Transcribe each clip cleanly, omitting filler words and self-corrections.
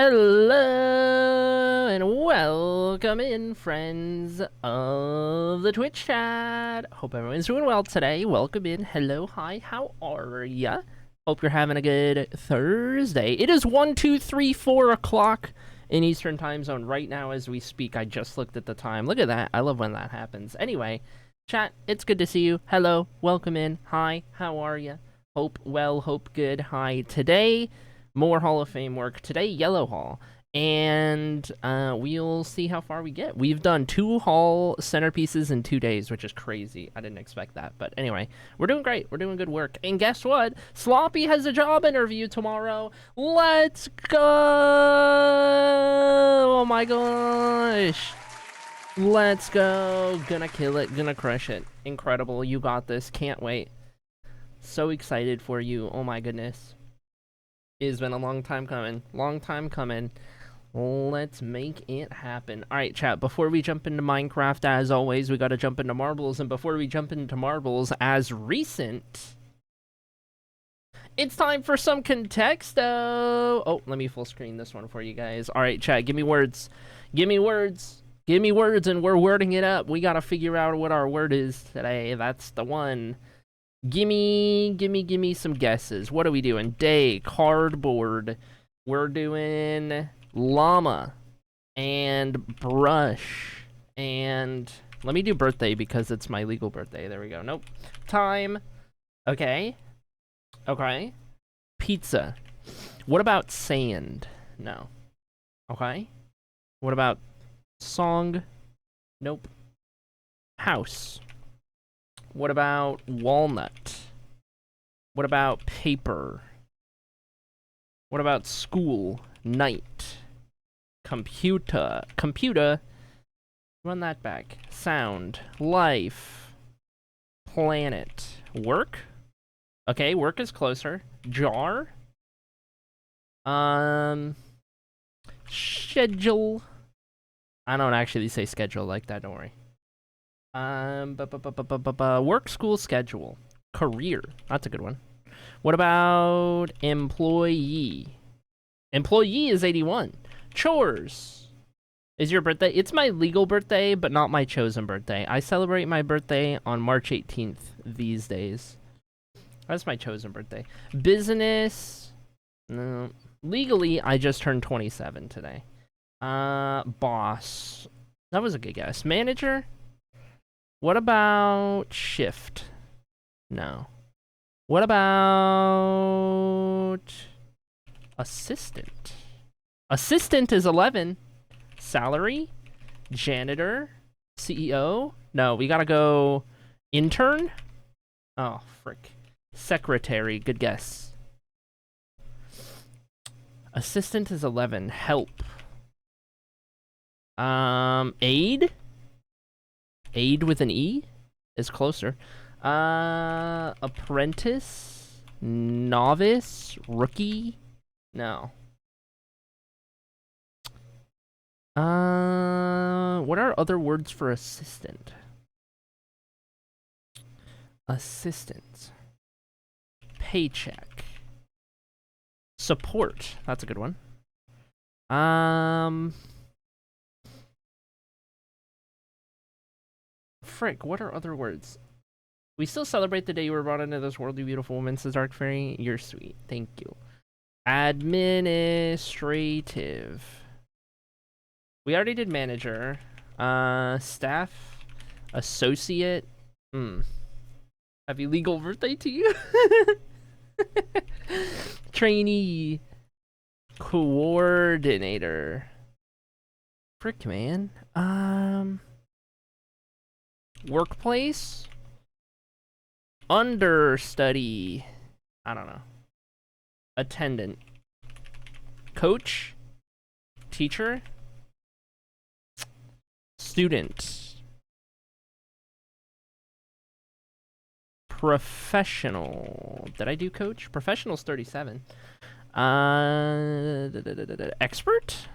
Hello and welcome in, friends of the Twitch chat. Hope everyone's doing well today. Welcome in. Hello, hi, how are ya? Hope you're having a good Thursday. It is 1, 2, 3, 4 o'clock in Eastern Time Zone right now as we speak. I just looked at the time. Look at that. I love when that happens. Anyway, chat, it's good to see you. Hello, welcome in. Hi, how are ya? Hope well, hope good. Hi, today more Hall of Fame work. Today, Yellow Hall. And we'll see how far we get. We've done 2 Hall centerpieces in 2 days, which is crazy. I didn't expect that. But anyway, we're doing great. We're doing good work. And guess what? Sloppy has a job interview tomorrow. Let's go! Oh my gosh. Let's go. Gonna kill it. Gonna crush it. Incredible. You got this. Can't wait. So excited for you. Oh my goodness. It's been a long time coming. Long time coming. Let's make it happen. Alright, chat, before we jump into Minecraft, as always, we gotta jump into Marbles. And before we jump into Marbles, as recent, it's time for some context. Oh, let me full screen this one for you guys. Alright, chat, give me words. Give me words. Give me words, and we're wording it up. We gotta figure out what our word is today. That's the one. Gimme some guesses. What are we doing? Day, cardboard. We're doing llama and brush. And let me do birthday because it's my legal birthday. There we go. Nope. Time. Okay. Okay. Pizza. What about sand? No. Okay. What about song? Nope. House. What about walnut? What about paper? What about school? Night. Computer. Computer. Run that back. Sound. Life. Planet. Work? Okay, work is closer. Jar. Schedule. I don't actually say schedule like that, don't worry. Work, school, schedule. Career. That's a good one. What about employee? Employee is 81. Chores. Is your birthday? It's my legal birthday, but not my chosen birthday. I celebrate my birthday on March 18th these days. That's my chosen birthday. Business. No. Legally, I just turned 27 today. Boss. That was a good guess. Manager. What about shift? No. What about assistant? Assistant is 11. Salary? Janitor? CEO? No, we gotta go intern? Oh, frick. Secretary, good guess. Assistant is 11. Help. Aid? Aid with an E is closer. Apprentice? Novice? Rookie? No. What are other words for assistant? Assistant. Paycheck. Support. That's a good one. Frick, what are other words? We still celebrate the day you were brought into this world, you beautiful woman, says Dark Fairy. You're sweet. Thank you. Administrative. We already did manager. Staff. Associate. Happy legal birthday to you. Trainee. Coordinator. Frick, man. Workplace? Understudy. I don't know. Attendant. Coach? Teacher? Student. Professional. Did I do coach? Professional's 37. Expert?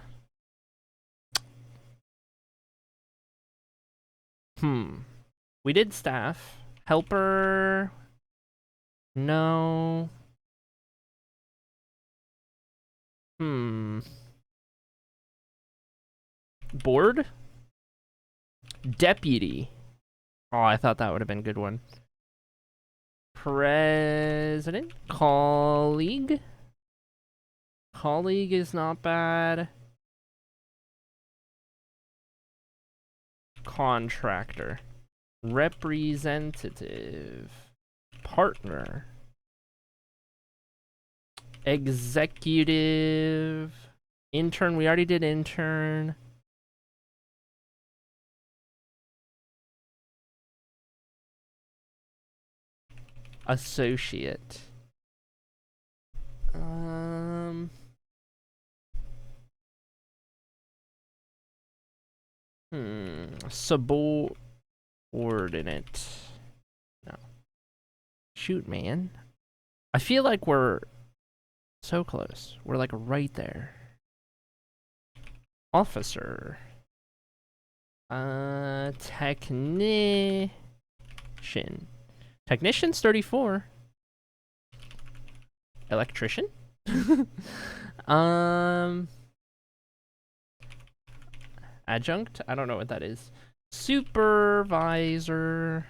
We did staff. Helper. No. Board? Deputy. Oh, I thought that would have been a good one. President? Colleague? Colleague is not bad. Contractor. Representative. Partner. Executive. Intern. We already did intern. Associate. Subordinate. No. Shoot, man. I feel like we're so close. We're like right there. Officer. Technician. Technician's 34. Electrician? Adjunct? I don't know what that is. Supervisor.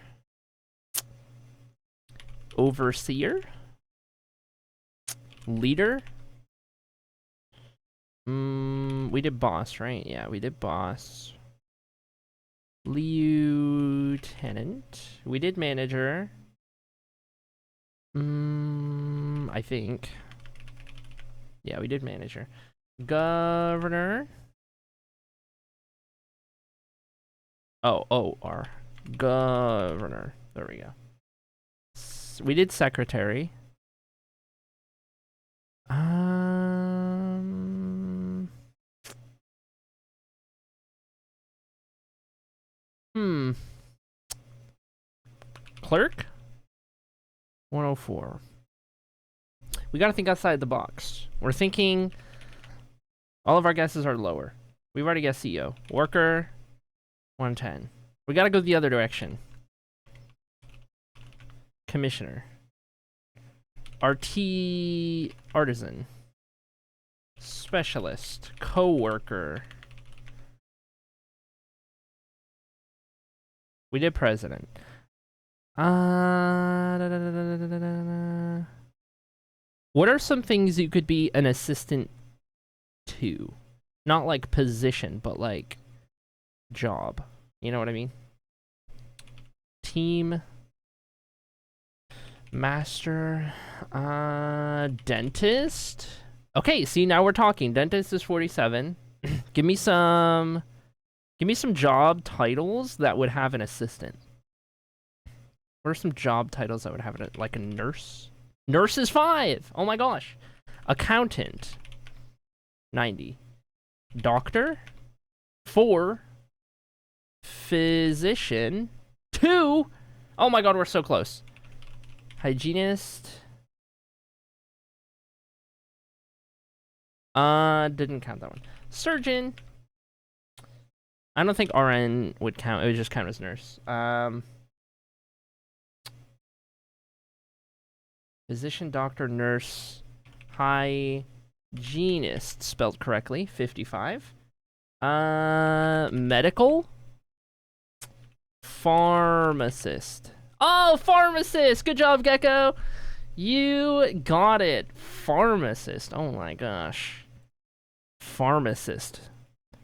Overseer? Leader? We did boss, right? Yeah, we did boss. Lieutenant. We did manager. I think. Yeah, we did manager. Governor. Oh, O-R. Governor. There we go. We did secretary. Clerk? 104. We gotta think outside the box. We're thinking... All of our guesses are lower. We've already guessed CEO. Worker, 110. We gotta go the other direction. Commissioner. Artisan. Specialist. Co-worker. We did president. What are some things you could be an assistant to? Not like position, but like job. You know what I mean? Team. Master. Dentist. Okay, see, now we're talking. Dentist is 47. Give me some job titles that would have an assistant. What are some job titles that would have it? Like a nurse? Nurse is 5! Oh my gosh. Accountant. 90. Doctor. 4. Physician. 2. Oh my god, we're so close. Hygienist. Didn't count that one. Surgeon. I don't think RN would count. It would just count as nurse. Physician, doctor, nurse, hygienist, spelled correctly, 55. Medical? Pharmacist. Oh, pharmacist! Good job, Gecko! You got it. Pharmacist. Oh my gosh. Pharmacist.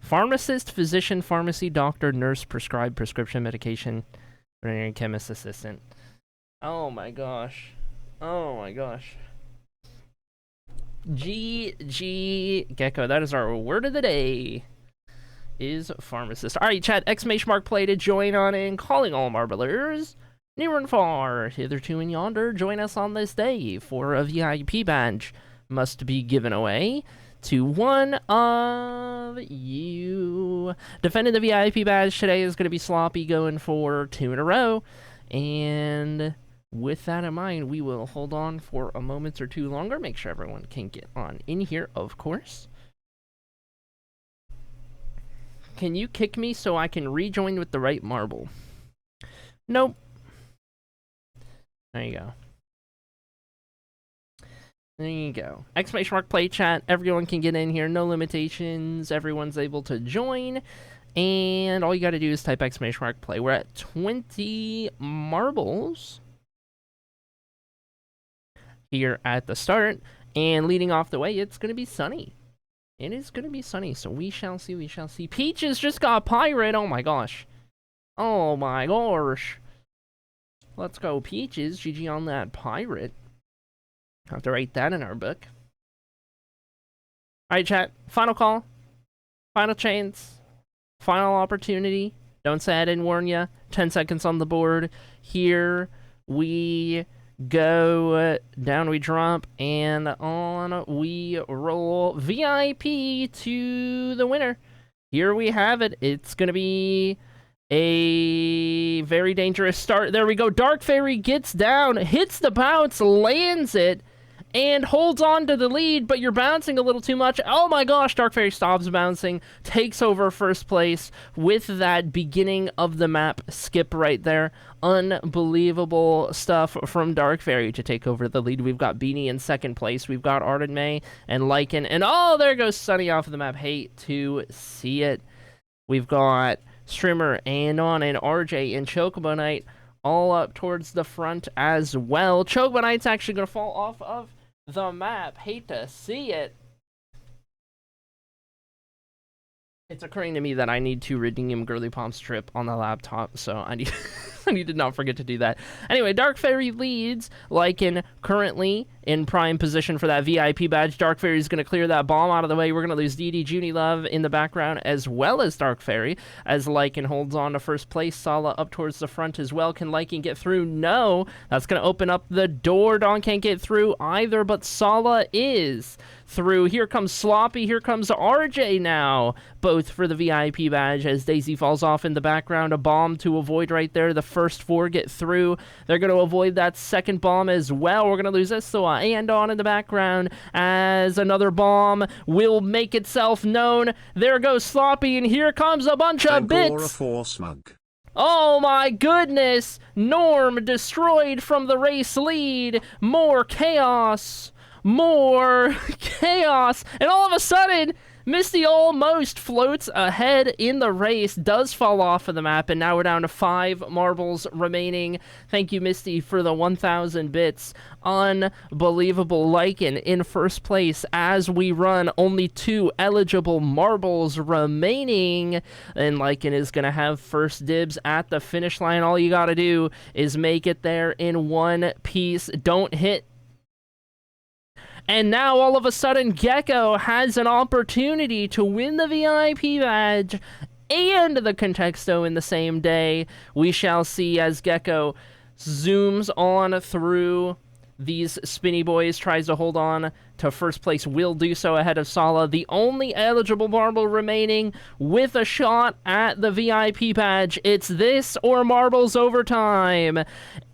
Pharmacist, physician, pharmacy, doctor, nurse, prescribe, prescription, medication, veterinary chemist, assistant. Oh my gosh. Oh my gosh. Gecko, that is our word of the day. Is pharmacist. Alright, chat, exclamation mark plated, join on in, calling all marblers. Near and far, hitherto and yonder, join us on this day, for a VIP badge must be given away to one of you. Defending the VIP badge today is going to be Sloppy, going for 2 in a row. And with that in mind, we will hold on for a moment or two longer. Make sure everyone can get on in here, of course. Can you kick me so I can rejoin with the right marble? Nope. There you go. There you go. Exclamation mark play chat. Everyone can get in here. No limitations. Everyone's able to join. And all you got to do is type exclamation mark play. We're at 20 marbles here at the start. And leading off the way, it's going to be Sunny. It is going to be Sunny. So we shall see. We shall see. Peaches just got pirate. Oh my gosh. Oh my gosh. Let's go, Peaches. GG on that pirate. Have to write that in our book. Alright, chat. Final call. Final chance. Final opportunity. Don't say I didn't warn ya. 10 seconds on the board. Here we go. Down we drop. And on we roll. VIP to the winner. Here we have it. It's going to be a very dangerous start. There we go. Dark Fairy gets down, hits the bounce, lands it, and holds on to the lead, but you're bouncing a little too much. Oh my gosh, Dark Fairy stops bouncing, takes over first place with that beginning of the map skip right there. Unbelievable stuff from Dark Fairy to take over the lead. We've got Beanie in second place. We've got Arden May and Lycan, and oh, there goes Sunny off of the map. Hate to see it. We've got Streamer, Anon, and RJ and Chocobo Knight all up towards the front as well. Chocobo Knight's actually going to fall off of the map. Hate to see it. It's occurring to me that I need to redeem Girly Pomp's trip on the laptop, so I need I need to not forget to do that. Anyway, Dark Fairy leads. Lycan currently in prime position for that VIP badge. Dark Fairy is going to clear that bomb out of the way. We're going to lose DD Junie Love in the background as well as Dark Fairy as Lycan holds on to first place. Sala up towards the front as well. Can Lycan get through? No. That's going to open up the door. Dawn can't get through either, but Sala is through. Here comes Sloppy. Here comes RJ now. Both for the VIP badge as Daisy falls off in the background. A bomb to avoid right there. The first four get through. They're going to avoid that second bomb as well. We're going to lose Estoa and on in the background as another bomb will make itself known. There goes Sloppy, and here comes a bunch of bits. Oh my goodness! Norm destroyed from the race lead. More chaos. More chaos. And all of a sudden, Misty almost floats ahead in the race, does fall off of the map, and now we're down to 5 marbles remaining. Thank you, Misty, for the 1,000 bits. Unbelievable. Lycan in first place as we run. Only 2 eligible marbles remaining, and Lycan is going to have first dibs at the finish line. All you got to do is make it there in one piece. Don't hit. And now, all of a sudden, Gecko has an opportunity to win the VIP badge and the Contexto in the same day. We shall see as Gecko zooms on through these spinny boys, tries to hold on to first place, will do so ahead of Sala, the only eligible marble remaining with a shot at the VIP badge. It's this or marbles overtime.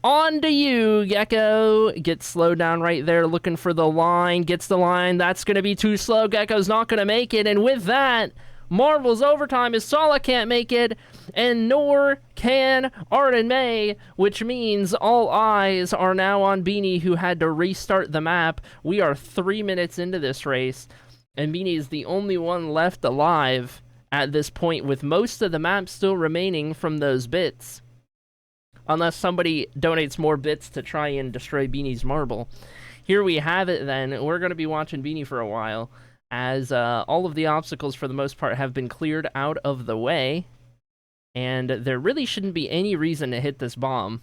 On to you, Gecko. Gets slowed down right there, looking for the line. Gets the line. That's going to be too slow. Gecko's not going to make it, and with that, marbles overtime as Sala can't make it, and nor can Arden May, which means all eyes are now on Beanie, who had to restart the map. We are 3 minutes into this race, and Beanie is the only one left alive at this point, with most of the map still remaining from those bits. Unless somebody donates more bits to try and destroy Beanie's marble. Here we have it then. We're going to be watching Beanie for a while, as all of the obstacles for the most part have been cleared out of the way, and there really shouldn't be any reason to hit this bomb.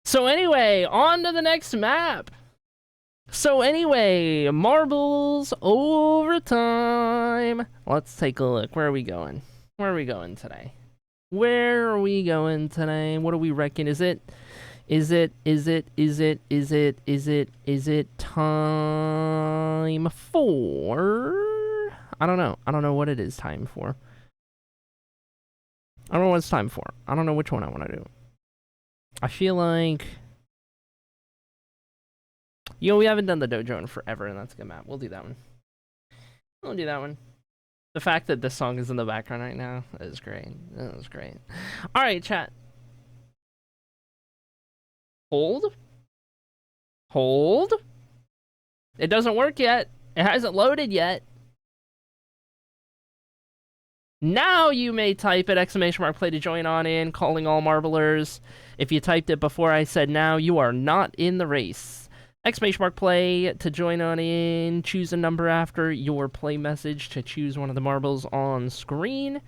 So anyway, on to the next map. So anyway, marbles overtime. Let's take a look. Where are we going? Where are we going today? Where are we going today? What do we reckon? Is it time for? I don't know. I don't know what it is time for. I don't know what it's time for. I don't know which one I want to do. I feel like, you know, we haven't done the dojo in forever, and that's a good map. We'll do that one. We'll do that one. The fact that this song is in the background right now is great. That was great. All right, chat. Hold. Hold. It doesn't work yet. It hasn't loaded yet. Now you may type it, !play to join on in, calling all marblers. If you typed it before I said now, you are not in the race. !play to join on in, choose a number after your play message to choose one of the marbles on screen.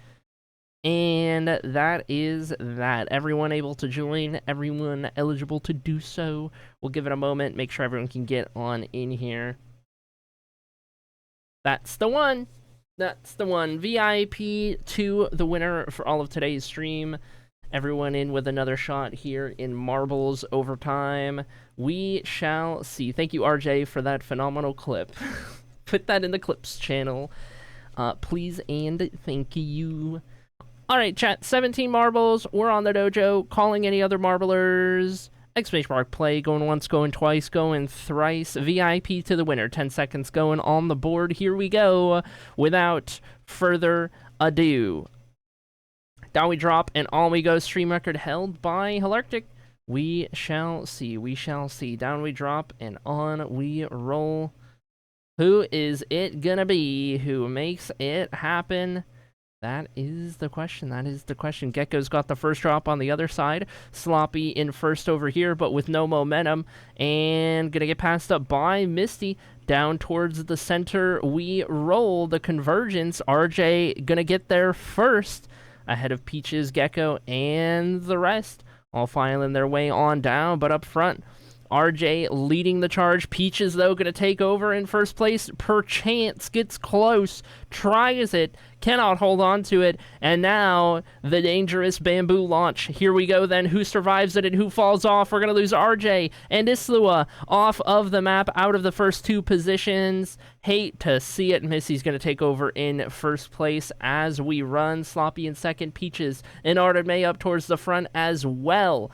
And that is that. Everyone able to join, everyone eligible to do so. We'll give it a moment, make sure everyone can get on in here. That's the one. That's the one. VIP to the winner for all of today's stream. Everyone in with another shot here in Marbles Overtime. We shall see. Thank you, RJ, for that phenomenal clip. Put that in the clips channel. Please and thank you. Alright, chat. 17 marbles. We're on the dojo. Calling any other marblers. !play, going once, going twice, going thrice. VIP to the winner. 10 seconds going on the board. Here we go. Without further ado. Down we drop, and on we go. Stream record held by Halarctic. We shall see. We shall see. Down we drop, and on we roll. Who is it gonna be? Who makes it happen? That is the question. That is the question. Gecko's got the first drop on the other side. Sloppy in first over here, but with no momentum. And gonna get passed up by Misty. Down towards the center we roll. The convergence. RJ gonna get there first. Ahead of Peaches, Gecko, and the rest. All filing their way on down, but up front. RJ leading the charge. Peaches, though, going to take over in first place. Perchance gets close. Tries it. Cannot hold on to it. And now, the dangerous bamboo launch. Here we go, then. Who survives it and who falls off? We're going to lose RJ and Islua off of the map, out of the first two positions. Hate to see it. Missy's going to take over in first place as we run. Sloppy in second. Peaches and Arden May up towards the front as well.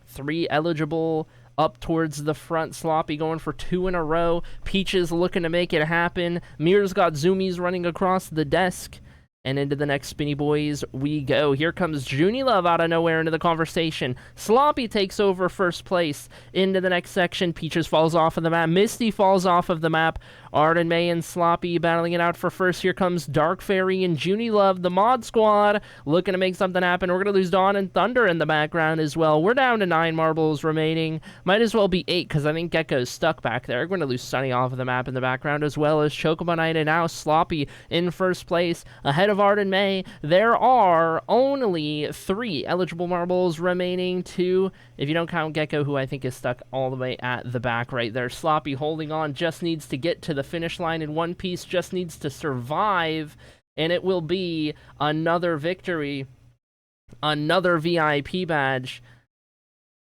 3 eligible up towards the front. Sloppy going for 2 in a row. Peaches looking to make it happen. Mir's got zoomies running across the desk. And into the next Spinny Boys we go. Here comes Junie Love out of nowhere into the conversation. Sloppy takes over first place. Into the next section. Peaches falls off of the map. Misty falls off of the map. Arden May and Sloppy battling it out for first. Here comes Dark Fairy and Junie Love, the mod squad, looking to make something happen. We're going to lose Dawn and Thunder in the background as well. We're down to 9 marbles remaining. Might as well be 8 because I think Gecko's stuck back there. We're going to lose Sunny off of the map in the background as well as Chocobo Knight, and now Sloppy in first place ahead of Arden May. There are only 3 eligible marbles remaining. 2 if you don't count Gecko, who I think is stuck all the way at the back right there. Sloppy holding on, just needs to get to the finish line in one piece, just needs to survive, and it will be another victory, another VIP badge,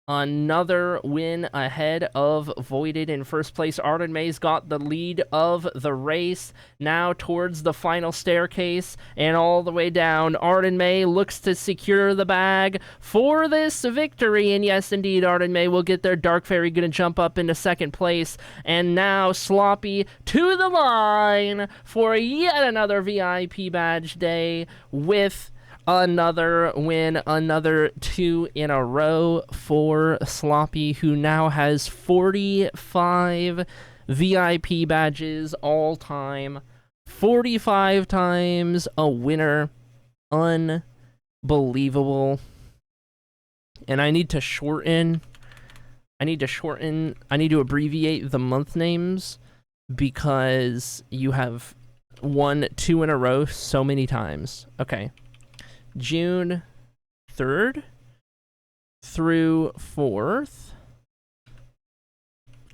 another win ahead of Voided in first place. Arden May's got the lead of the race now towards the final staircase and all the way down. Arden May looks to secure the bag for this victory, and yes indeed, Arden May will get there. Dark Fairy gonna jump up into second place, and now Sloppy to the line for yet another VIP badge day with another win, another 2 in a row for Sloppy, who now has 45 VIP badges all time. 45 times a winner. Unbelievable. And I need to abbreviate the month names because you have 1, 2 in a row so many times. Okay. June 3rd through 4th,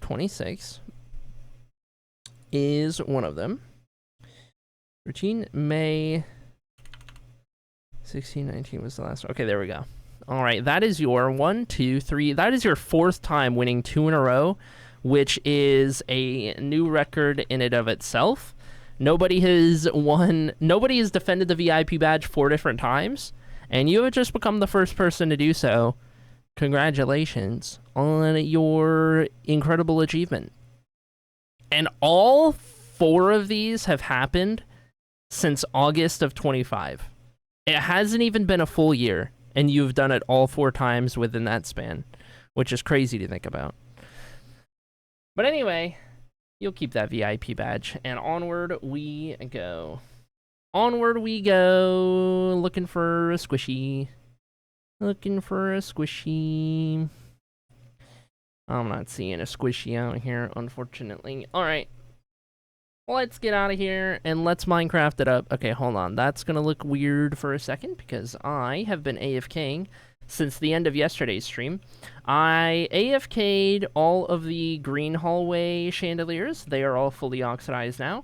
26 is one of them. 13, May 16, 19 was the last one. Okay, there we go. All right, that is your 1, 2, 3. That is your 4th time winning 2 in a row, which is a new record in and of itself. Nobody has defended the VIP badge 4 different times, and you have just become the first person to do so. Congratulations on your incredible achievement. And all 4 of these have happened since August of 25. It hasn't even been a full year, and you've done it all 4 times within that span, which is crazy to think about. But anyway, you'll keep that VIP badge, and onward we go. Onward we go, looking for a squishy. Looking for a squishy. I'm not seeing a squishy out here, unfortunately. Alright. Let's get out of here, and let's Minecraft it up. Okay, hold on. That's gonna look weird for a second, because I have been AFKing since the end of yesterday's stream. I AFK'd all of the green hallway chandeliers. They are all fully oxidized now.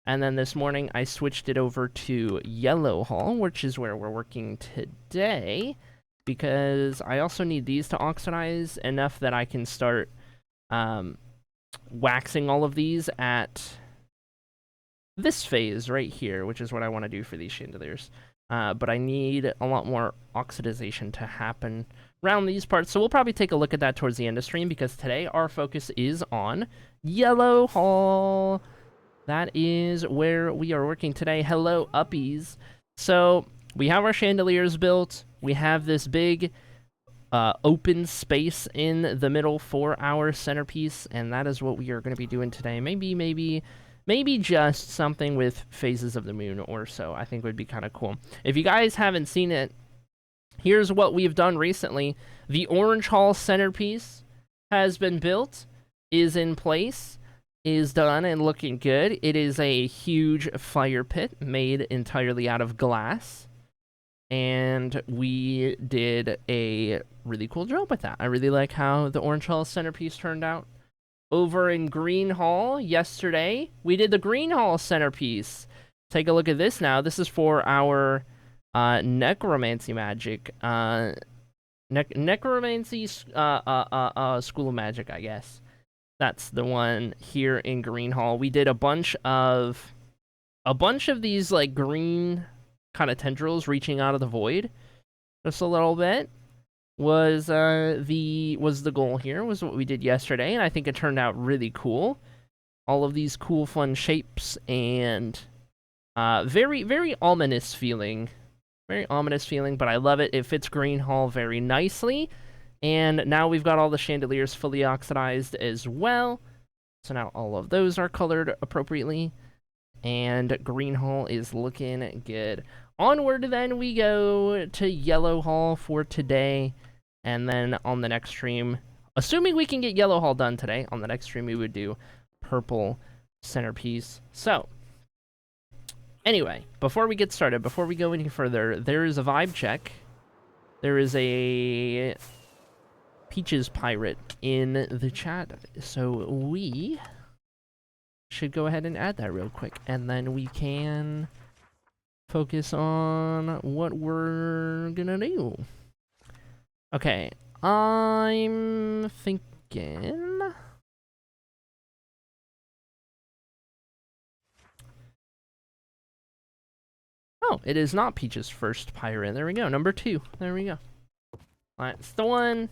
And then this morning, I switched it over to yellow hall, which is where we're working today, because I also need these to oxidize enough that I can start waxing all of these at this phase right here, which is what I want to do for these chandeliers. But I need a lot more oxidization to happen around these parts, so we'll probably take a look at that towards the end of stream, because today our focus is on yellow hall. That is where we are working today. Hello, uppies. So we have our chandeliers built. We have this big open space in the middle for our centerpiece, and that is what we are going to be doing today. Maybe just something with phases of the moon or so. I think would be kind of cool. If you guys haven't seen it, here's what we've done recently. The orange hall centerpiece has been built, is in place, is done and looking good. It is a huge fire pit made entirely out of glass, and we did a really cool job with that. I really like how the orange hall centerpiece turned out. Over in green hall yesterday, we did the green hall centerpiece. Take a look at this now. This is for our necromancy magic, necromancy school of magic, I guess. That's the one here in green hall. We did a bunch of these like green kind of tendrils reaching out of the void, just a little bit. Was the goal here, was what we did yesterday, and I think it turned out really cool. All of these cool, fun shapes, and very, very ominous feeling. Very ominous feeling, but I love it. It fits green hall very nicely. And now we've got all the chandeliers fully oxidized as well. So now all of those are colored appropriately. And green hall is looking good. Onward then we go to yellow hall for today. And then on the next stream, assuming we can get yellow hall done today, on the next stream we would do purple centerpiece. So, anyway, before we get started, before we go any further, there is a vibe check. There is a Peaches pirate in the chat, so we should go ahead and add that real quick, and then we can focus on what we're gonna do. Okay, I'm thinking oh, it is not Peach's first pirate. There we go, number 2. There we go. That's the one.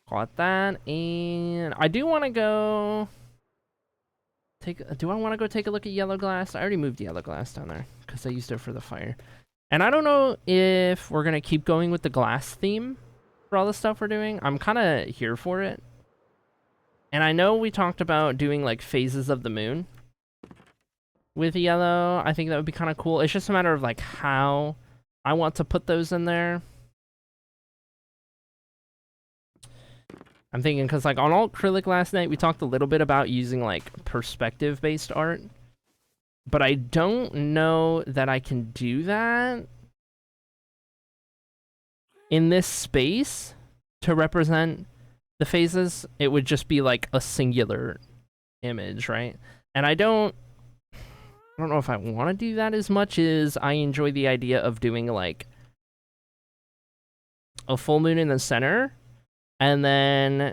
Got that, and I do want to go do I want to go take a look at yellow glass? I already moved yellow glass down there because I used it for the fire. And I don't know if we're gonna keep going with the glass theme for all the stuff we're doing. I'm kind of here for it. And I know we talked about doing like phases of the moon with yellow. I think that would be kind of cool. It's just a matter of like how I want to put those in there. I'm thinking, because like on alt acrylic last night, we talked a little bit about using like perspective-based art, but I don't know that I can do that in this space to represent the phases. It would just be like a singular image, right? And I don't know if I want to do that as much as I enjoy the idea of doing like a full moon in the center. And then,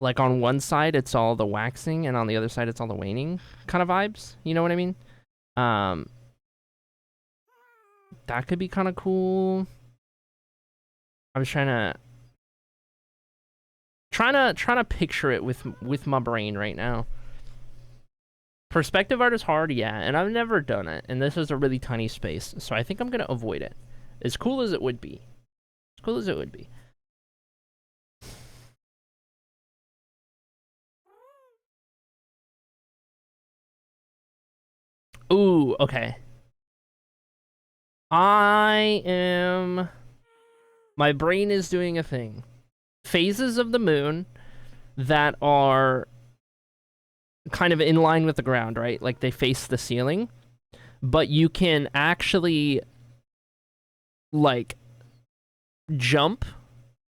like, on one side, it's all the waxing, and on the other side, it's all the waning kind of vibes. You know what I mean? That could be kind of cool. I was trying to picture it with my brain right now. Perspective art is hard, yeah, and I've never done it, and this is a really tiny space, so I think I'm gonna avoid it. As cool as it would be. As cool as it would be. Ooh, okay. My brain is doing a thing. Phases of the moon that are kind of in line with the ground, right? Like they face the ceiling. But you can actually, like, jump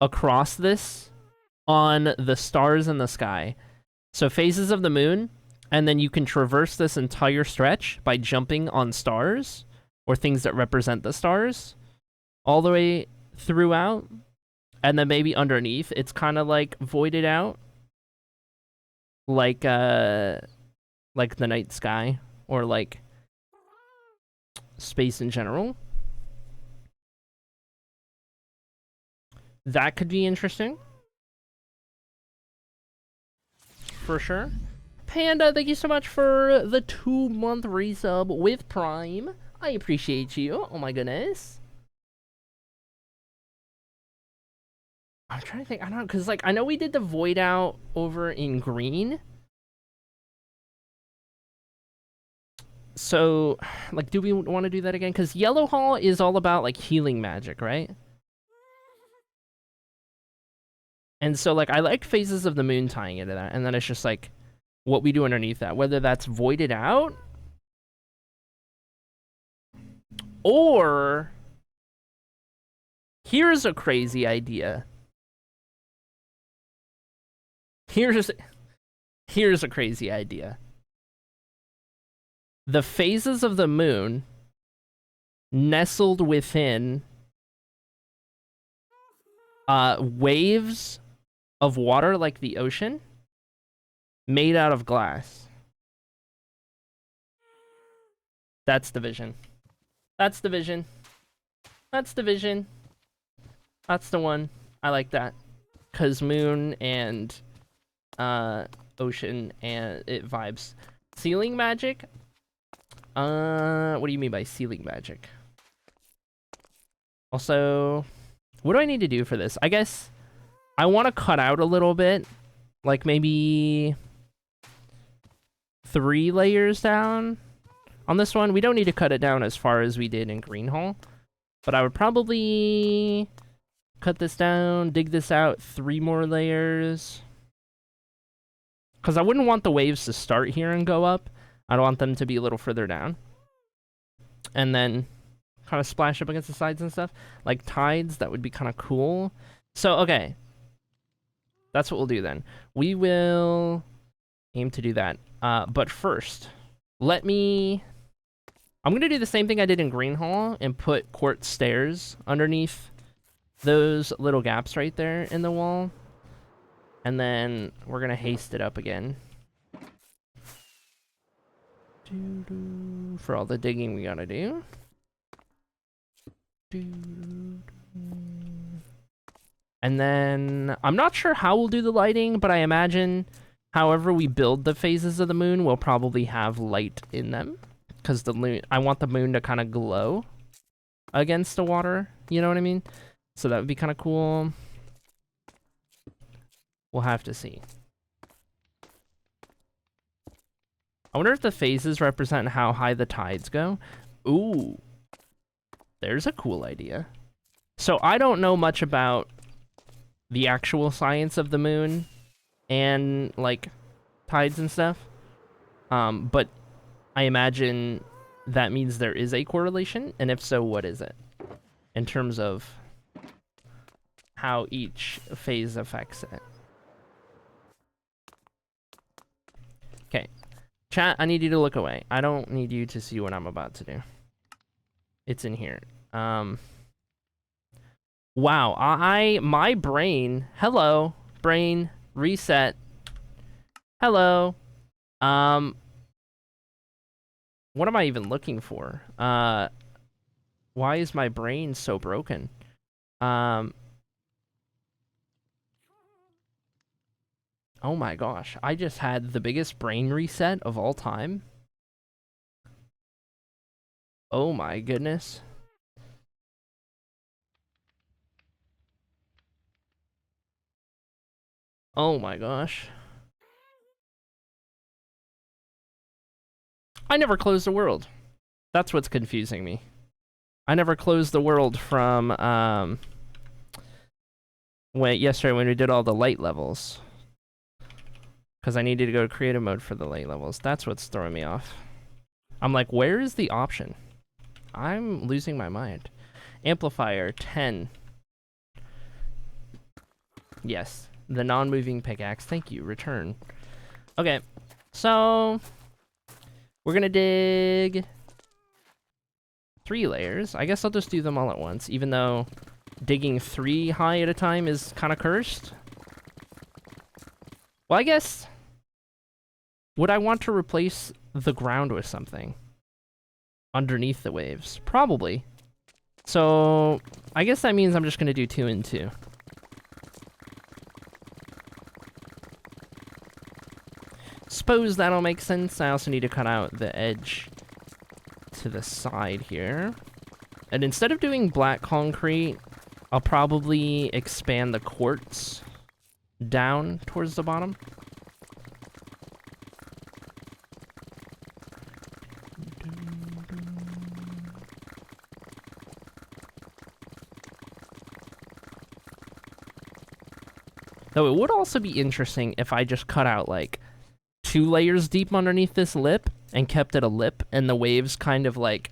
across this on the stars in the sky. So phases of the moon, and then you can traverse this entire stretch by jumping on stars or things that represent the stars all the way throughout. And then maybe underneath, it's kind of like voided out, like the night sky or like space in general. That could be interesting. For sure. Panda, thank you so much for the 2-month resub with Prime. I appreciate you. Oh my goodness. I'm trying to think. I don't know, because, like, I know we did the void out over in green. So, like, do we want to do that again? Because Yellow Hall is all about, like, healing magic, right? And so, like, I like Phases of the Moon tying into that. And then it's just, like, what we do underneath that. Whether that's voided out or... Here's a crazy idea. Here's a crazy idea. The phases of the moon nestled within waves of water like the ocean made out of glass. That's the vision. That's the vision. That's the vision. That's the one. I like that. 'Cause moon and ocean and it vibes. Ceiling magic? What do you mean by ceiling magic? Also, what do I need to do for this? I guess I want to cut out a little bit, like maybe 3 layers down on this one. We don't need to cut it down as far as we did in Green Hall, but I would probably cut this down, dig this out 3 more layers. Because I wouldn't want the waves to start here and go up. I don't want them to be a little further down. And then kind of splash up against the sides and stuff. Like tides, that would be kind of cool. So, okay. That's what we'll do then. We will aim to do that. But first, I'm going to do the same thing I did in Green Hall and put quartz stairs underneath those little gaps right there in the wall. And then we're going to haste it up again. For all the digging we gotta do. And then, I'm not sure how we'll do the lighting, but I imagine however we build the phases of the moon, we'll probably have light in them. Because I want the moon to kind of glow against the water, you know what I mean? So that would be kind of cool. We'll have to see. I wonder if the phases represent how high the tides go. Ooh. There's a cool idea. So I don't know much about the actual science of the moon and, like, tides and stuff. But I imagine that means there is a correlation, and if so, what is it? In terms of how each phase affects it. Okay. Chat, I need you to look away. I don't need you to see what I'm about to do. It's in here. Wow, my brain, hello, brain, reset. Hello. What am I even looking for? Why is my brain so broken? Oh my gosh, I just had the biggest brain reset of all time. Oh my goodness. Oh my gosh. I never closed the world. That's what's confusing me. I never closed the world from, yesterday when we did all the light levels. Because I needed to go to creative mode for the light levels. That's what's throwing me off. I'm like, where is the option? I'm losing my mind. Amplifier, 10. Yes, the non-moving pickaxe. Thank you, return. Okay, so we're gonna dig 3 layers. I guess I'll just do them all at once, even though digging 3 high at a time is kind of cursed. Well, I guess, would I want to replace the ground with something underneath the waves? Probably. So I guess that means I'm just gonna do 2 and 2. Suppose that'll make sense. I also need to cut out the edge to the side here. And instead of doing black concrete, I'll probably expand the quartz down towards the bottom. Though it would also be interesting if I just cut out like 2 layers deep underneath this lip and kept it a lip, and the waves kind of like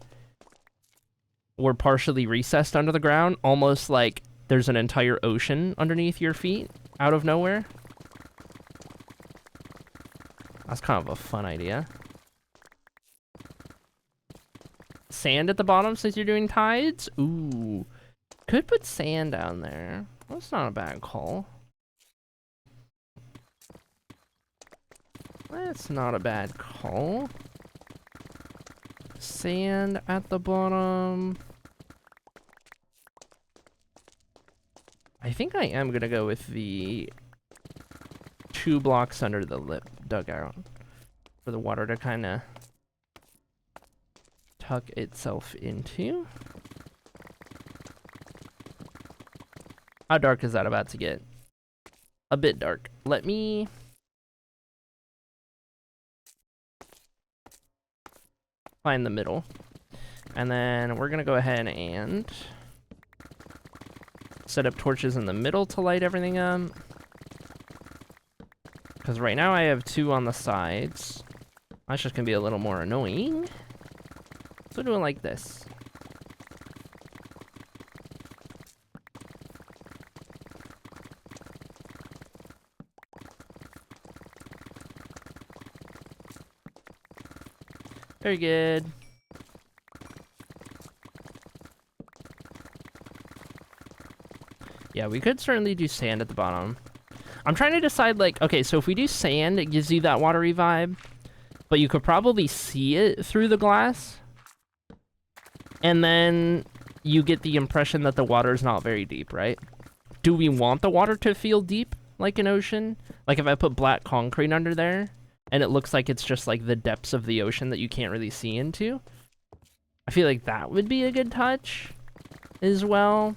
were partially recessed under the ground, almost like there's an entire ocean underneath your feet out of nowhere. That's kind of a fun idea. Sand at the bottom since you're doing tides? Ooh. Could put sand down there. That's not a bad call. That's not a bad call. Sand at the bottom. I think I am gonna go with the 2 blocks under the lip dugout for the water to kind of tuck itself into. How dark is that about to get? A bit dark. Let me find the middle. And then we're gonna go ahead and set up torches in the middle to light everything up. Because right now I have 2 on the sides. That's just gonna be a little more annoying. So do it like this. Very good. Yeah, we could certainly do sand at the bottom. I'm trying to decide, like, okay, so if we do sand, it gives you that watery vibe, but you could probably see it through the glass, and then you get the impression that the water is not very deep, right? Do we want the water to feel deep, like an ocean? Like if I put black concrete under there, and it looks like it's just like the depths of the ocean that you can't really see into? I feel like that would be a good touch as well.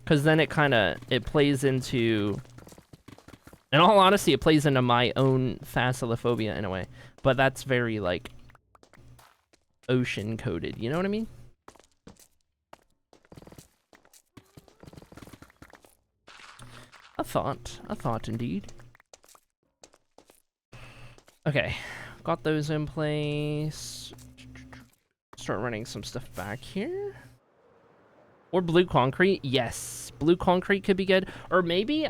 Because then it kind of, it plays into, in all honesty, it plays into my own thalassophobia in a way. But that's very, like, ocean-coded, you know what I mean? A thought indeed. Okay, got those in place. Start running some stuff back here. Or blue concrete, yes. Blue concrete could be good. Or maybe,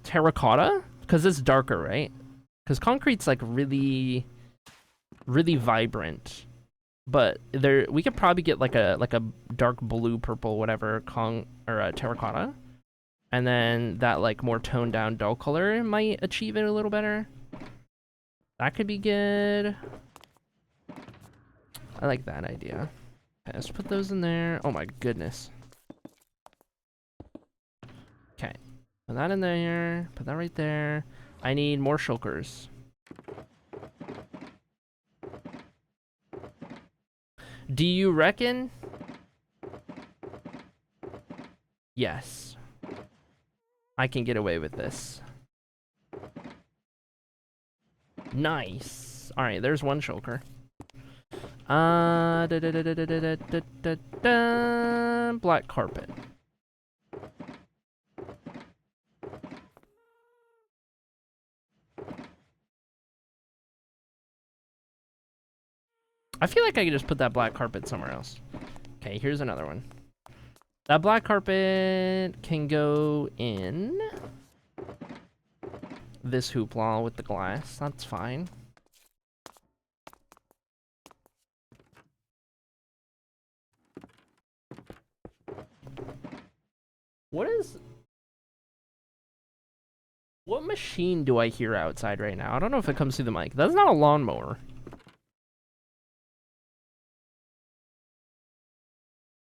terracotta? Because it's darker, right? Because concrete's, like, really, really vibrant. But there, we could probably get, like a dark blue, purple, whatever, terracotta. And then that, like, more toned down dull color might achieve it a little better. That could be good. I like that idea. Okay, let's put those in there. Oh my goodness. Okay. Put that in there. Put that right there. I need more shulkers. Do you reckon? Yes. I can get away with this. Nice. Alright, there's one shulker. Black carpet. I feel like I could just put that black carpet somewhere else. Okay, here's another one. That black carpet can go in this hoopla with the glass. That's fine. What machine do I hear outside right now? I don't know if it comes through the mic. That's not a lawnmower.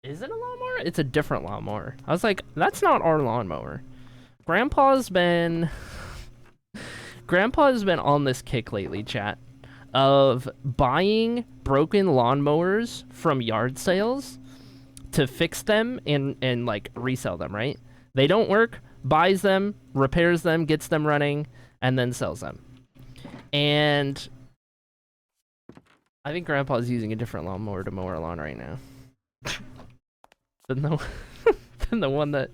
Is it a lawnmower? It's a different lawnmower. I was like, that's not our lawnmower. Grandpa's been on this kick lately, chat, of buying broken lawnmowers from yard sales to fix them and like resell them, right? They don't work, buys them, repairs them, gets them running, and then sells them. And I think Grandpa's using a different lawnmower to mow our lawn right now. than the one that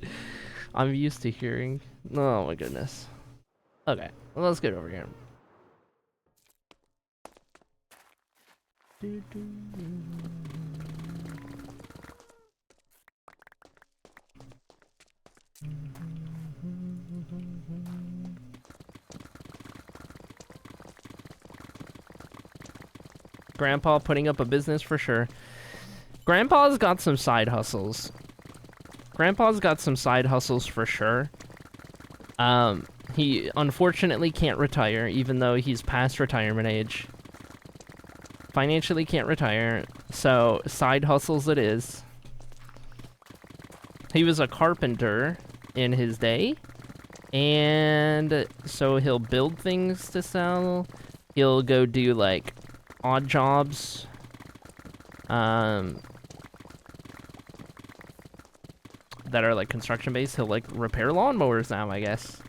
I'm used to hearing. Oh my goodness. Okay, well, let's get over here. Grandpa putting up a business for sure. Grandpa's got some side hustles. Grandpa's got some side hustles for sure. He unfortunately can't retire, even though he's past retirement age. Financially can't retire, so side hustles it is. He was a carpenter in his day, and so he'll build things to sell. He'll go do, like, odd jobs. That are like construction based. He'll like repair lawnmowers now, I guess.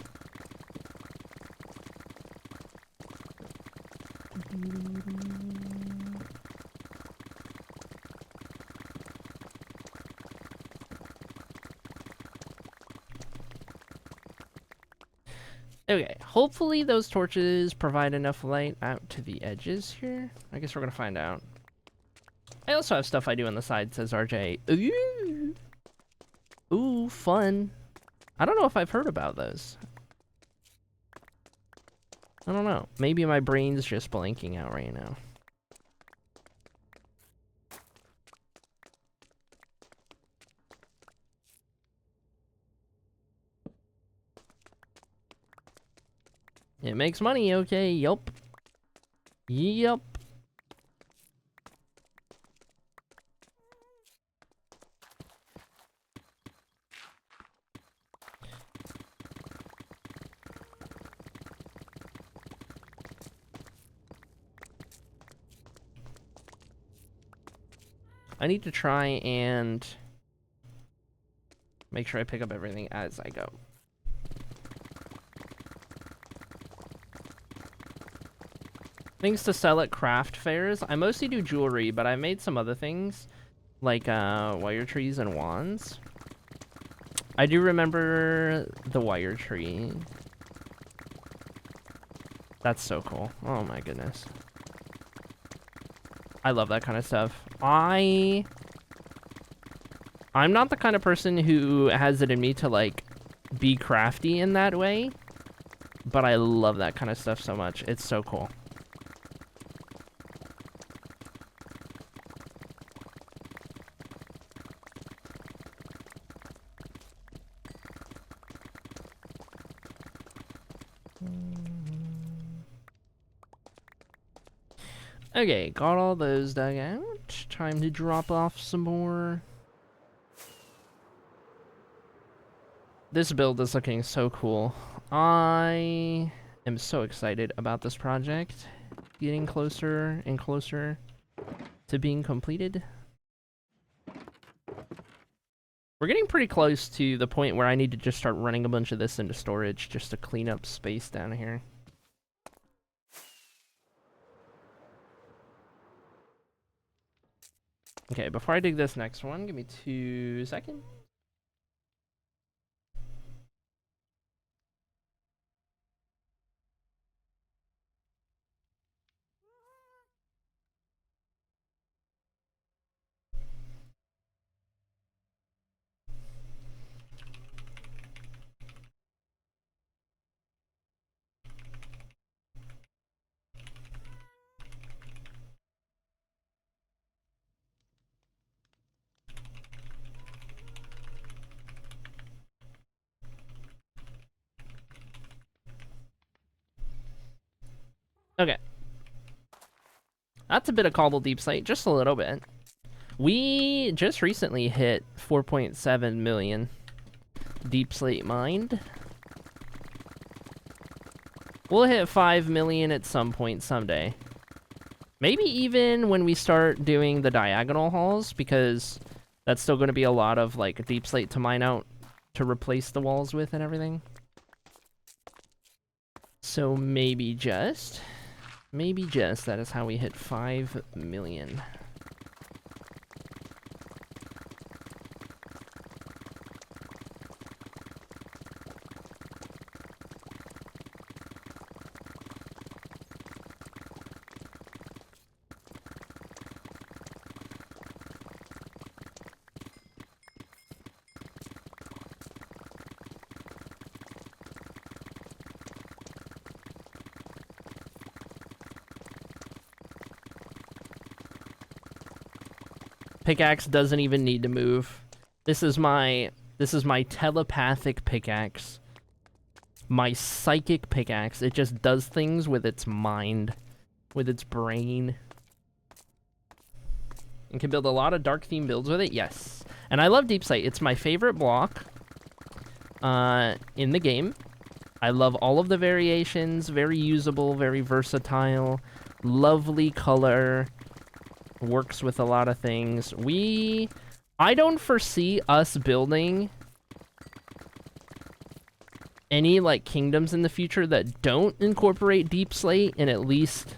Okay, hopefully those torches provide enough light out to the edges here. I guess we're gonna find out. I also have stuff I do on the side, says RJ. Ooh. Ooh, fun. I don't know if I've heard about those. I don't know. Maybe my brain's just blanking out right now. It makes money, okay, yup. Yup. I need to try and make sure I pick up everything as I go. Things to sell at craft fairs. I mostly do jewelry, but I made some other things, like wire trees and wands. I do remember the wire tree. That's so cool. Oh my goodness. I love that kind of stuff. I'm not the kind of person who has it in me to, like, be crafty in that way, but I love that kind of stuff so much. It's so cool. Okay, got all those dug out. Time to drop off some more. This build is looking so cool. I am so excited about this project. Getting closer and closer to being completed. We're getting pretty close to the point where I need to just start running a bunch of this into storage just to clean up space down here. Okay, before I dig this next one, give me 2 seconds. Okay. That's a bit of cobble deep slate, just a little bit. We just recently hit 4.7 million deep slate mined. We'll hit 5 million at some point someday. Maybe even when we start doing the diagonal halls, because that's still going to be a lot of like deep slate to mine out to replace the walls with and everything. So maybe just that is how we hit 5 million. Pickaxe doesn't even need to move. This is my telepathic pickaxe. My psychic pickaxe. It just does things with its mind, with its brain. And can build a lot of dark theme builds with it, yes. And I love deep slate. It's my favorite block in the game. I love all of the variations, very usable, very versatile, lovely color. Works with a lot of things. I don't foresee us building any like kingdoms in the future that don't incorporate deep slate in at least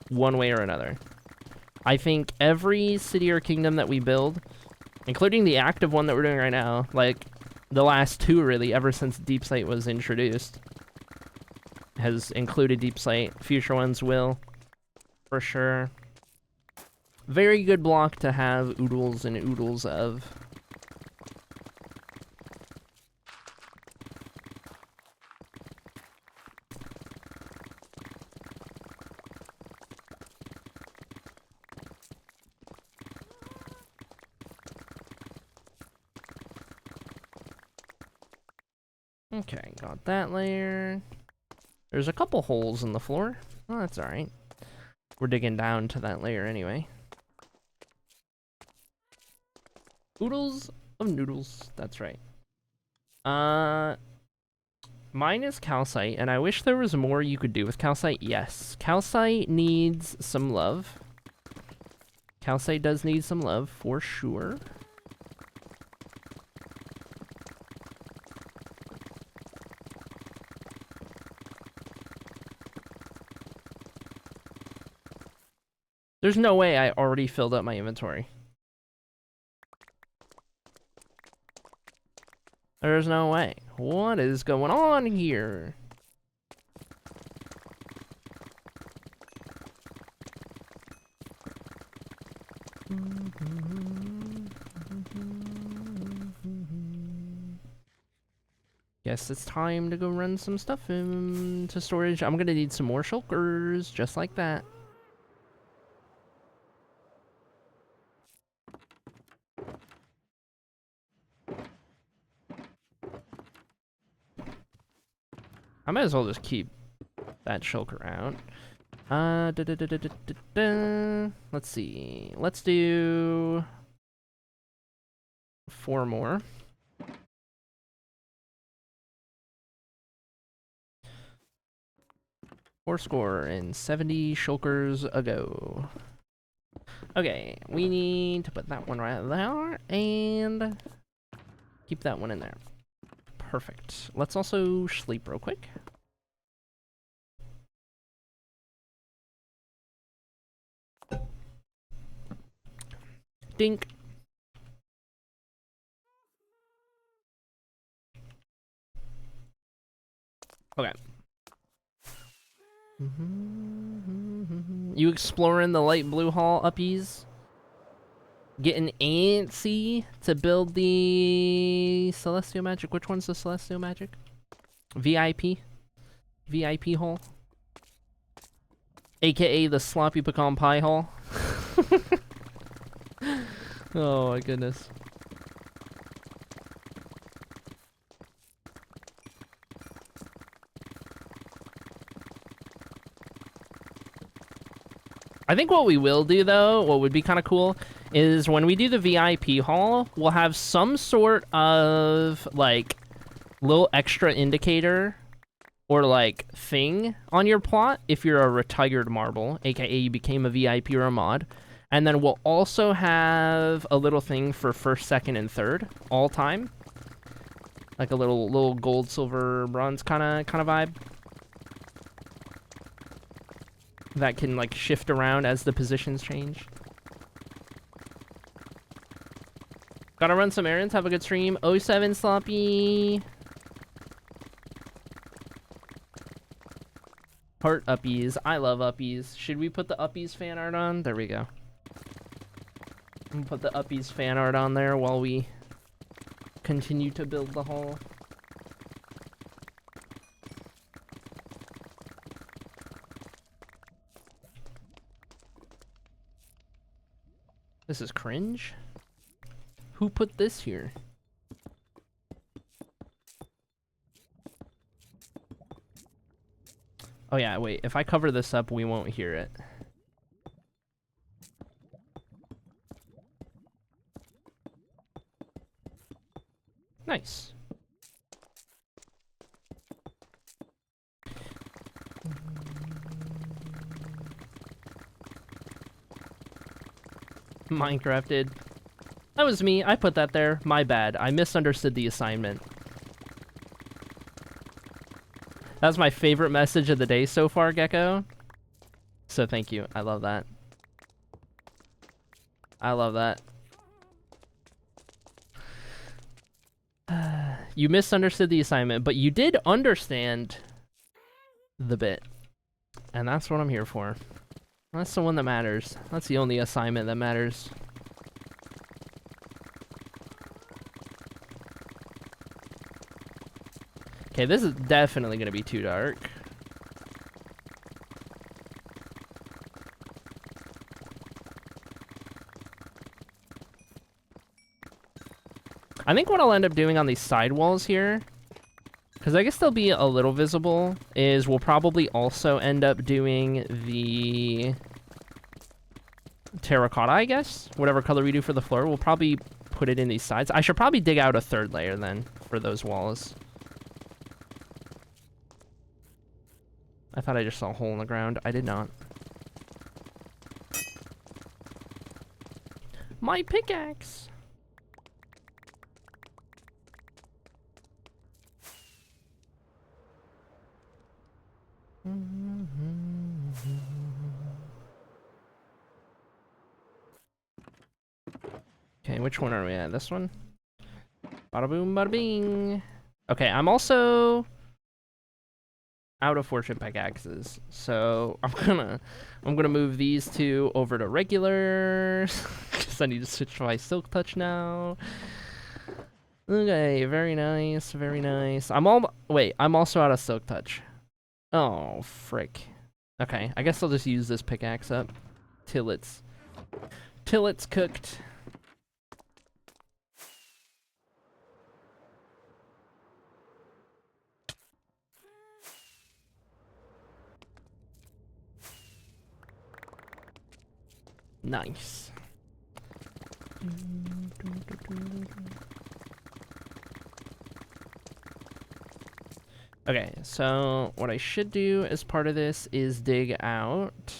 one way or another. I think every city or kingdom that we build, including the active one that we're doing right now, like the last two really ever since deep slate was introduced, has included deep slate. Future ones will, for sure. Very good block to have oodles and oodles of. Okay, got that layer. There's a couple holes in the floor. Oh, that's alright. We're digging down to that layer anyway. Oodles of noodles. That's right. Mine is calcite, and I wish there was more you could do with calcite. Yes, calcite needs some love. Calcite does need some love, for sure. There's no way I already filled up my inventory. There's no way. What is going on here? Guess it's time to go run some stuff into storage. I'm gonna need some more shulkers, just like that. I might as well just keep that shulker out. Let's see. Let's do 4 more. 470 shulkers ago. Okay, we need to put that one right there and keep that one in there. Perfect. Let's also sleep real quick. Dink. Okay. You exploring the light blue hall uppies? Getting antsy to build the Celestial Magic. Which one's the Celestial Magic? VIP? VIP hall? AKA the Sloppy Pecan Pie hall? Oh my goodness. I think what we will do, though, what would be kind of cool, is when we do the VIP haul, we'll have some sort of, like, little extra indicator or, like, thing on your plot if you're a retired marble, aka you became a VIP or a mod. And then we'll also have a little thing for first, second, and third, all time. Like a little gold, silver, bronze kind of vibe. That can, like, shift around as the positions change. Gotta run some errands. Have a good stream. 07 Sloppy. Heart uppies. I love uppies. Should we put the uppies fan art on? There we go. I'm gonna put the uppies fan art on there while we continue to build the hall. This is cringe. Who put this here? Oh yeah, wait. If I cover this up, we won't hear it. Nice. Minecraft did. That was me. I put that there. My bad. I misunderstood the assignment. That's my favorite message of the day so far, Gecko. So thank you. I love that. I love that. You misunderstood the assignment, but you did understand the bit. And that's what I'm here for. That's the one that matters. That's the only assignment that matters. Okay, this is definitely gonna be too dark. I think what I'll end up doing on these side walls here, because I guess they'll be a little visible, is we'll probably also end up doing the terracotta, I guess? Whatever color we do for the floor, we'll probably put it in these sides. I should probably dig out a third layer then for those walls. I thought I just saw a hole in the ground. I did not. My pickaxe! Okay, which one are we at? This one? Bada boom, bada bing. Okay, I'm also out of fortune pickaxes, so I'm gonna move these two over to regulars because I need to switch to my silk touch now. Okay, very nice, very nice. I'm also out of silk touch. Oh, frick. Okay, I guess I'll just use this pickaxe up till it's cooked. Nice. Okay, so what I should do as part of this is dig out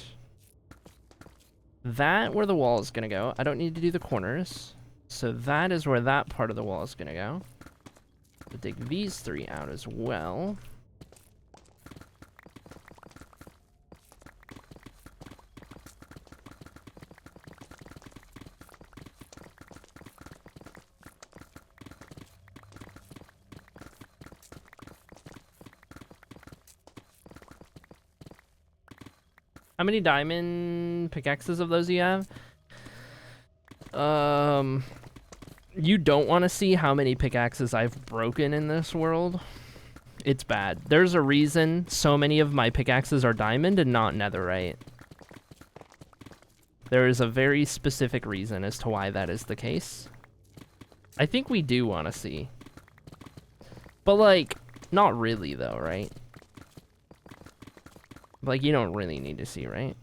that where the wall is gonna go. I don't need to do the corners. So that is where that part of the wall is gonna go. We'll dig these 3 out as well. How many diamond pickaxes of those do you have? You don't want to see how many pickaxes I've broken in this world. It's bad. There's a reason so many of my pickaxes are diamond and not netherite. There is a very specific reason as to why that is the case. I think we do want to see. But, like, not really, though, right? Like, you don't really need to see, right?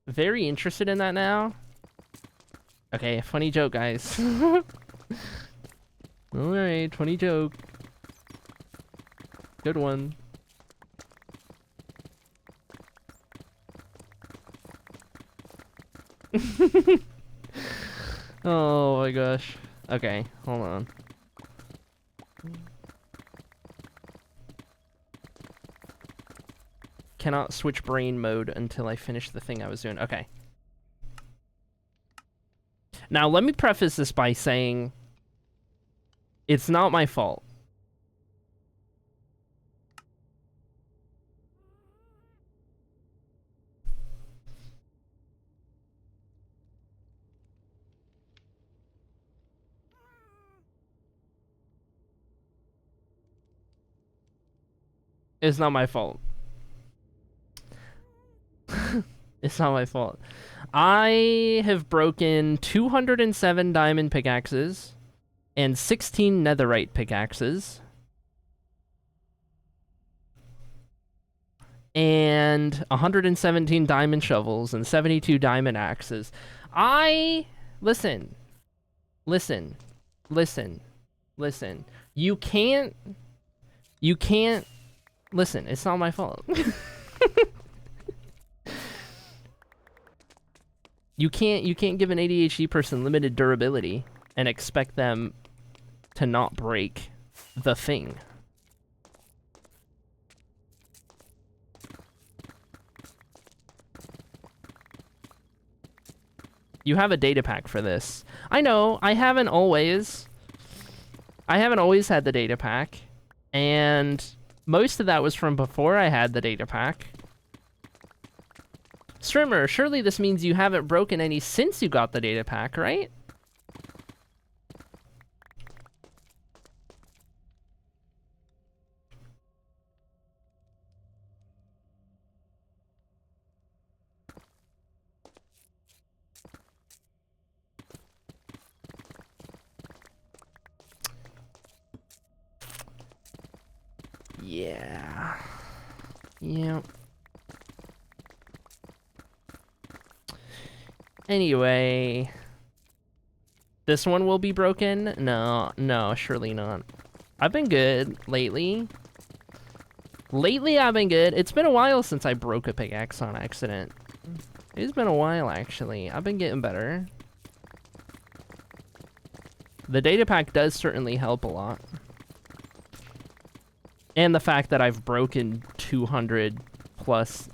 Very interested in that now. Okay, funny joke, guys. Alright, funny joke. Good one. Oh my gosh. Okay, hold on. Cannot switch brain mode until I finish the thing I was doing. Okay. Now, let me preface this by saying it's not my fault. It's not my fault. It's not my fault. I have broken 207 diamond pickaxes and 16 netherite pickaxes. And 117 diamond shovels and 72 diamond axes. Listen. You can't, listen, it's not my fault. You can't give an ADHD person limited durability and expect them to not break the thing. You have a data pack for this. I know, I haven't always had the data pack, and most of that was from before I had the data pack. Streamer, surely this means you haven't broken any since you got the data pack, right? Yeah. Yep. Anyway, this one will be broken? No, surely not. I've been good lately. Lately, I've been good. It's been a while since I broke a pickaxe on accident. It's been a while, actually. I've been getting better. The data pack does certainly help a lot. And the fact that I've broken 200 plus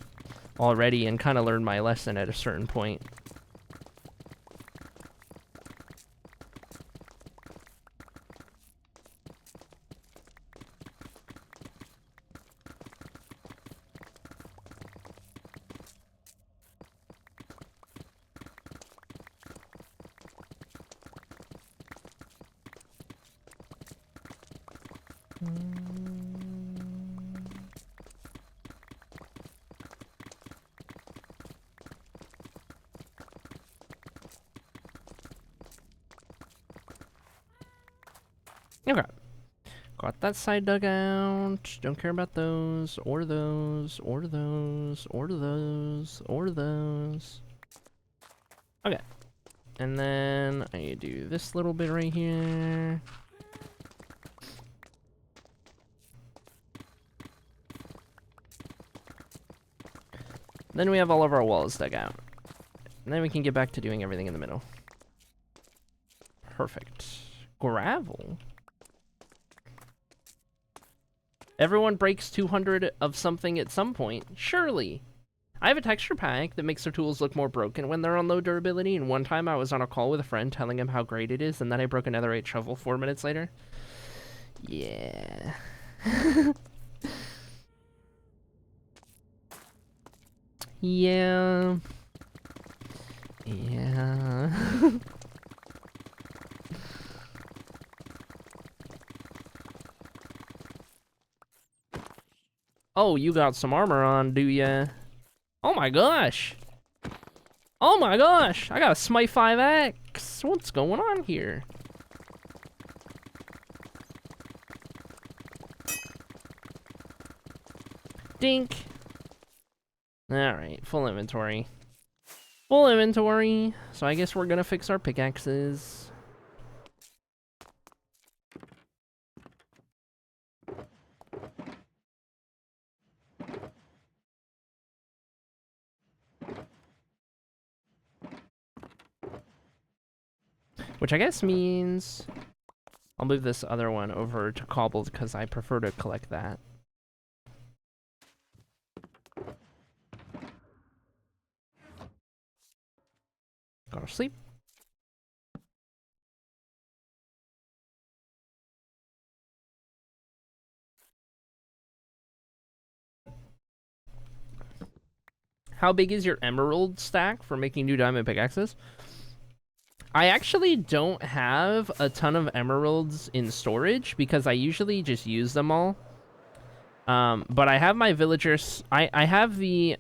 already and kind of learned my lesson at a certain point. Okay. Got that side dug out. Don't care about those, or those, or those, or those, or those. Okay. And then I do this little bit right here. Then we have all of our walls dug out. And then we can get back to doing everything in the middle. Perfect. Gravel? Everyone breaks 200 of something at some point. Surely. I have a texture pack that makes their tools look more broken when they're on low durability, and one time I was on a call with a friend telling him how great it is, and then I broke a netherite shovel 4 minutes later. Yeah. Yeah. Yeah. Oh, you got some armor on, do ya? Oh my gosh! Oh my gosh! I got a Smite 5X! What's going on here? Dink! Alright, full inventory. Full inventory. So I guess we're gonna fix our pickaxes. Which I guess means I'll move this other one over to cobbled because I prefer to collect that. Go to sleep. How big is your emerald stack for making new diamond pickaxes? I actually don't have a ton of emeralds in storage because I usually just use them all. But I have my villagers. I have the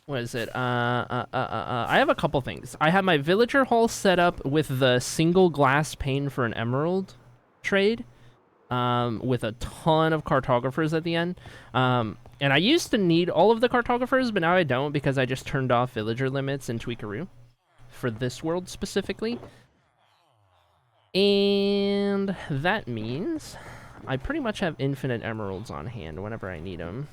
what is it? I have a couple things. I have my villager hall set up with the single glass pane for an emerald trade, with a ton of cartographers at the end. And I used to need all of the cartographers, but now I don't because I just turned off villager limits in Tweakaroo for this world specifically. And that means I pretty much have infinite emeralds on hand whenever I need them.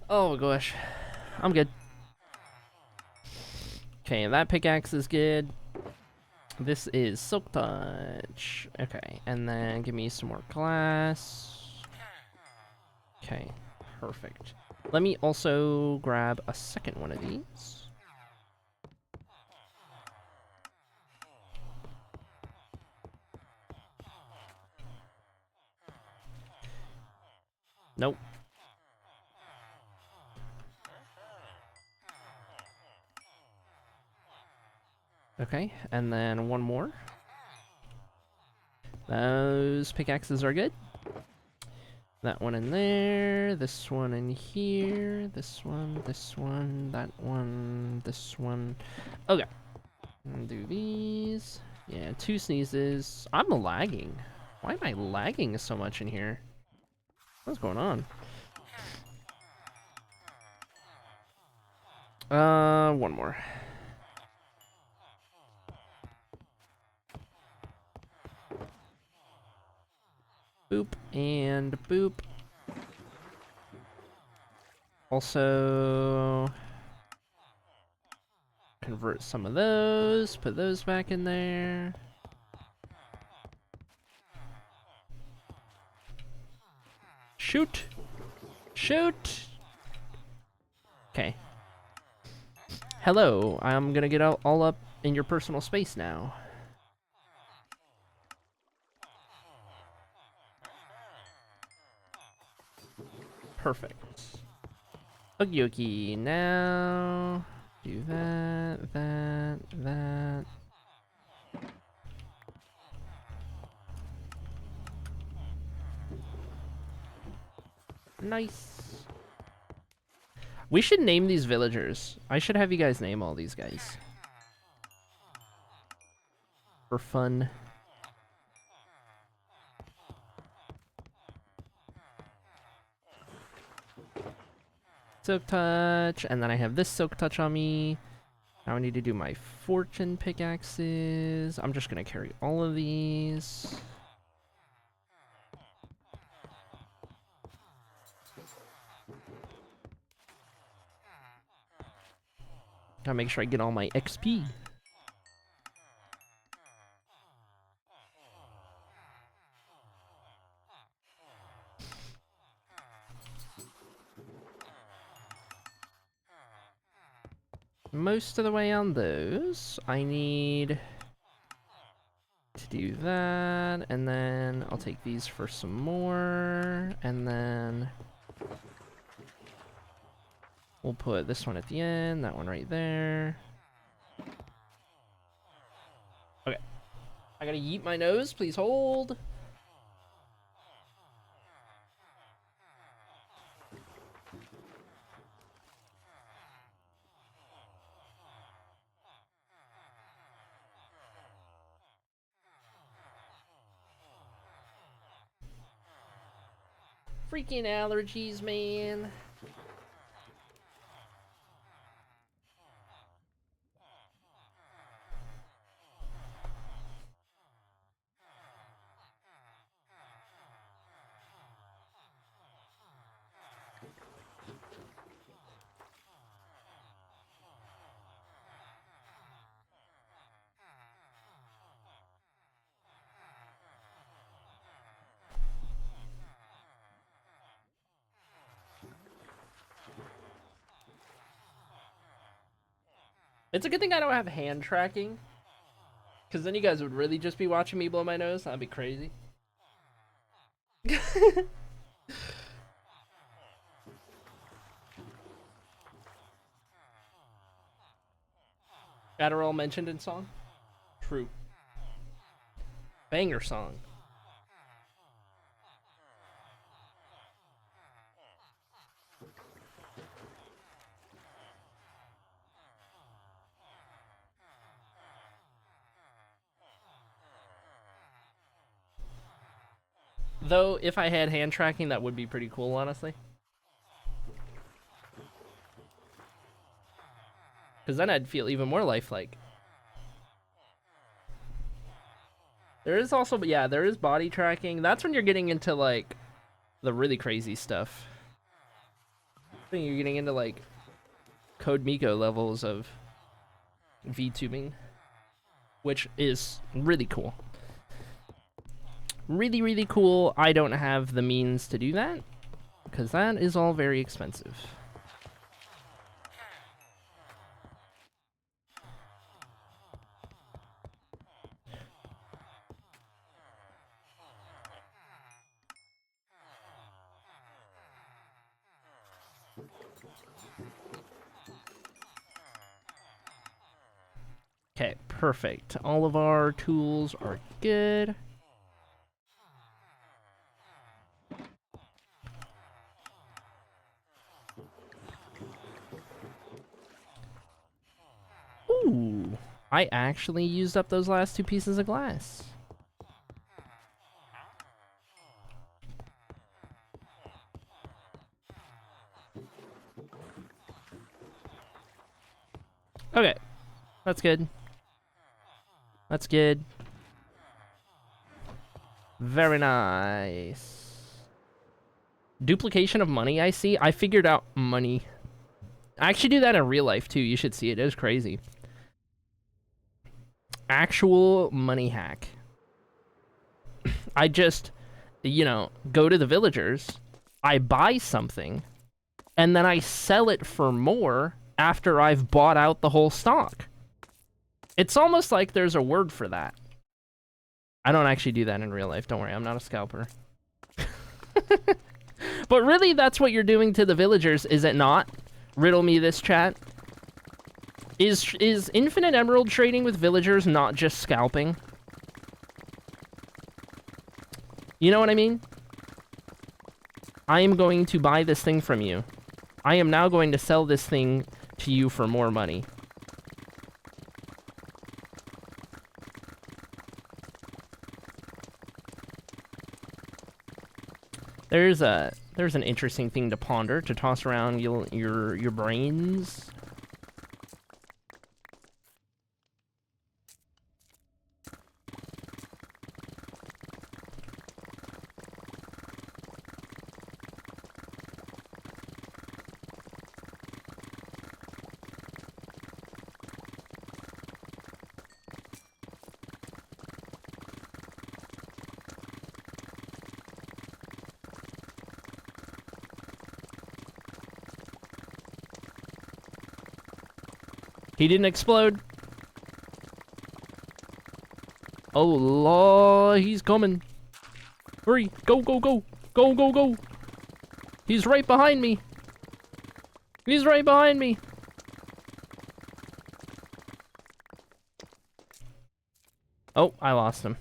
Oh gosh, I'm good. Okay, that pickaxe is good. This is Silk Touch. Okay, and then give me some more glass. Okay, perfect. Let me also grab a second one of these. Nope. Okay, and then one more. Those pickaxes are good. That one in there, this one in here, this one, that one, this one. Okay. And do these. Yeah, 2 sneezes. I'm lagging. Why am I lagging so much in here? What's going on? One more. Boop and boop. Also, convert some of those, put those back in there. Shoot! Shoot! Okay. Hello, I'm gonna get all up in your personal space now. Perfect. Okie dokie, now do that, that. Nice. We should name these villagers. I should have you guys name all these guys. For fun. Silk touch, and then I have this silk touch on me. Now I need to do my fortune pickaxes. I'm just gonna carry all of these. Gotta make sure I get all my XP. Most of the way on those, I need to do that, and then I'll take these for some more, and then we'll put this one at the end, that one right there. Okay. I gotta yeet my nose, please hold. Freaking allergies, man. It's a good thing I don't have hand tracking, because then you guys would really just be watching me blow my nose. That'd be crazy. Adderall mentioned in song? True. Banger song. Though, if I had hand tracking, that would be pretty cool, honestly. Because then I'd feel even more lifelike. There is also, yeah, there is body tracking. That's when you're getting into, like, the really crazy stuff. I think you're getting into, like, Code Miko levels of VTubing, which is really cool. Really, really cool. I don't have the means to do that, because that is all very expensive. Okay, perfect. All of our tools are good. Ooh, I actually used up those last 2 pieces of glass. Okay, that's good. That's good. Very nice. Duplication of money, I see. I figured out money. I actually do that in real life, too. You should see it. It is crazy. Actual money hack. I just, you know, go to the villagers, I buy something, and then I sell it for more after I've bought out the whole stock. It's almost like there's a word for that. I don't actually do that in real life. Don't worry, I'm not a scalper. But really, that's what you're doing to the villagers, is it not? Riddle me this, chat. Is infinite emerald trading with villagers not just scalping? You know what I mean? I am going to buy this thing from you. I am now going to sell this thing to you for more money. There's There's an interesting thing to ponder, to toss around your brains. He didn't explode. Oh, Lord, he's coming. Hurry, go, go, go. Go, go, go. He's right behind me. He's right behind me. Oh, I lost him.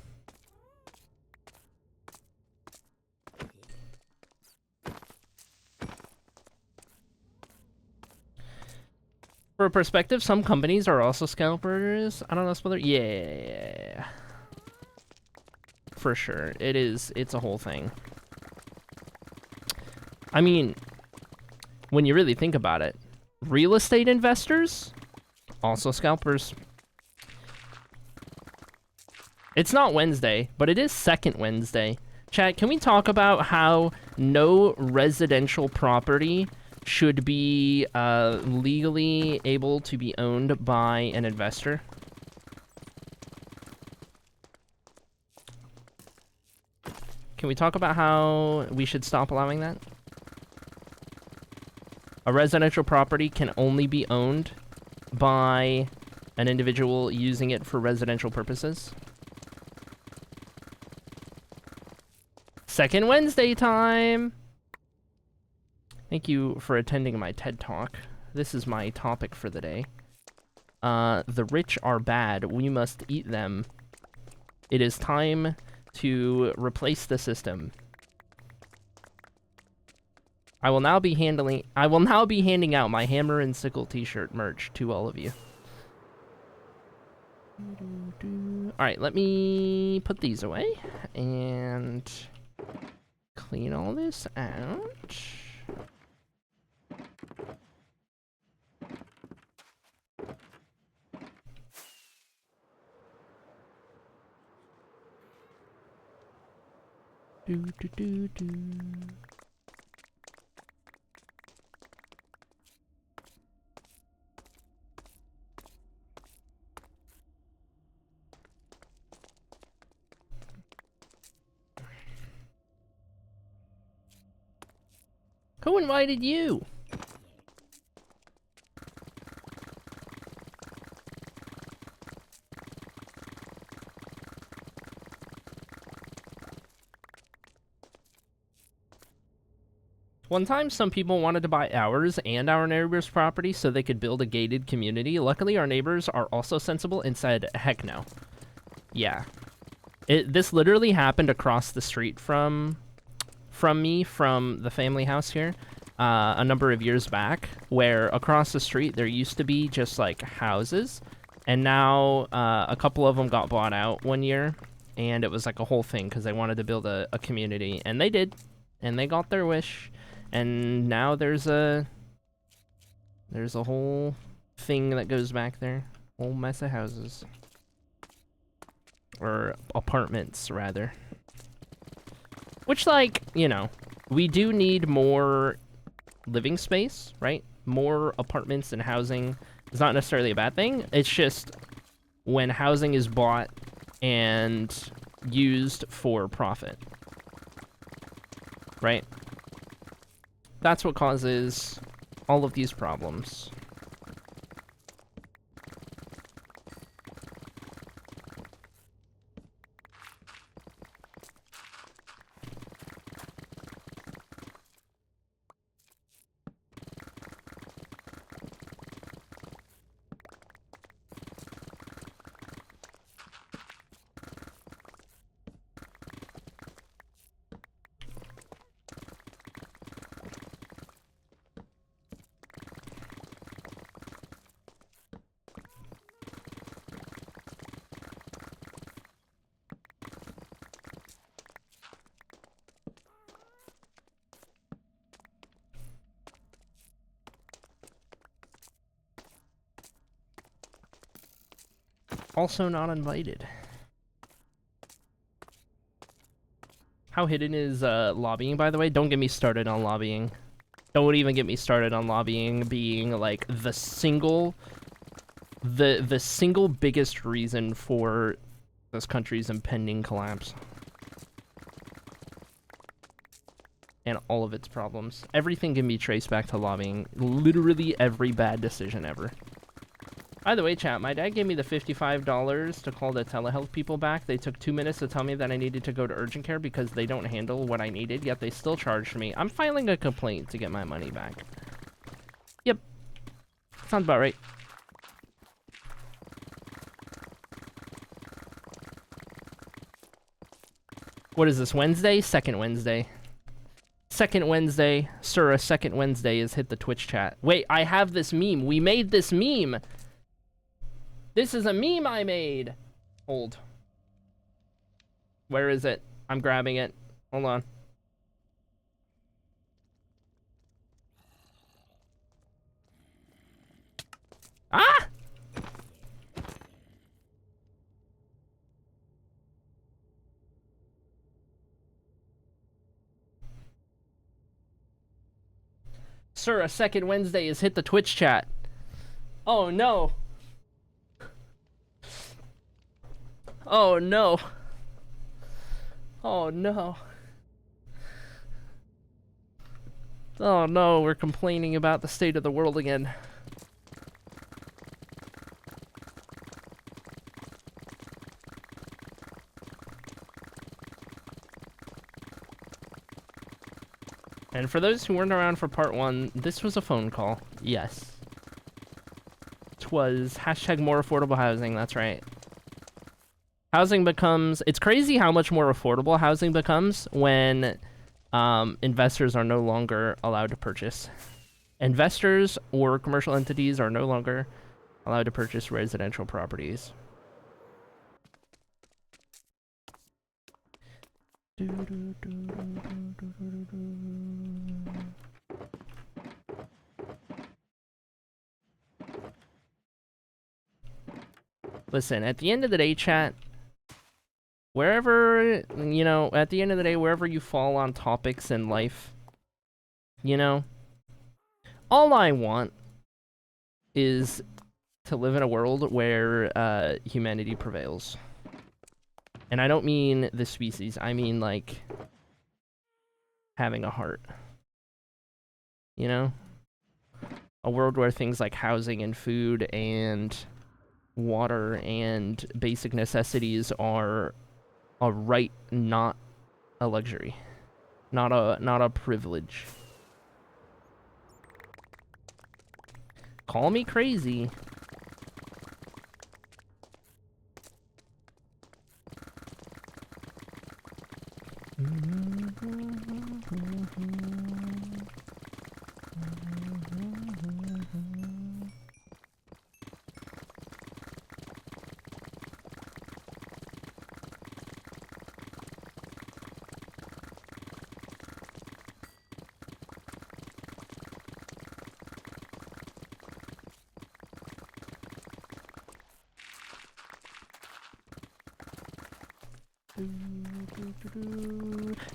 For perspective, some companies are also scalpers. I don't know whether. Yeah. For sure. It's a whole thing. I mean, when you really think about it, real estate investors, also scalpers. It's not Wednesday, but it is second Wednesday. Chat, can we talk about how no residential property should be legally able to be owned by an investor? Can we talk about how we should stop allowing that? A residential property can only be owned by an individual using it for residential purposes. Second Wednesday time! Thank you for attending my TED Talk. This is my topic for the day. The rich are bad. We must eat them. It is time to replace the system. I will now be handing out my Hammer and Sickle t-shirt merch to all of you. Alright, let me put these away and clean all this out. Who invited you? One time, some people wanted to buy ours and our neighbor's property so they could build a gated community. Luckily, our neighbors are also sensible and said, heck no. Yeah. This literally happened across the street from me, from the family house here, a number of years back, where across the street there used to be just, like, houses, and now a couple of them got bought out one year, and it was, like, a whole thing, because they wanted to build a community, and they did, and they got their wish. And now there's a whole thing that goes back there. Whole mess of houses. Or apartments, rather. Which, like, you know, we do need more living space, right? More apartments and housing is not necessarily a bad thing. It's just when housing is bought and used for profit. Right? That's what causes all of these problems. Also not invited. How hidden is lobbying, by the way? Don't get me started on lobbying. Don't even get me started on lobbying being like the single biggest reason for this country's impending collapse. And all of its problems. Everything can be traced back to lobbying. Literally every bad decision ever. By the way, chat, my dad gave me the $55 to call the telehealth people back. They took 2 minutes to tell me that I needed to go to urgent care because they don't handle what I needed, yet they still charged me. I'm filing a complaint to get my money back. Yep. Sounds about right. What is this, Wednesday? Second Wednesday. Second Wednesday. Sir, a second Wednesday is hit the Twitch chat. Wait, I have this meme. We made this meme. This is a meme I made. Hold. Where is it? I'm grabbing it. Hold on. Ah! Sir, a second Wednesday is hit the Twitch chat. Oh no. Oh no. Oh no. Oh no, we're complaining about the state of the world again. And for those who weren't around for part 1, this was a phone call. Yes. It was hashtag more affordable housing, that's right. Housing becomes... It's crazy how much more affordable housing becomes when investors are no longer allowed to purchase. Investors or commercial entities are no longer allowed to purchase residential properties. Listen, at the end of the day, chat, wherever, you know, at the end of the day, wherever you fall on topics in life, you know, all I want is to live in a world where humanity prevails. And I don't mean the species, I mean, like, having a heart. You know? A world where things like housing and food and water and basic necessities are a right, not a luxury. Not a privilege. Call me crazy.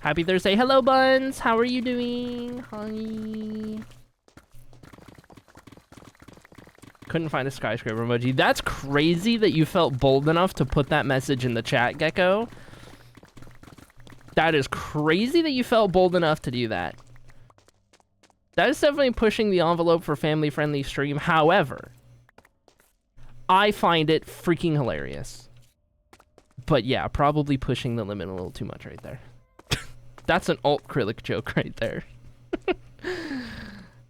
Happy Thursday. Hello, Buns. How are you doing? Hi. Couldn't find a skyscraper emoji. That's crazy that you felt bold enough to put that message in the chat, Gecko. That is crazy that you felt bold enough to do that. That is definitely pushing the envelope for family-friendly stream. However, I find it freaking hilarious. But yeah, probably pushing the limit a little too much right there. That's an alt-acrylic joke right there.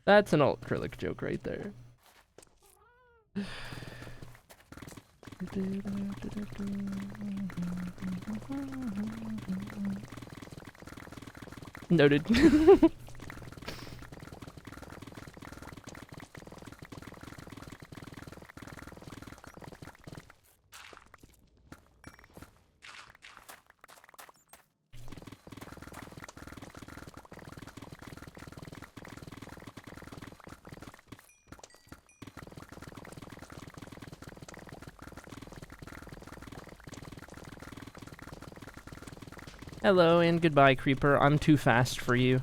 That's an alt-acrylic joke right there. Noted. Hello and goodbye, creeper. I'm too fast for you.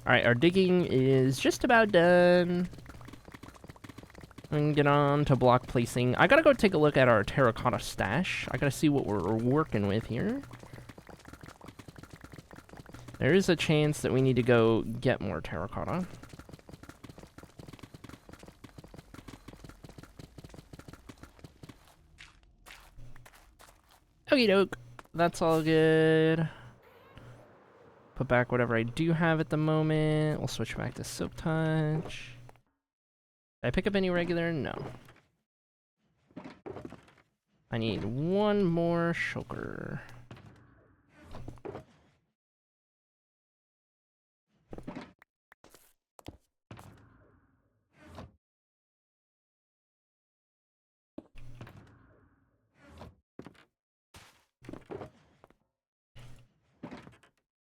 Alright, our digging is just about done. And get on to block placing. I gotta go take a look at our terracotta stash. I gotta see what we're working with here. There is a chance that we need to go get more terracotta. Okie doke. That's all good. Put back whatever I do have at the moment. We'll switch back to Silk Touch. Did I pick up any regular? No. I need one more shulker.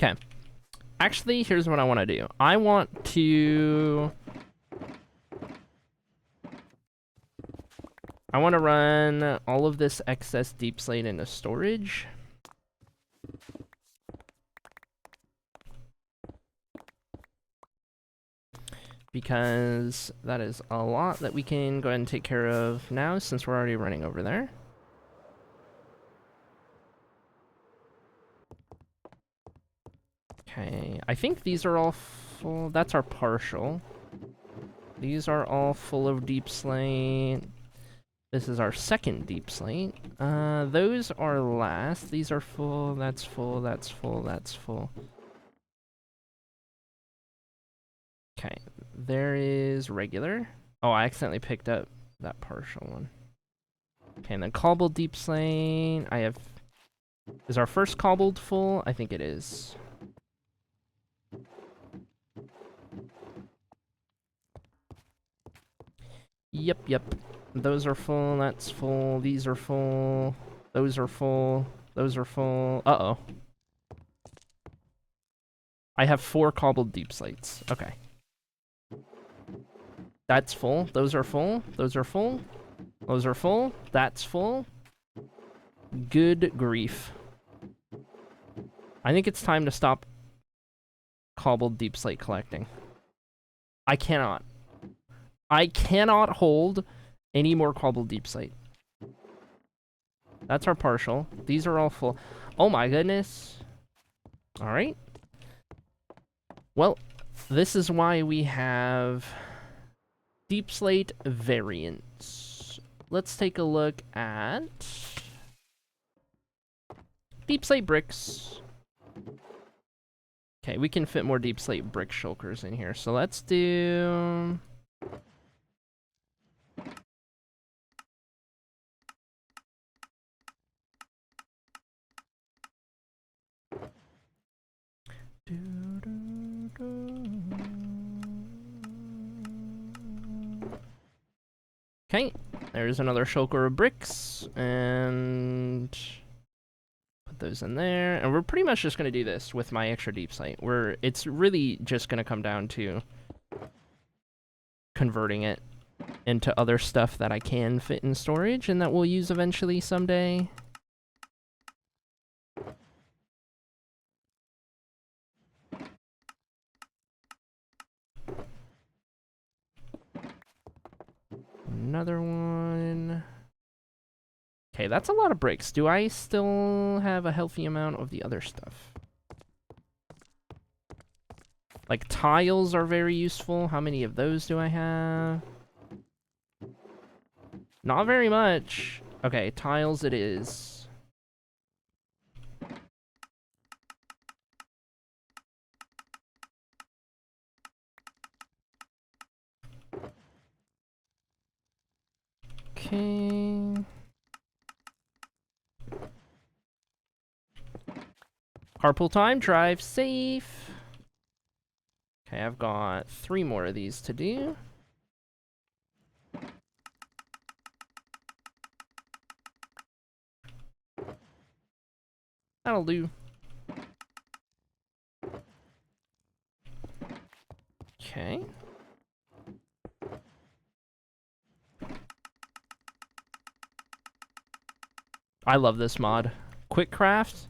Okay. Actually, here's what I want to do. I want to run all of this excess deep slate into storage. Because that is a lot that we can go ahead and take care of now since we're already running over there. Okay, I think these are all full. That's our partial. These are all full of deep slate. This is our second deep slate. Those are last. These are full. That's full. That's full. That's full. Okay, there is regular. Oh, I accidentally picked up that partial one. Okay, and then cobbled deep slate. I have... Is our first cobbled full? I think it is. Yep, yep. Those are full, that's full, these are full, those are full, those are full. Uh-oh. I have 4 cobbled deep slates. Okay. That's full, those are full, those are full, those are full, that's full. Good grief. I think it's time to stop cobbled deep slate collecting. I cannot hold any more cobbled deep slate. That's our partial. These are all full. Oh my goodness. Alright. Well, this is why we have deep slate variants. Let's take a look at deep slate bricks. Okay, we can fit more deep slate brick shulkers in here. So let's do... Okay, there's another shulker of bricks, and put those in there. And we're pretty much just gonna do this with my extra deep slate. It's really just gonna come down to converting it into other stuff that I can fit in storage and that we'll use eventually someday. Another one. Okay, that's a lot of bricks. Do I still have a healthy amount of the other stuff? Like, tiles are very useful. How many of those do I have? Not very much. Okay, tiles it is. Okay. Carpool time, drive safe. Okay, I've got 3 more of these to do. That'll do. Okay. I love this mod. Quick Craft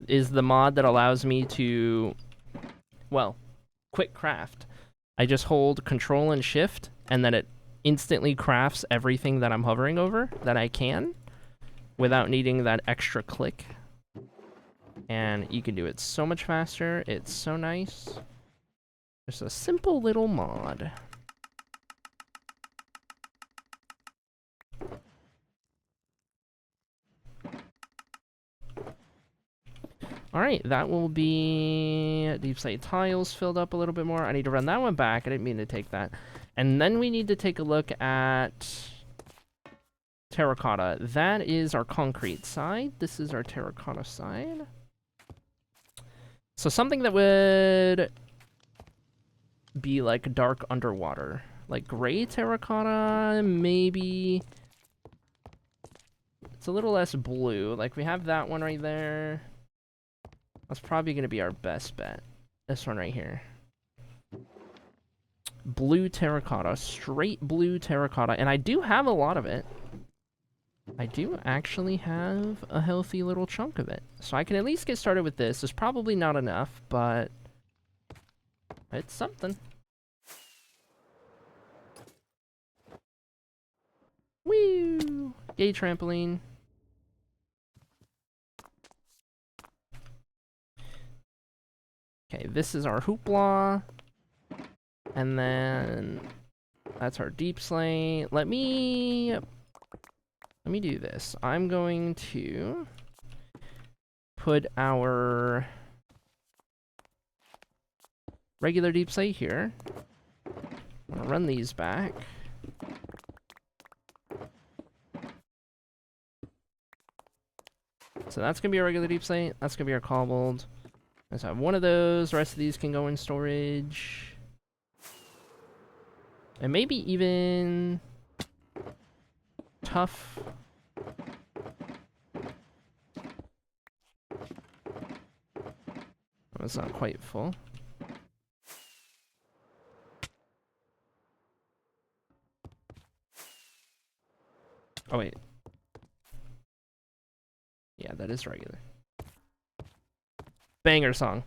is the mod that allows me to, well, quick craft. I just hold Control and Shift, and then it instantly crafts everything that I'm hovering over that I can, without needing that extra click. And you can do it so much faster. It's so nice. Just a simple little mod. Alright, that will be deep slate tiles filled up a little bit more. I need to run that one back. I didn't mean to take that. And then we need to take a look at terracotta. That is our concrete side. This is our terracotta side. So something that would be like dark underwater. Like gray terracotta, maybe. It's a little less blue. Like we have that one right there. That's probably going to be our best bet. This one right here. Blue terracotta. Straight blue terracotta. And I do have a lot of it. I do actually have a healthy little chunk of it. So I can at least get started with this. It's probably not enough, but it's something. Woo! Yay, trampoline. Okay, this is our hoopla. And then that's our deep slate. Let me do this. I'm going to put our regular deep slate here. I'm gonna run these back. So that's gonna be our regular deep slate. That's gonna be our cobbled. Let's have one of those. The rest of these can go in storage. And maybe even tough. Oh, it's not quite full. Oh, wait. Yeah, that is regular. Banger song.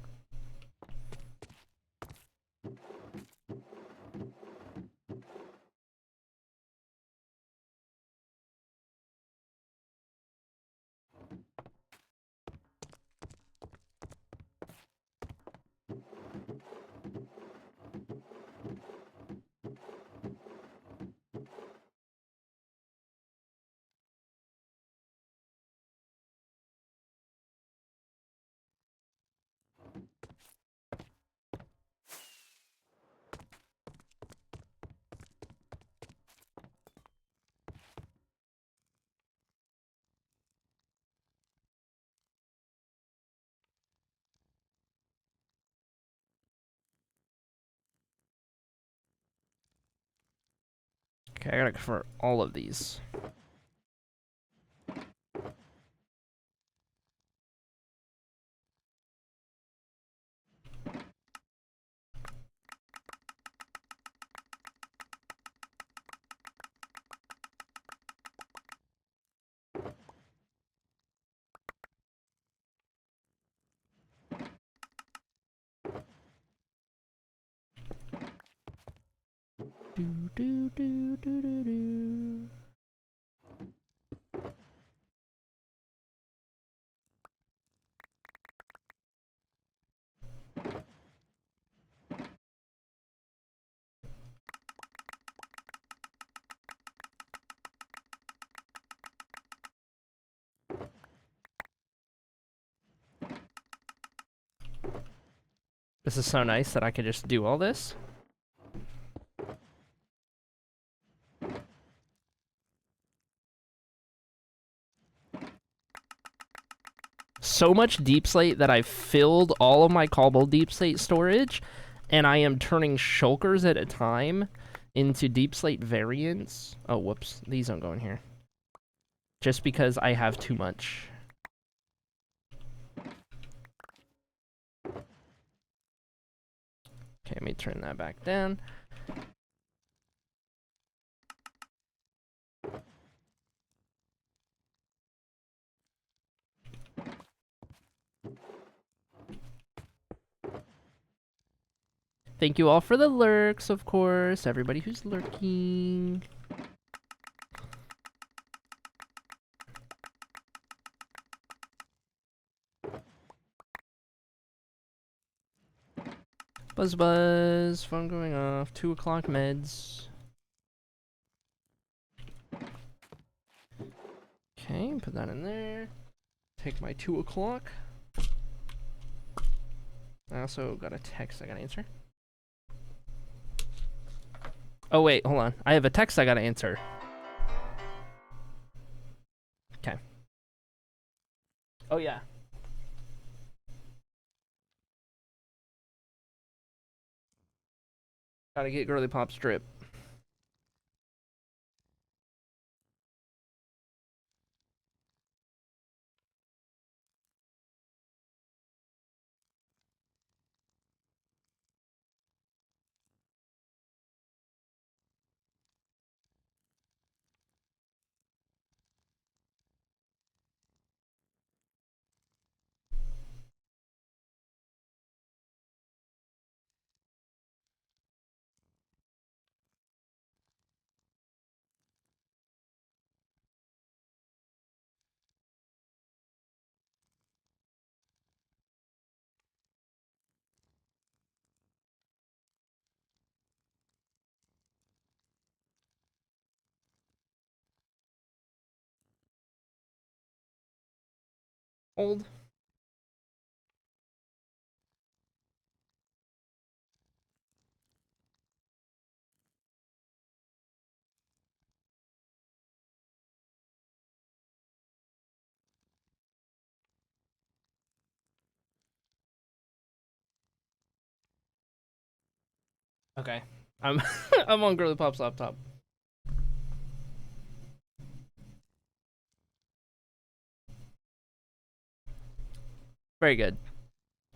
Okay, I gotta convert all of these. Do, do, do, do, do, do. This is so nice that I can just do all this. so much deep slate that I've filled all of my cobble deep slate storage, and I am turning shulkers at a time into deep slate variants. Oh, whoops. These don't go in here. Just because I have too much. Okay, let me turn that back down. Thank you all for the lurks, of course. Everybody who's lurking. Buzz buzz. Phone going off. 2 o'clock meds. Okay, put that in there. Take my 2 o'clock. I also got a text I gotta answer. Oh, wait, hold on. I have a text I gotta answer. Okay. Oh, yeah. Gotta get Girly Pop's drip. Old. Okay. I'm I'm on Girly Pop's laptop. Very good.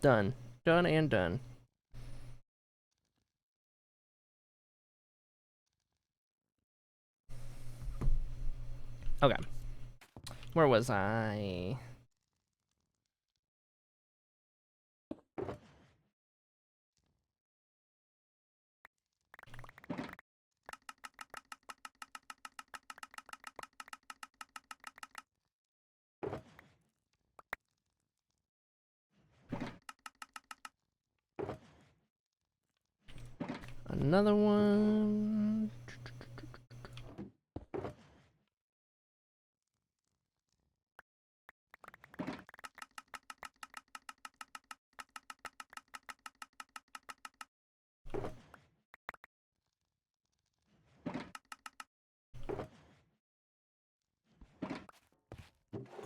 Done. Done and done. Okay. Where was I? Another one.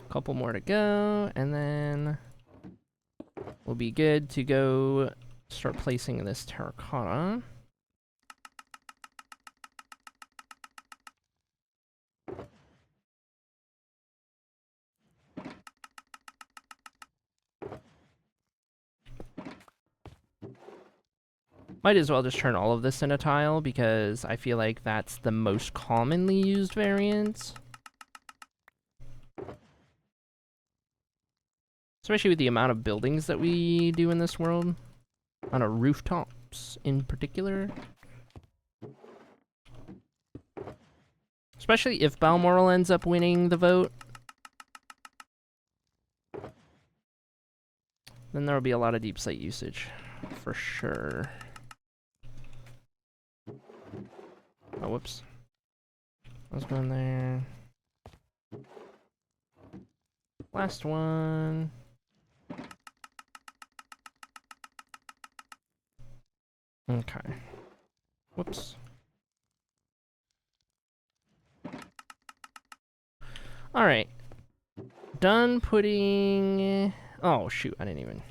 Couple more to go, and then we'll be good to go start placing this terracotta. Might as well just turn all of this into tile, because I feel like that's the most commonly used variant. Especially with the amount of buildings that we do in this world. On our rooftops, in particular. Especially if Balmoral ends up winning the vote. Then there will be a lot of deep slate usage. For sure. Oh, whoops. I was going there. Last one. Okay. Whoops. Alright. Done putting Oh, shoot, I didn't even...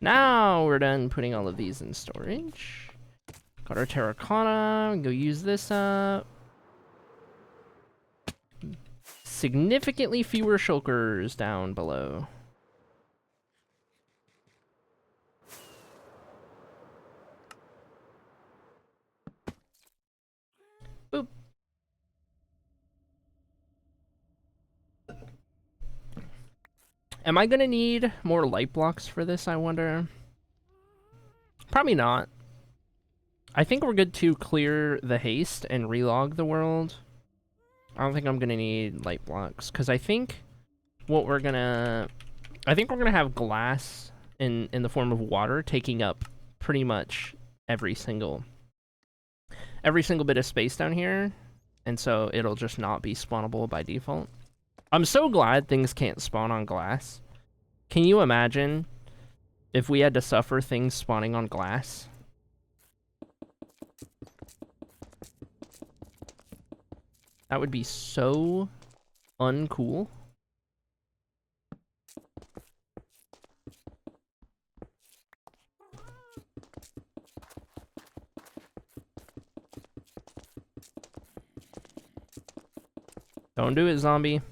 Now we're done putting all of these in storage. Got our terracotta, go use this up. Significantly fewer shulkers down below. Boop. Am I gonna need more light blocks for this, I wonder? Probably not. I think we're good to clear the haste and relog the world. I don't think I'm gonna need light blocks, because I think what we're gonna... I think we're gonna have glass in the form of water taking up pretty much every single bit of space down here, and so it'll just not be spawnable by default. I'm so glad things can't spawn on glass. Can you imagine if we had to suffer things spawning on glass? That would be so uncool. Don't do it, zombie.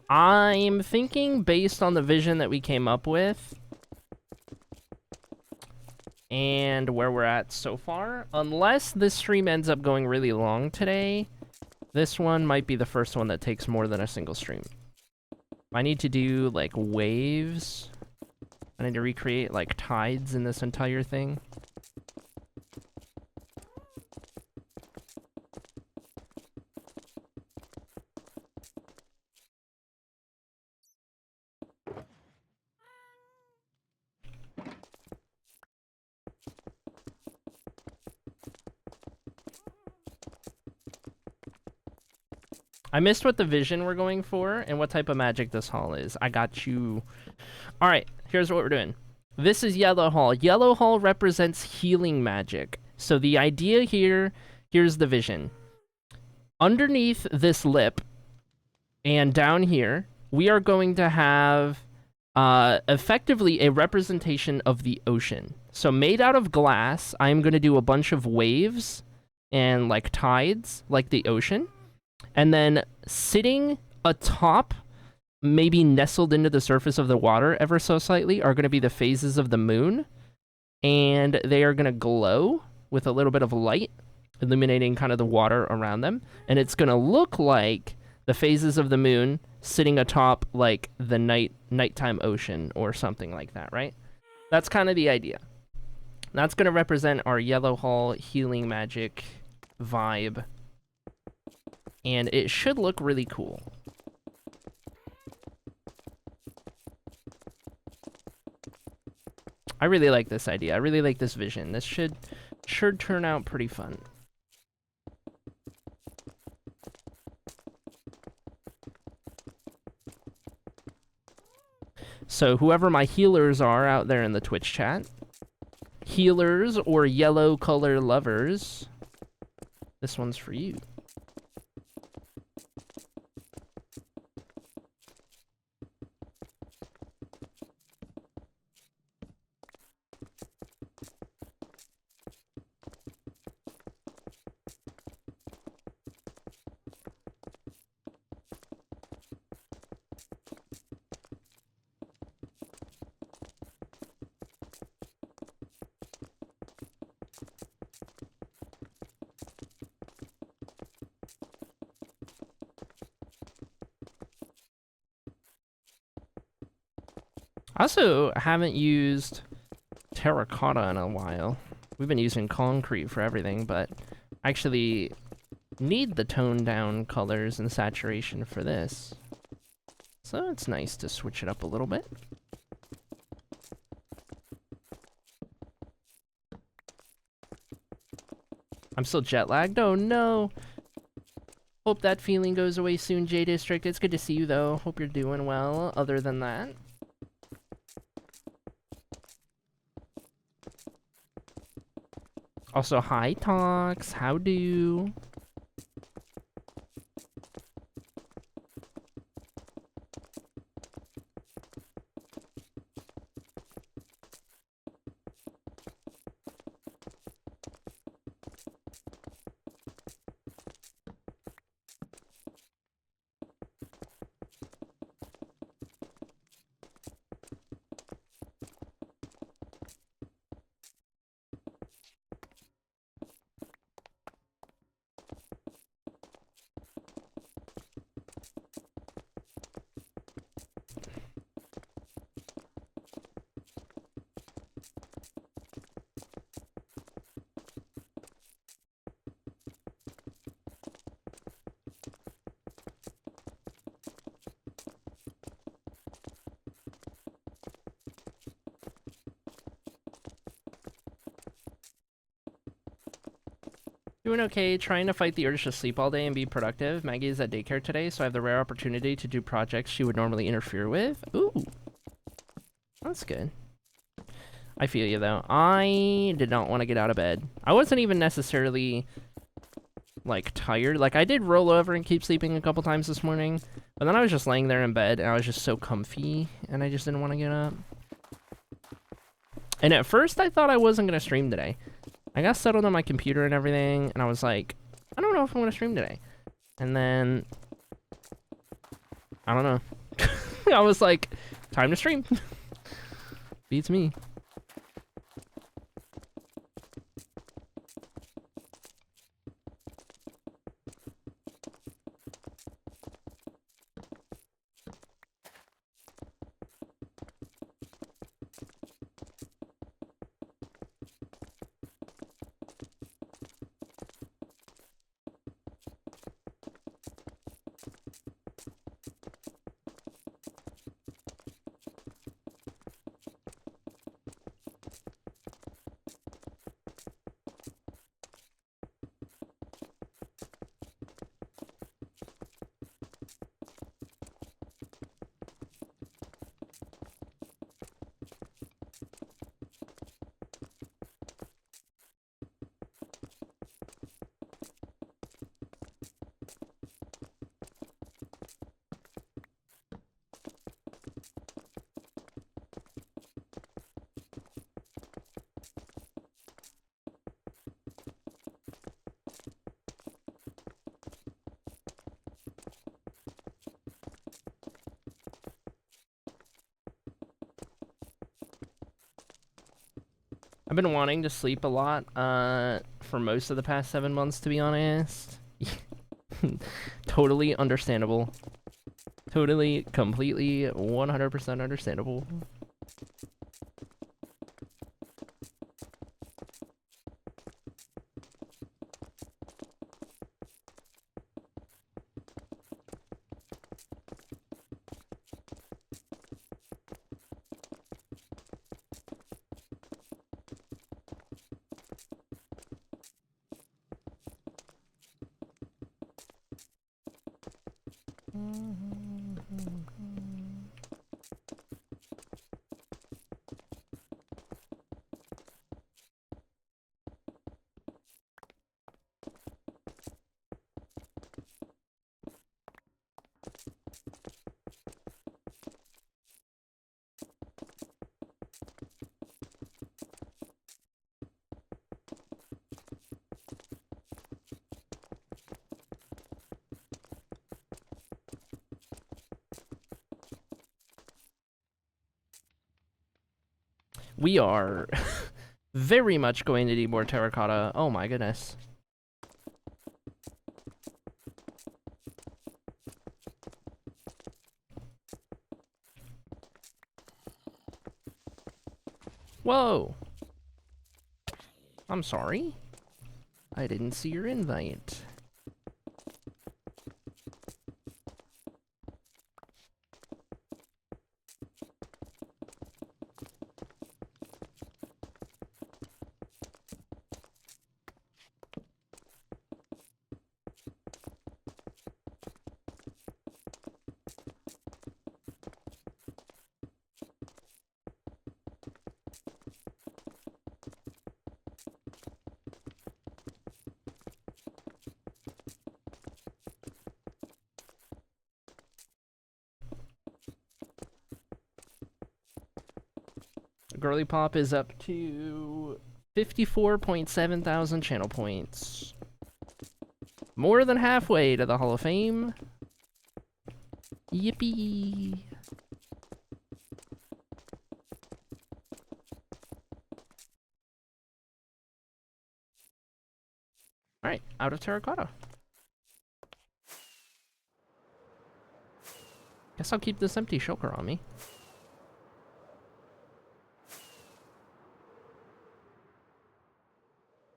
I'm thinking based on the vision that we came up with and where we're at so far, unless this stream ends up going really long today, this one might be the first one that takes more than a single stream. I need to do, like, waves. I need to recreate, like, tides in this entire thing. I missed what the vision we're going for and what type of magic this hall is. I got you. All right, here's what we're doing. This is Yellow Hall. Yellow Hall represents healing magic. So the idea here, here's the vision. Underneath this lip and down here, we are going to have effectively a representation of the ocean. So made out of glass, I'm going to do a bunch of waves and like tides, like the ocean. And then sitting atop, maybe nestled into the surface of the water ever so slightly, are going to be the phases of the moon. And they are going to glow with a little bit of light, illuminating kind of the water around them. And it's going to look like the phases of the moon sitting atop, like, the nighttime ocean or something like that, right? That's kind of the idea. That's going to represent our Yellow Hall healing magic vibe. And it should look really cool. I really like this idea. I really like this vision. This should turn out pretty fun. So whoever my healers are out there in the Twitch chat, healers or yellow color lovers, this one's for you. I also haven't used terracotta in a while. We've been using concrete for everything, but I actually need the toned down colors and saturation for this. So it's nice to switch it up a little bit. I'm still jet lagged. Oh no. Hope that feeling goes away soon, J District. It's good to see you though. Hope you're doing well. Other than that. Also, hi Talks. How do? Doing okay, trying to fight the urge to sleep all day and be productive. Maggie is at daycare today, so I have the rare opportunity to do projects she would normally interfere with. Ooh, that's good. I feel you though. I did not want to get out of bed. I wasn't even necessarily, like, tired. Like, I did roll over and keep sleeping a couple times this morning, but then I was just laying there in bed and I was just so comfy and I just didn't want to get up. And at first I thought I wasn't going to stream today. I got settled on my computer and everything, and I was like, I don't know if I want to stream today. And then, I don't know. I was like, time to stream. Beats me. I've been wanting to sleep a lot, for most of the past 7 months, to be honest. Totally understandable. Totally, completely, 100% understandable. We are very much going to need more terracotta. Oh my goodness. Whoa. I'm sorry. I didn't see your invite. Girly Pop is up to 54.7 thousand channel points. More than halfway to the Hall of Fame. Yippee! Alright, out of terracotta. Guess I'll keep this empty shulker on me.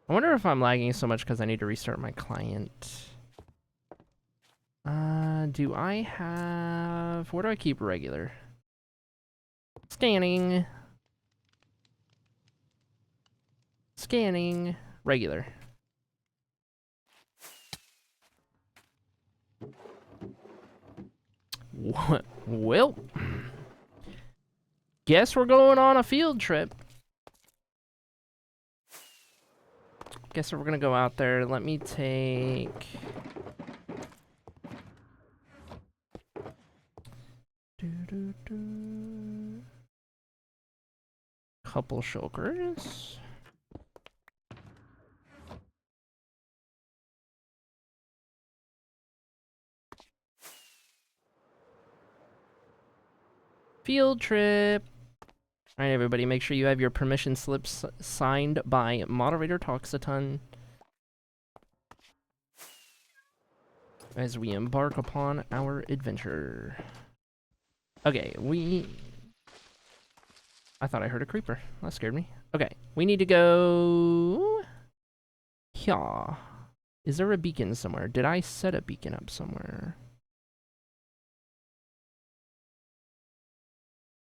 I wonder if I'm lagging so much because I need to restart my client. Do I have... Where do I keep regular? Scanning. Scanning. Regular. What? Well, guess we're going on a field trip. Guess we're gonna go out there. Let me take... Couple shulkers. Field trip. All right, everybody, make sure you have your permission slips signed by Moderator Talks a Ton as we embark upon our adventure. Okay, I thought I heard a creeper. That scared me. Okay, we need to go... Yeah. Is there a beacon somewhere? Did I set a beacon up somewhere?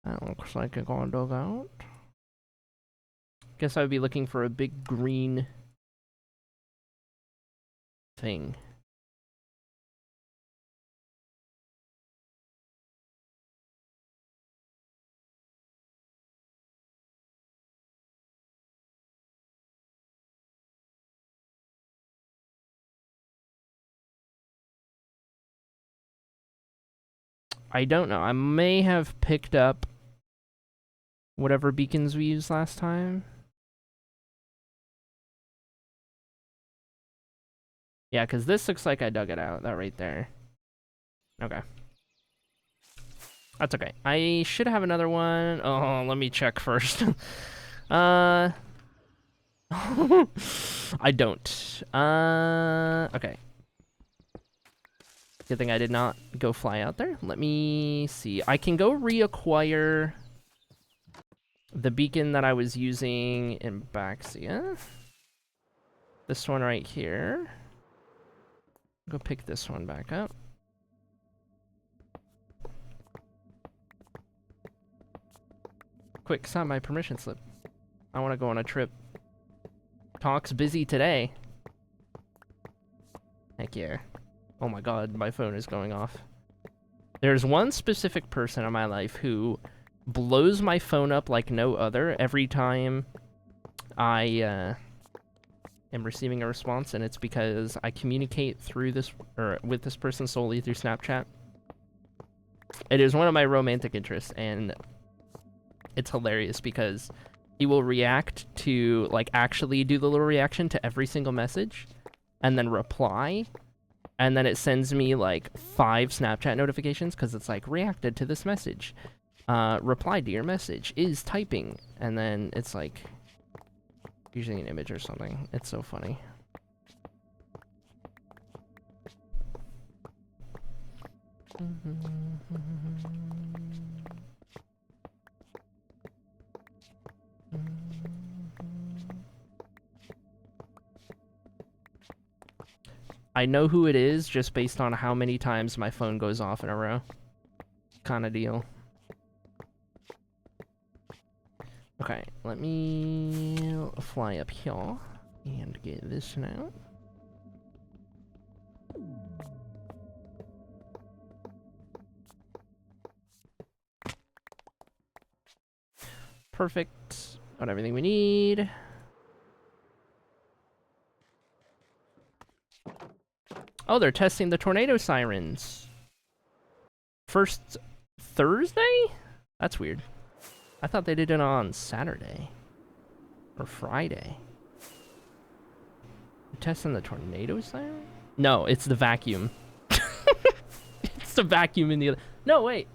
That looks like it got dug out. Guess I would be looking for a big green thing. I don't know. I may have picked up whatever beacons we used last time. Yeah, because this looks like I dug it out. That right there. Okay. That's okay. I should have another one. Oh, let me check first. I don't. Okay. Good thing I did not go fly out there. Let me see. I can go reacquire the beacon that I was using in Baxia. This one right here. Go pick this one back up. Quick, sign my permission slip. I want to go on a trip. Talk's busy today. Heck yeah. Oh my god, my phone is going off. There's one specific person in my life who blows my phone up like no other every time I am receiving a response, and it's because I communicate through this, or with this person solely through Snapchat. It is one of my romantic interests, and it's hilarious because he will react to, like, actually do the little reaction to every single message, and then reply. And then it sends me like 5 Snapchat notifications because it's like, reacted to this message. Replied to your message, is typing. And then it's like, usually an image or something. It's so funny. I know who it is just based on how many times my phone goes off in a row. Kind of deal. Okay, let me fly up here and get this now. Perfect. Got everything we need. Oh, they're testing the tornado sirens. First Thursday? That's weird. I thought they did it on Saturday. Or Friday. You're testing the tornado siren? No, it's the vacuum. It's the vacuum in the other... No, wait.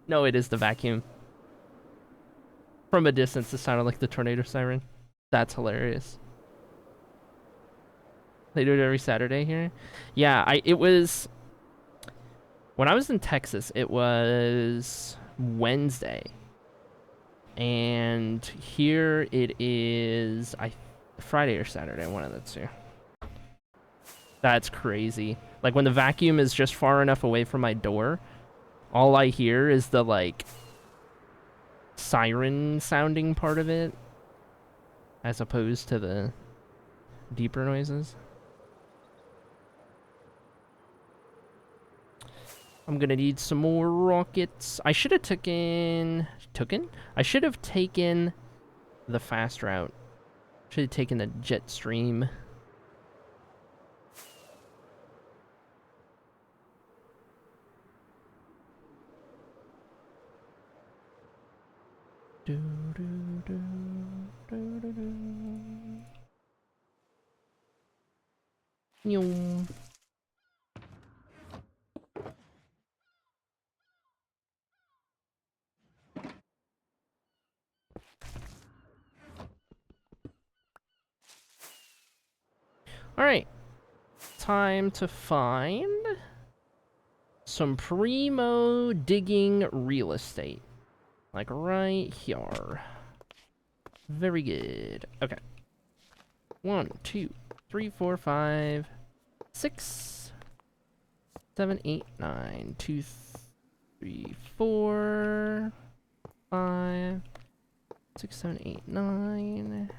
No, it is the vacuum. From a distance, it sounded like the tornado siren. That's hilarious. They do it every Saturday here? Yeah, it was... When I was in Texas, it was Wednesday. And here it is Friday or Saturday, one of the two. That's crazy. Like when the vacuum is just far enough away from my door, all I hear is the like siren sounding part of it, as opposed to the deeper noises. I'm gonna need some more rockets. I should have taken the fast route. Should have taken the jet stream. Yum. Alright, time to find some primo digging real estate. Like right here. Very good. Okay. 1, 2, 3, 4, 5, 6, 7, 8, 9. 2, 3, 4, 5, 6, 7, 8, 9.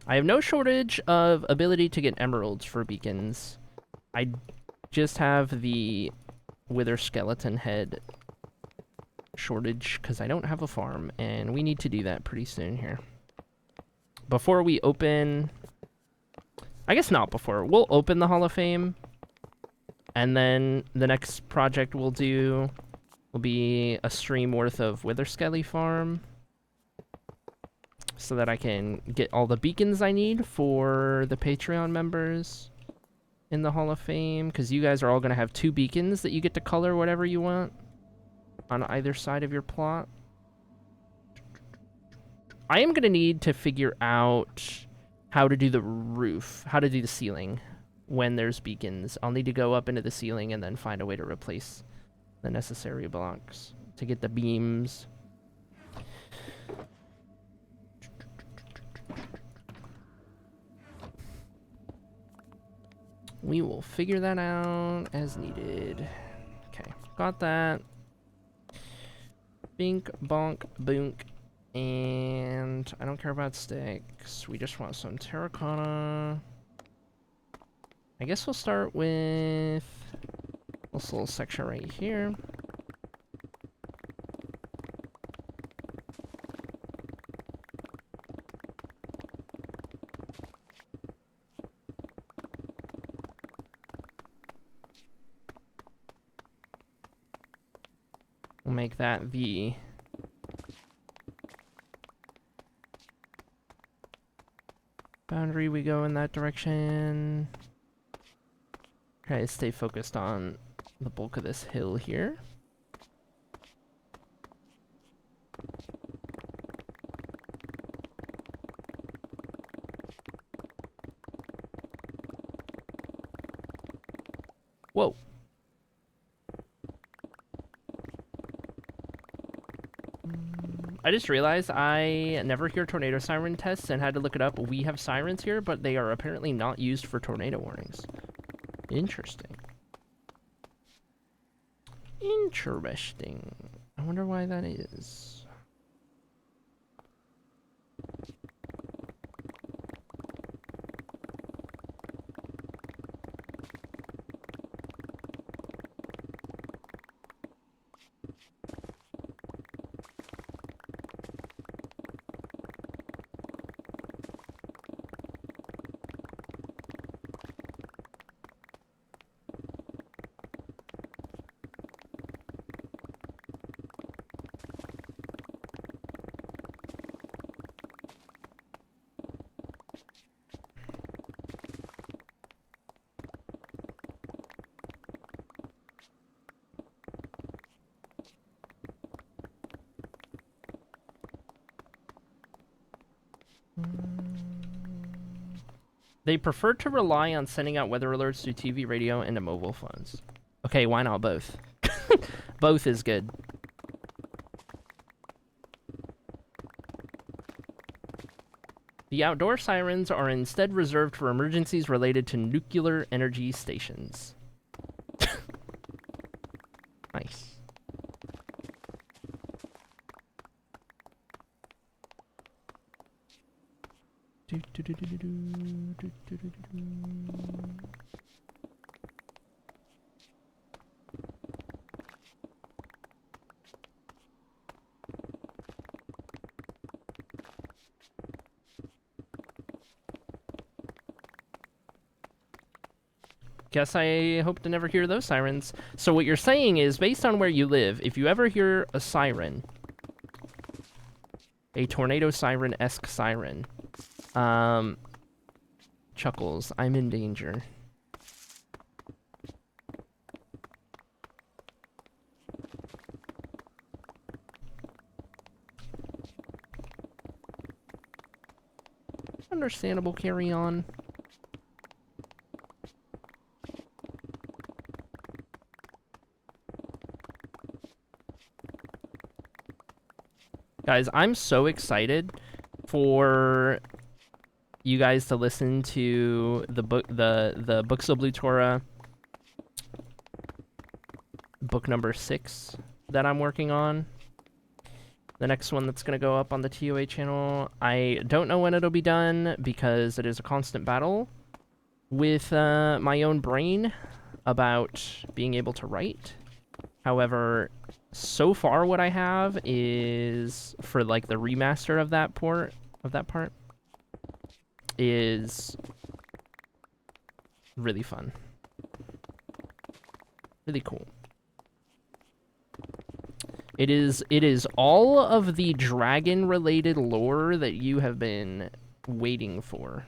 I have no shortage of ability to get emeralds for beacons. I just have the wither skeleton head shortage because I don't have a farm, and we need to do that pretty soon here. Before we open... I guess not before. We'll open the Hall of Fame, and then the next project we'll do will be a stream worth of wither skelly farm, so that I can get all the beacons I need for the Patreon members in the Hall of Fame, because you guys are all going to have 2 beacons that you get to color whatever you want on either side of your plot. I am going to need to figure out how to do the roof, how to do the ceiling when there's beacons. I'll need to go up into the ceiling and then find a way to replace the necessary blocks to get the beams. We will figure that out as needed. Okay, got that. Bink, bonk, boonk. And I don't care about sticks. We just want some terracotta. I guess we'll start with this little section right here. We'll make that the boundary. We go in that direction. Try to stay focused on the bulk of this hill here. Whoa. I just realized I never hear tornado siren tests and had to look it up. We have sirens here, but they are apparently not used for tornado warnings. Interesting. Interesting. I wonder why that is. They prefer to rely on sending out weather alerts through TV, radio, and to mobile phones. Okay, why not both? Both is good. The outdoor sirens are instead reserved for emergencies related to nuclear energy stations. Nice. Guess I hope to never hear those sirens. So what you're saying is, based on where you live, if you ever hear a siren, a tornado siren-esque siren, Chuckles, I'm in danger. Understandable, carry on. Guys, I'm so excited for you guys to listen to the book, the Books of Blue Torah, book number 6 that I'm working on. The next one that's going to go up on the TOA channel. I don't know when it'll be done because it is a constant battle with my own brain about being able to write. However, so far what I have is for like the remaster of that part is really fun. Really cool. It is all of the dragon related lore that you have been waiting for.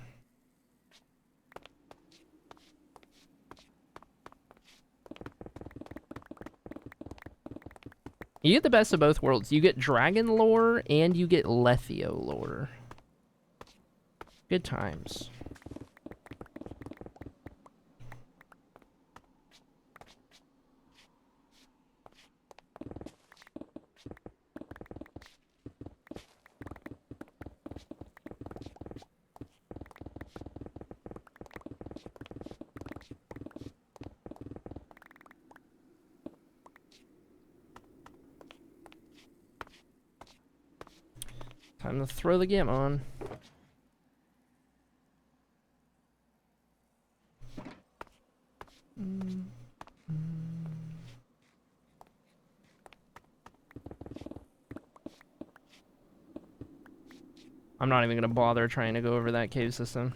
You get the best of both worlds. You get dragon lore and you get Lethio lore. Good times. Time to throw the game on. I'm not even gonna bother trying to go over that cave system.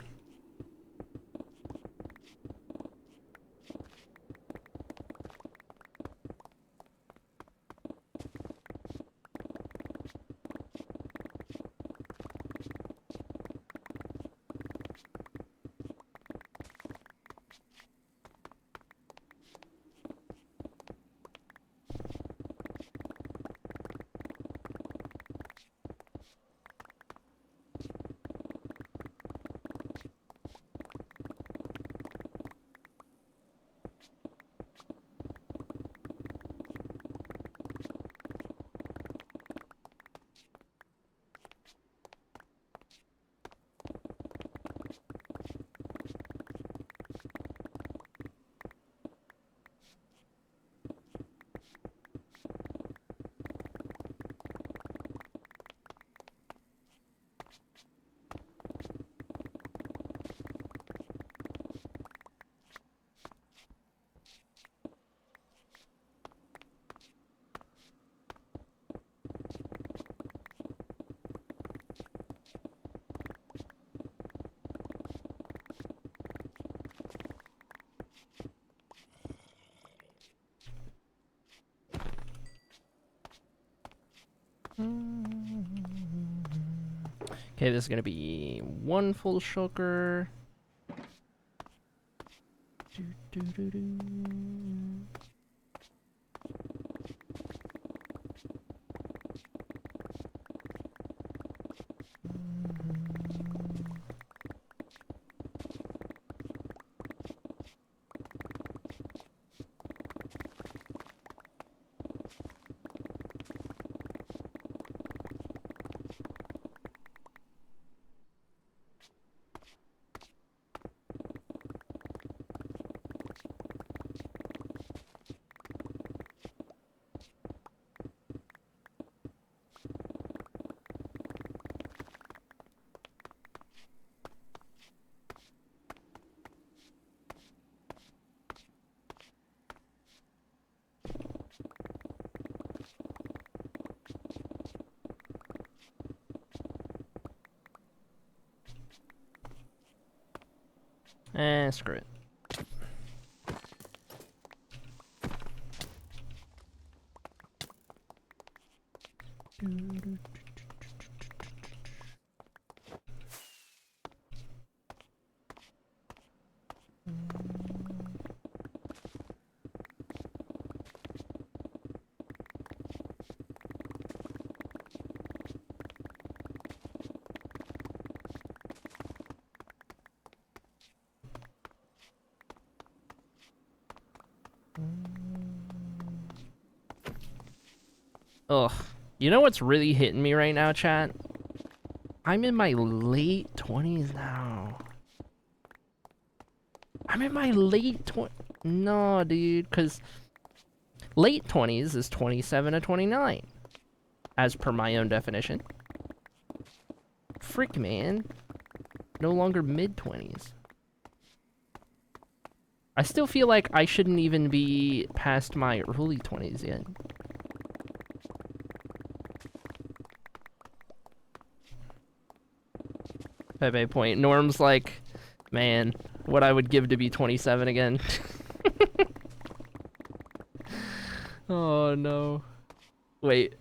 Okay, this is gonna be one full shulker. Screw it. Ugh. You know what's really hitting me right now, chat? I'm in my late 20s now. I'm in my late 20s. No, dude, because late 20s is 27 to 29, as per my own definition. Frick, man. No longer mid-20s. I still feel like I shouldn't even be past my early 20s yet. Pepe point. Norm's like, man, what I would give to be 27 again. Oh, no. Wait.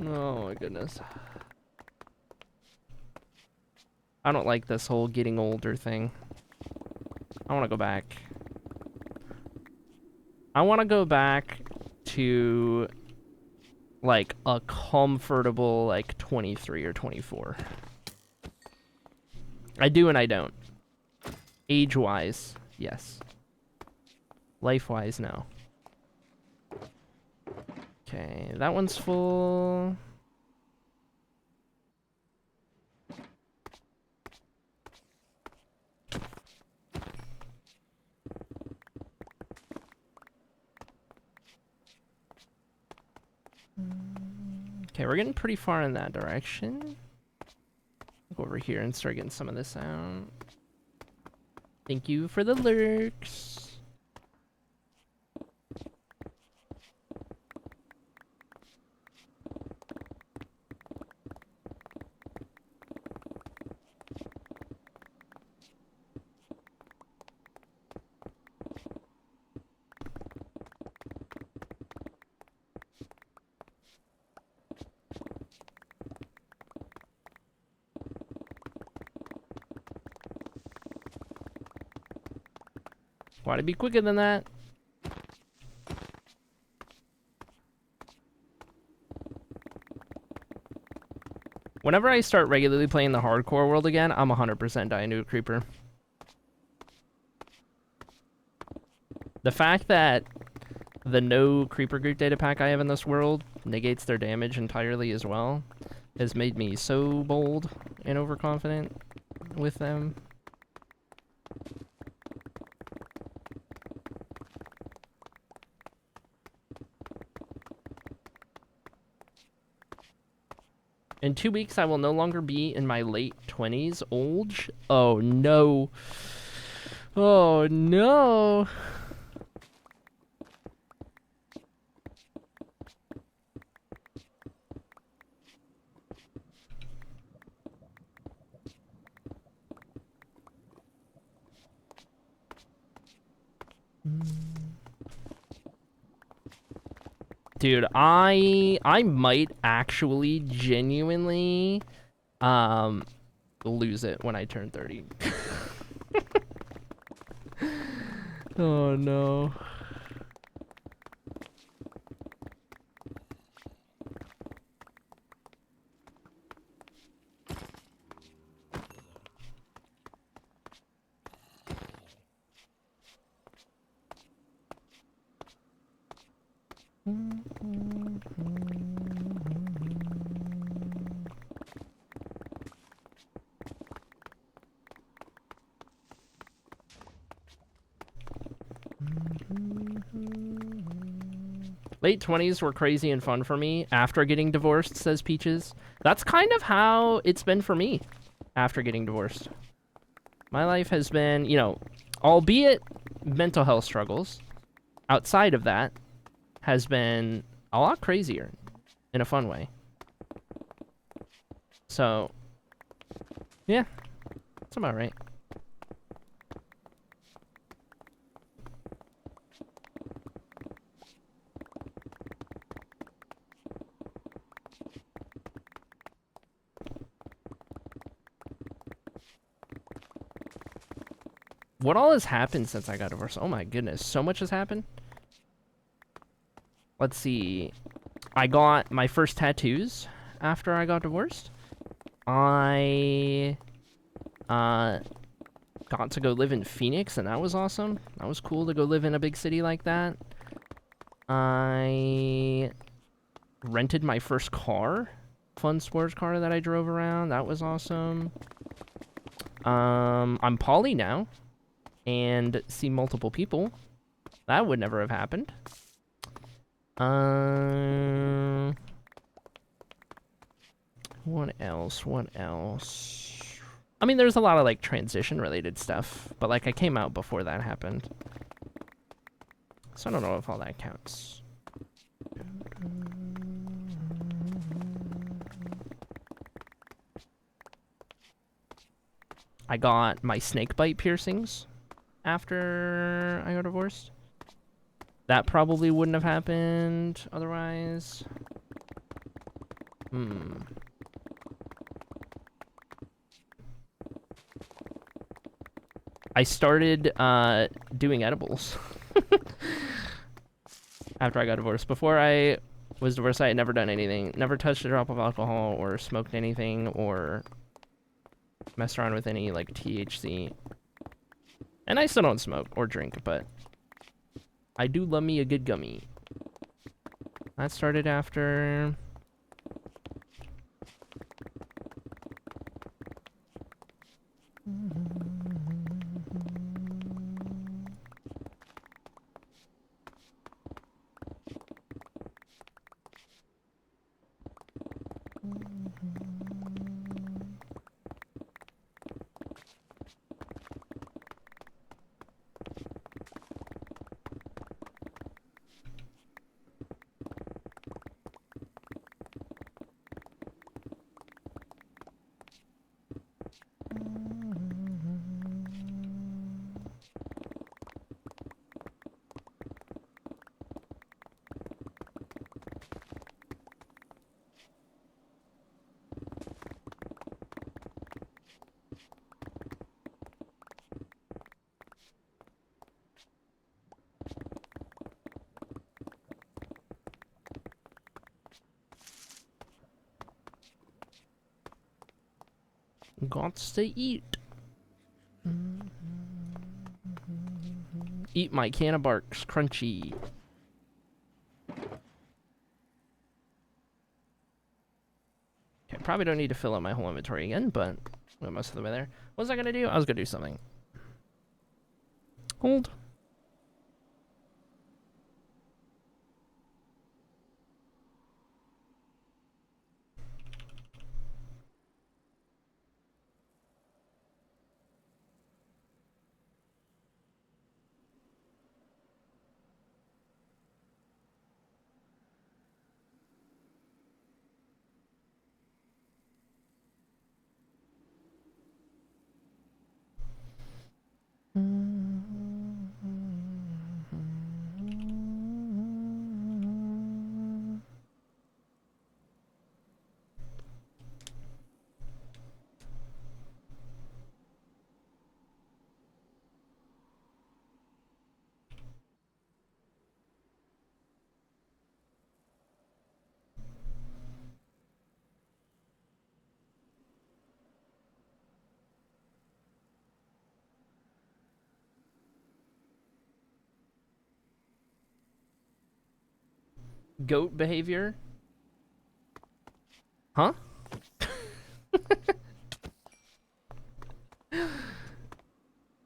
Oh, my goodness. I don't like this whole getting older thing. I want to go back. I want to go back to, like, a comfortable, like, 23 or 24. I do and I don't. Age-wise, yes. Life-wise, no. Okay, that one's full. Okay, we're getting pretty far in that direction. Go over here and start getting some of this out. Thank you for the lurks. Why to be quicker than that? Whenever I start regularly playing the hardcore world again, I'm 100% dying to a creeper. The fact that the no creeper group data pack I have in this world negates their damage entirely as well has made me so bold and overconfident with them. In 2 weeks, I will no longer be in my late 20s. Old? Oh, no. Oh, no. Dude, I might actually genuinely lose it when I turn 30. Oh no. Late 20s were crazy and fun for me after getting divorced, says Peaches. That's kind of how it's been for me after getting divorced. My life has been, you know, albeit mental health struggles, outside of that, has been a lot crazier. in a fun way. So, yeah, that's about right. What all has happened since I got divorced? Oh my goodness, so much has happened. Let's see. I got my first tattoos after I got divorced. I got to go live in Phoenix, and that was awesome. That was cool to go live in a big city like that. I rented my first car, fun sports car that I drove around. That was awesome. I'm poly now, and see multiple people. That would never have happened. What else? What else? I mean, there's a lot of, like, transition-related stuff, but, like, I came out before that happened. So I don't know if all that counts. I got my snake bite piercings after I got divorced. That probably wouldn't have happened otherwise. I started doing edibles after I got divorced. Before I was divorced, I had never done anything. Never touched a drop of alcohol or smoked anything or messed around with any, like, THC. And I still don't smoke or drink, but I do love me a good gummy. That started after... Gots to eat. Eat my can of barks, crunchy. Okay, probably don't need to fill up my whole inventory again, but we're most of the way there. What was I gonna do? I was gonna do something. Hold. Goat behavior? Huh?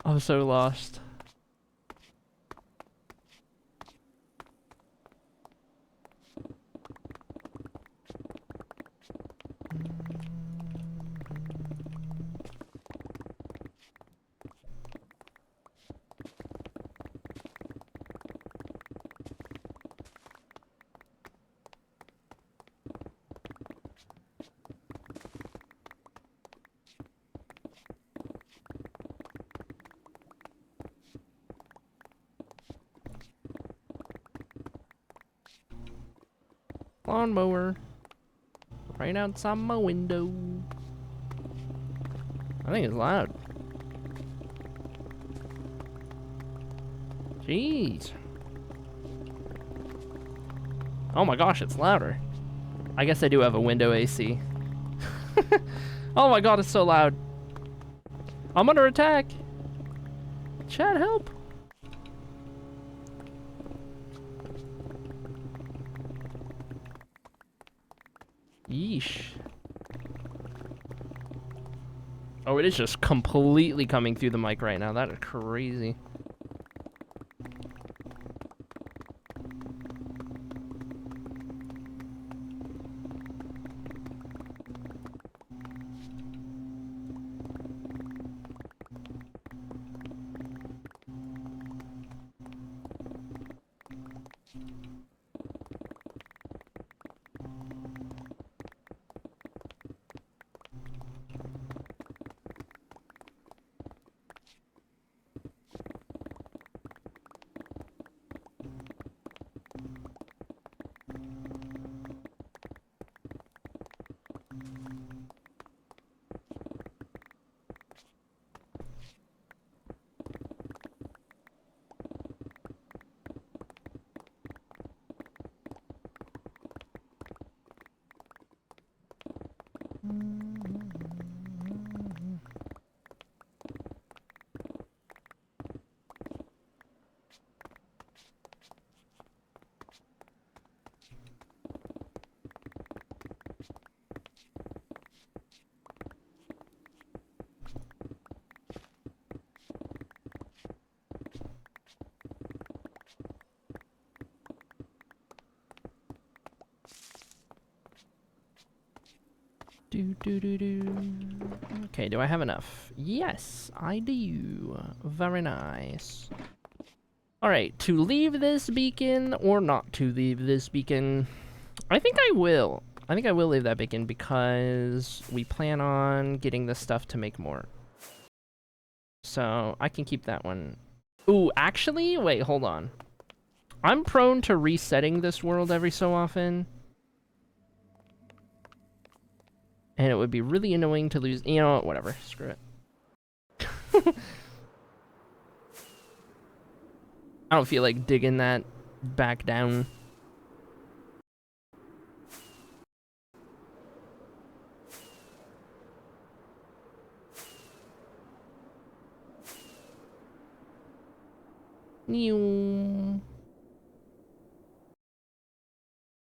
I'm so lost. Lawnmower. Right outside my window. I think it's loud. Jeez. Oh my gosh, it's louder. I guess I do have a window AC. Oh my god, it's so loud. I'm under attack. Chat, help. Yeesh. Oh, it is just completely coming through the mic right now. That is crazy. Okay, do I have enough? Yes, I do. Very nice. Alright, to leave this beacon or not to leave this beacon? I think I will. I think I will leave that beacon because we plan on getting this stuff to make more. So I can keep that one. Ooh, actually, wait, hold on. I'm prone to resetting this world every so often. And it would be really annoying to lose, you know, whatever, screw it. I don't feel like digging that back down.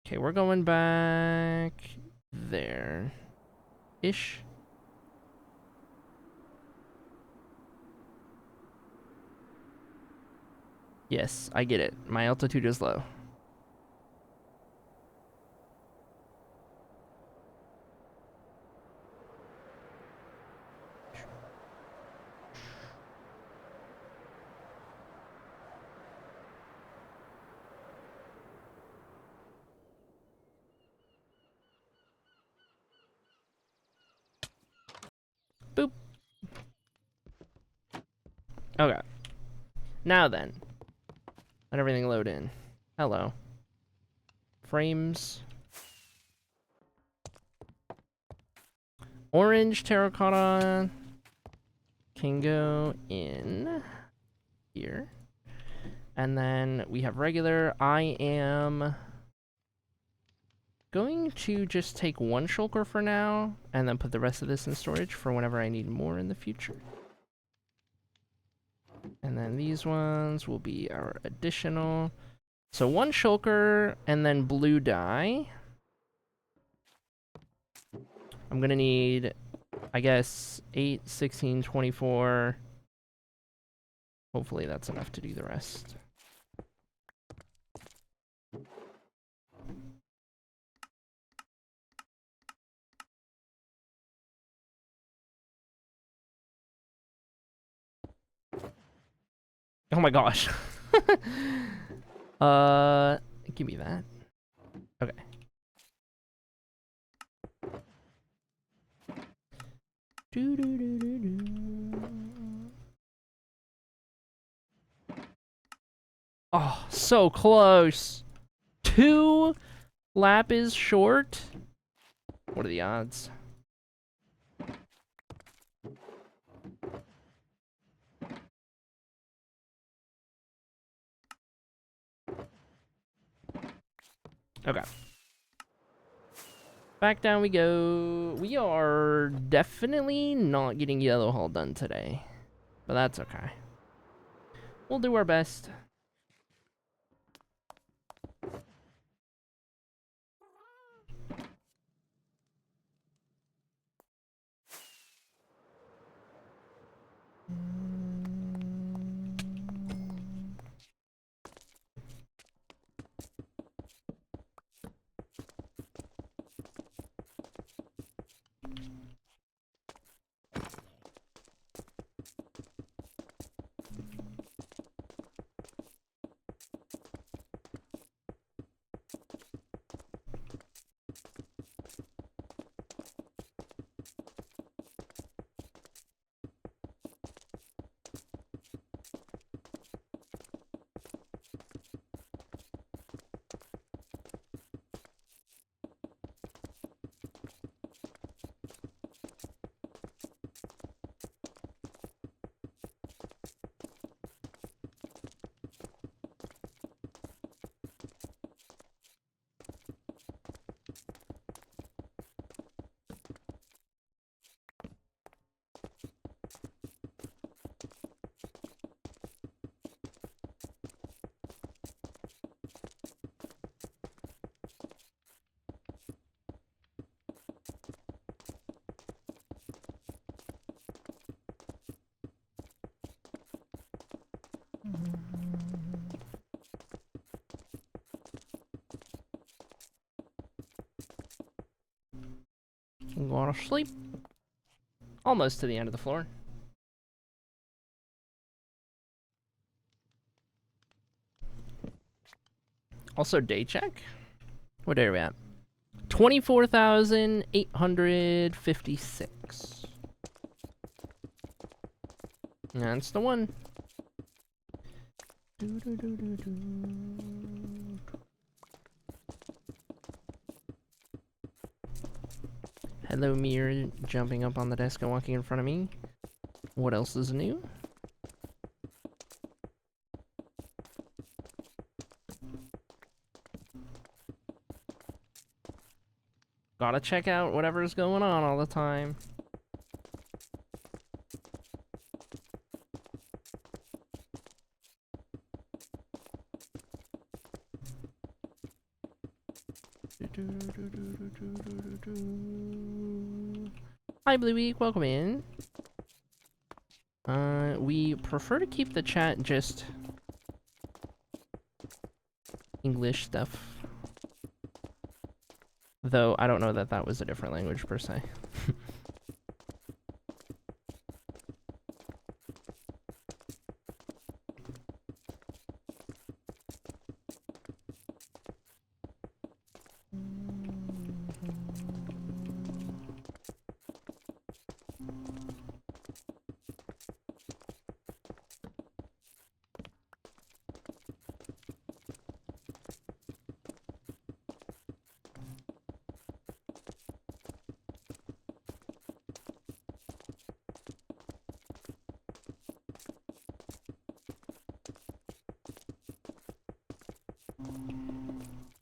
Okay, we're going back there. Ish. Yes, I get it. My altitude is low. Boop. Okay. Now then. Let everything load in. Hello. Frames. Orange terracotta can go in here. And then we have regular. I am going to just take one shulker for now, and then put the rest of this in storage for whenever I need more in the future. And then these ones will be our additional. So one shulker, and then blue dye. I'm gonna need, I guess, 8, 16, 24. Hopefully that's enough to do the rest. Oh my gosh. Give me that. Okay. Oh, so close. 2 Lap is short. What are the odds? Okay. Back down we go. We are definitely not getting yellow hull done today, but that's okay. We'll do our best. I'm going to sleep. Almost to the end of the floor. Also, day check. What day are we at? 24,856. That's the one. Hello, mirror jumping up on the desk and walking in front of me. What else is new? Gotta check out whatever's going on all the time. Hi, Bluey. Welcome in. We prefer to keep the chat just English stuff. Though, I don't know that that was a different language, per se.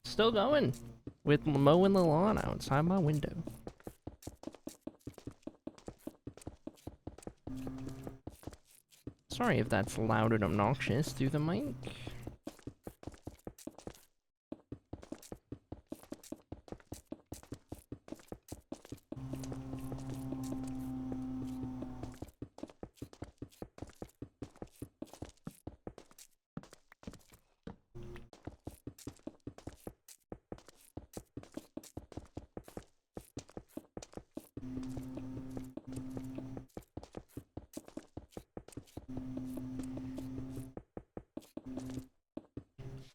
Still going with mowing the lawn outside my window. Sorry if that's loud and obnoxious through the mic.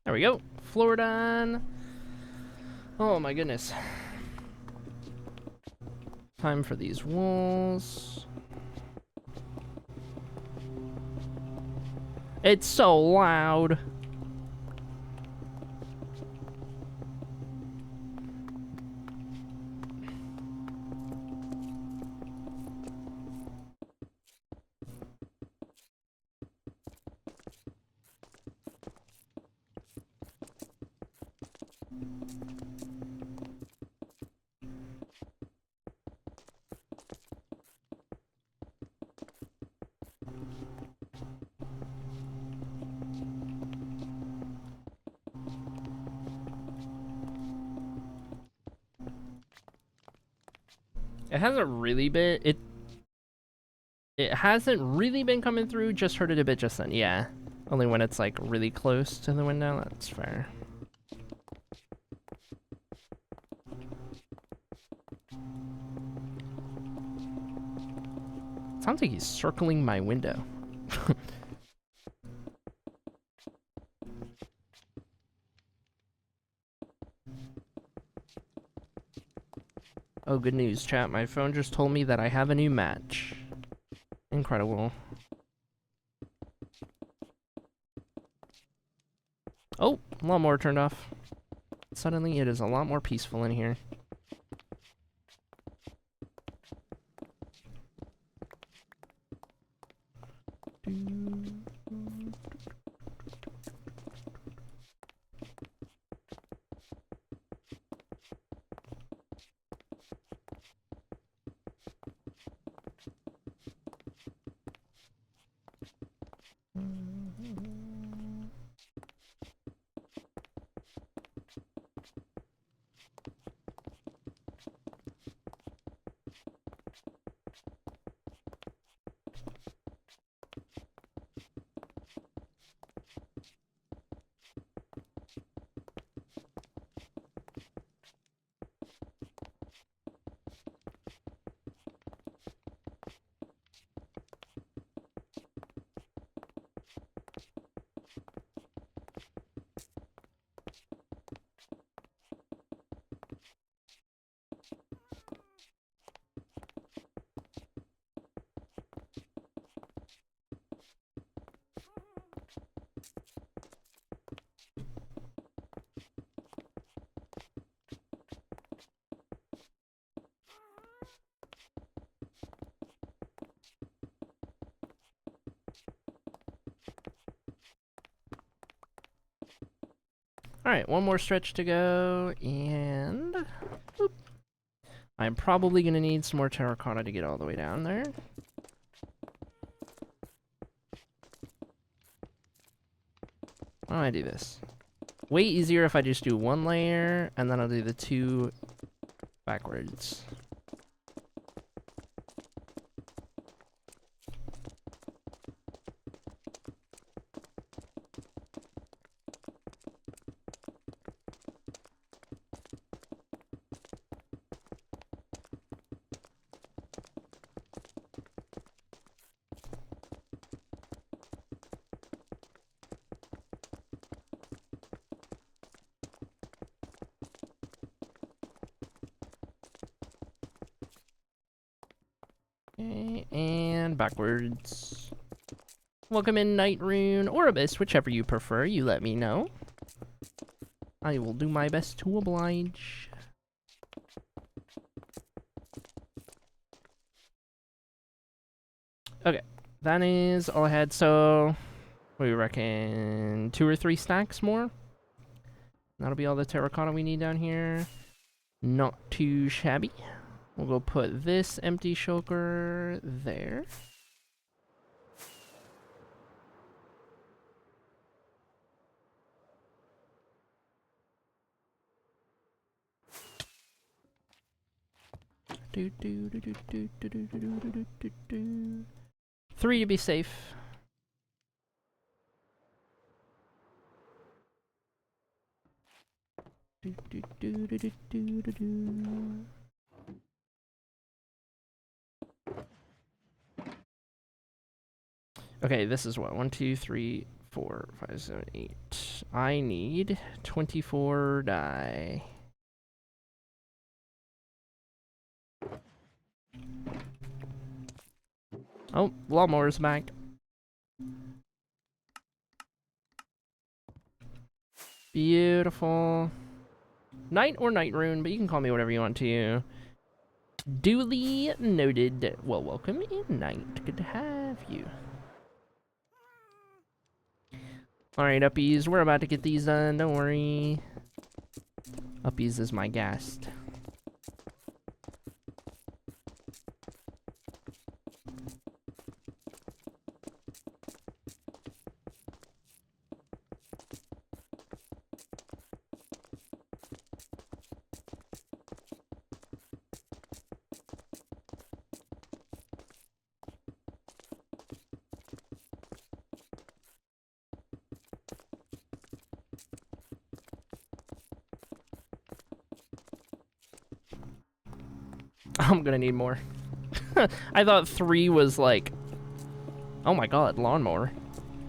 There we go. Floor done. Oh my goodness. Time for these walls. It's so loud. It hasn't really been it hasn't really been coming through, just heard it a bit just then, yeah. Only when it's like really close to the window, that's fair. Sounds like he's circling my window. Oh, good news, chat. My phone just told me that I have a new match. Incredible. Oh, lawnmower turned off. Suddenly, it is a lot more peaceful in here. Alright, one more stretch to go, and... Boop. I'm probably going to need some more terracotta to get all the way down there. How do I do this? Way easier if I just do one layer, and then I'll do the two backwards. Okay, and backwards. Welcome in, Night Rune, or Abyss, whichever you prefer, you let me know. I will do my best to oblige. Okay, that is all I had, so... What do you reckon? 2 or 3 stacks more? That'll be all the terracotta we need down here. Not too shabby. We'll go put this empty shulker there. Do, do, do, do, do, do, do, do, do, do, do. 3 to be safe. Do, do, do, do, do, do, do, do. Okay, this is what? 1, 2, 3, 4, 5, 7, 8. I need 24 dye. Oh, lawnmower's back. Beautiful. Night or Night Rune, but you can call me whatever you want to. Duly noted. Well, welcome in, Night. Good to have you. Alright, uppies, we're about to get these done, don't worry. Uppies is my guest. I'm gonna need more. I thought 3 was like... Oh my god, lawnmower.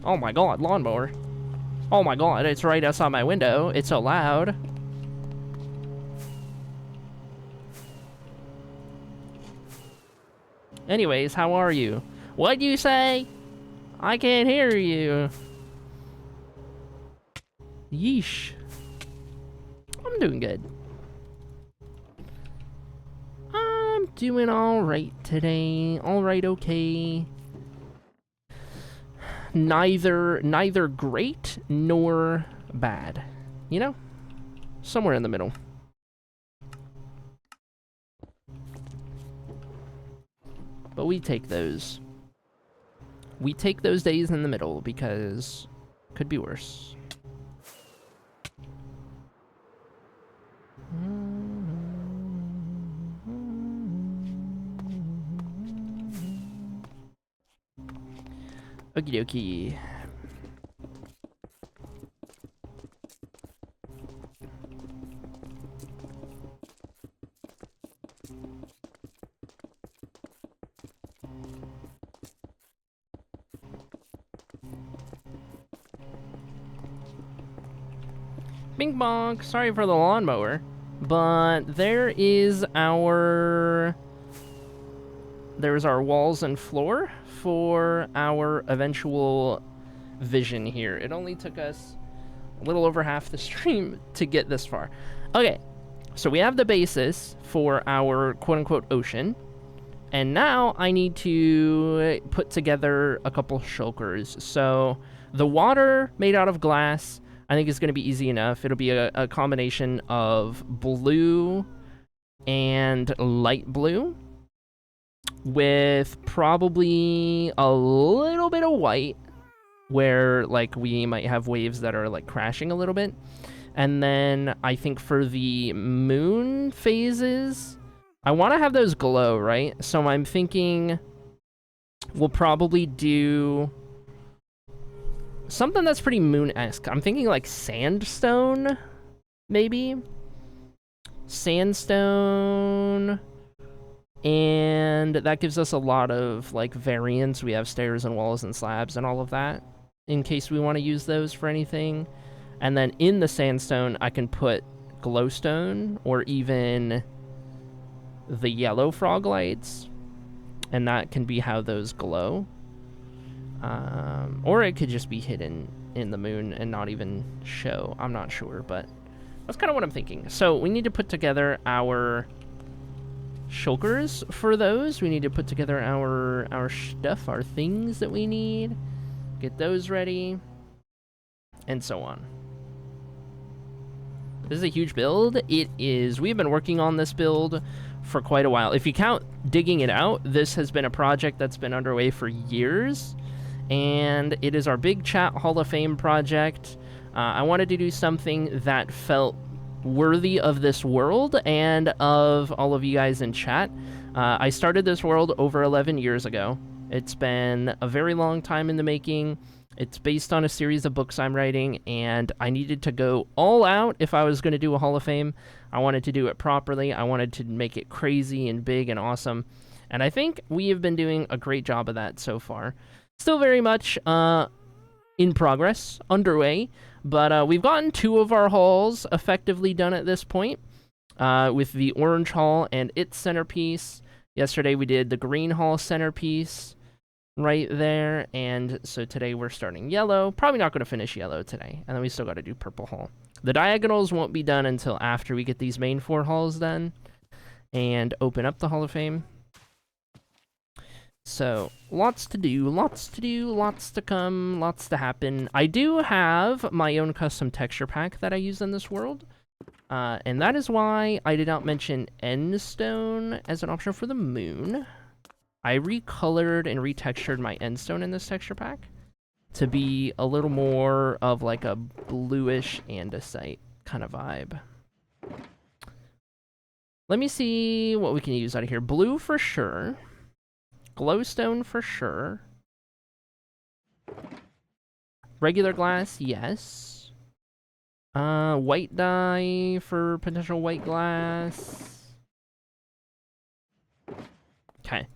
Oh my god, lawnmower. Oh my god, it's right outside my window. It's so loud. Anyways, how are you? What'd you say? I can't hear you. Yeesh. I'm doing good. I'm doing alright today. Alright, okay. Neither great nor bad. You know? Somewhere in the middle. But we take those. We take those days in the middle because could be worse. Okie dokie. Bing bong. Sorry for the lawnmower, but there's our walls and floor for our eventual vision here. It only took us a little over half the stream to get this far. Okay, so we have the basis for our quote-unquote ocean, and now I need to put together a couple shulkers. So the water made out of glass, I think is going to be easy enough. It'll be a combination of blue and light blue with probably a little bit of white where like we might have waves that are like crashing a little bit. And then I think for the moon phases, I want to have those glow, right? So I'm thinking we'll probably do something that's pretty moon-esque. I'm thinking like sandstone, maybe? Sandstone. And that gives us a lot of like variance. We have stairs and walls and slabs and all of that in case we want to use those for anything. And then in the sandstone, I can put glowstone or even the yellow frog lights. And that can be how those glow. Or it could just be hidden in the moon and not even show. I'm not sure, but that's kind of what I'm thinking. So we need to put together our shulkers for those. We need to put together our stuff, our things that we need. Get those ready. And so on. This is a huge build. It is. We've been working on this build for quite a while. If you count digging it out, this has been a project that's been underway for years. And it is our big chat Hall of Fame project. I wanted to do something that felt worthy of this world and of all of you guys in chat. I started this world over 11 years ago. It's been a very long time in the making. It's based on a series of books I'm writing, and I needed to go all out if I was going to do a Hall of Fame. I wanted to do it properly. I wanted to make it crazy and big and awesome. And I think we have been doing a great job of that so far. Still very much in progress, underway, but we've gotten 2 of our halls effectively done at this point, with the orange hall and its centerpiece. Yesterday we did the green hall centerpiece right there, and so today we're starting yellow. Probably not going to finish yellow today, and then we still got to do purple hall. The diagonals won't be done until after we get these main 4 halls done and open up the Hall of Fame. So, lots to do, lots to come, lots to happen. I do have my own custom texture pack that I use in this world. And that is why I did not mention end stone as an option for the moon. I recolored and retextured my end stone in this texture pack to be a little more of like a bluish andesite kind of vibe. Let me see what we can use out of here. Blue for sure. Glowstone for sure. Regular glass, yes. White dye for potential white glass. Okay.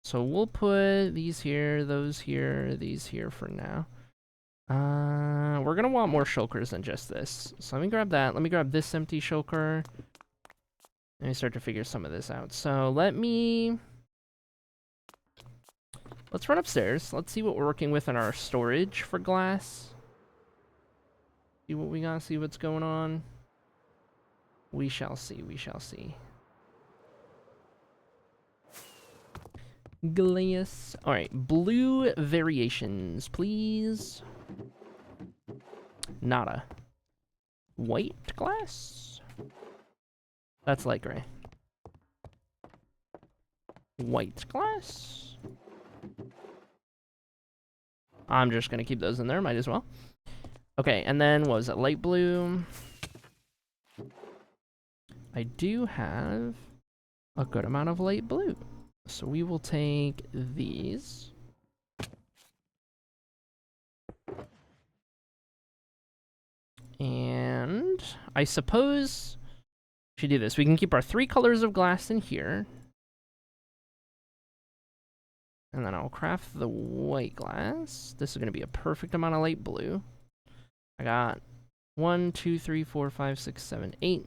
So we'll put these here, those here, these here for now. We're gonna want more shulkers than just this. So let me grab that. Let me grab this empty shulker. Let me start to figure some of this out. So let's run upstairs. Let's see what we're working with in our storage for glass. See what we got, see what's going on. We shall see, we shall see. Glass. Alright, blue variations, please. Nada. White glass? That's light gray. White glass? I'm just gonna keep those in there, might as well. Okay, and then what was it? Light blue. I do have a good amount of light blue. So we will take these. And I suppose we should do this. We can keep our 3 colors of glass in here. And then I'll craft the white glass. This is going to be a perfect amount of light blue. I got 1, 2, 3, 4, 5, 6, 7, 8.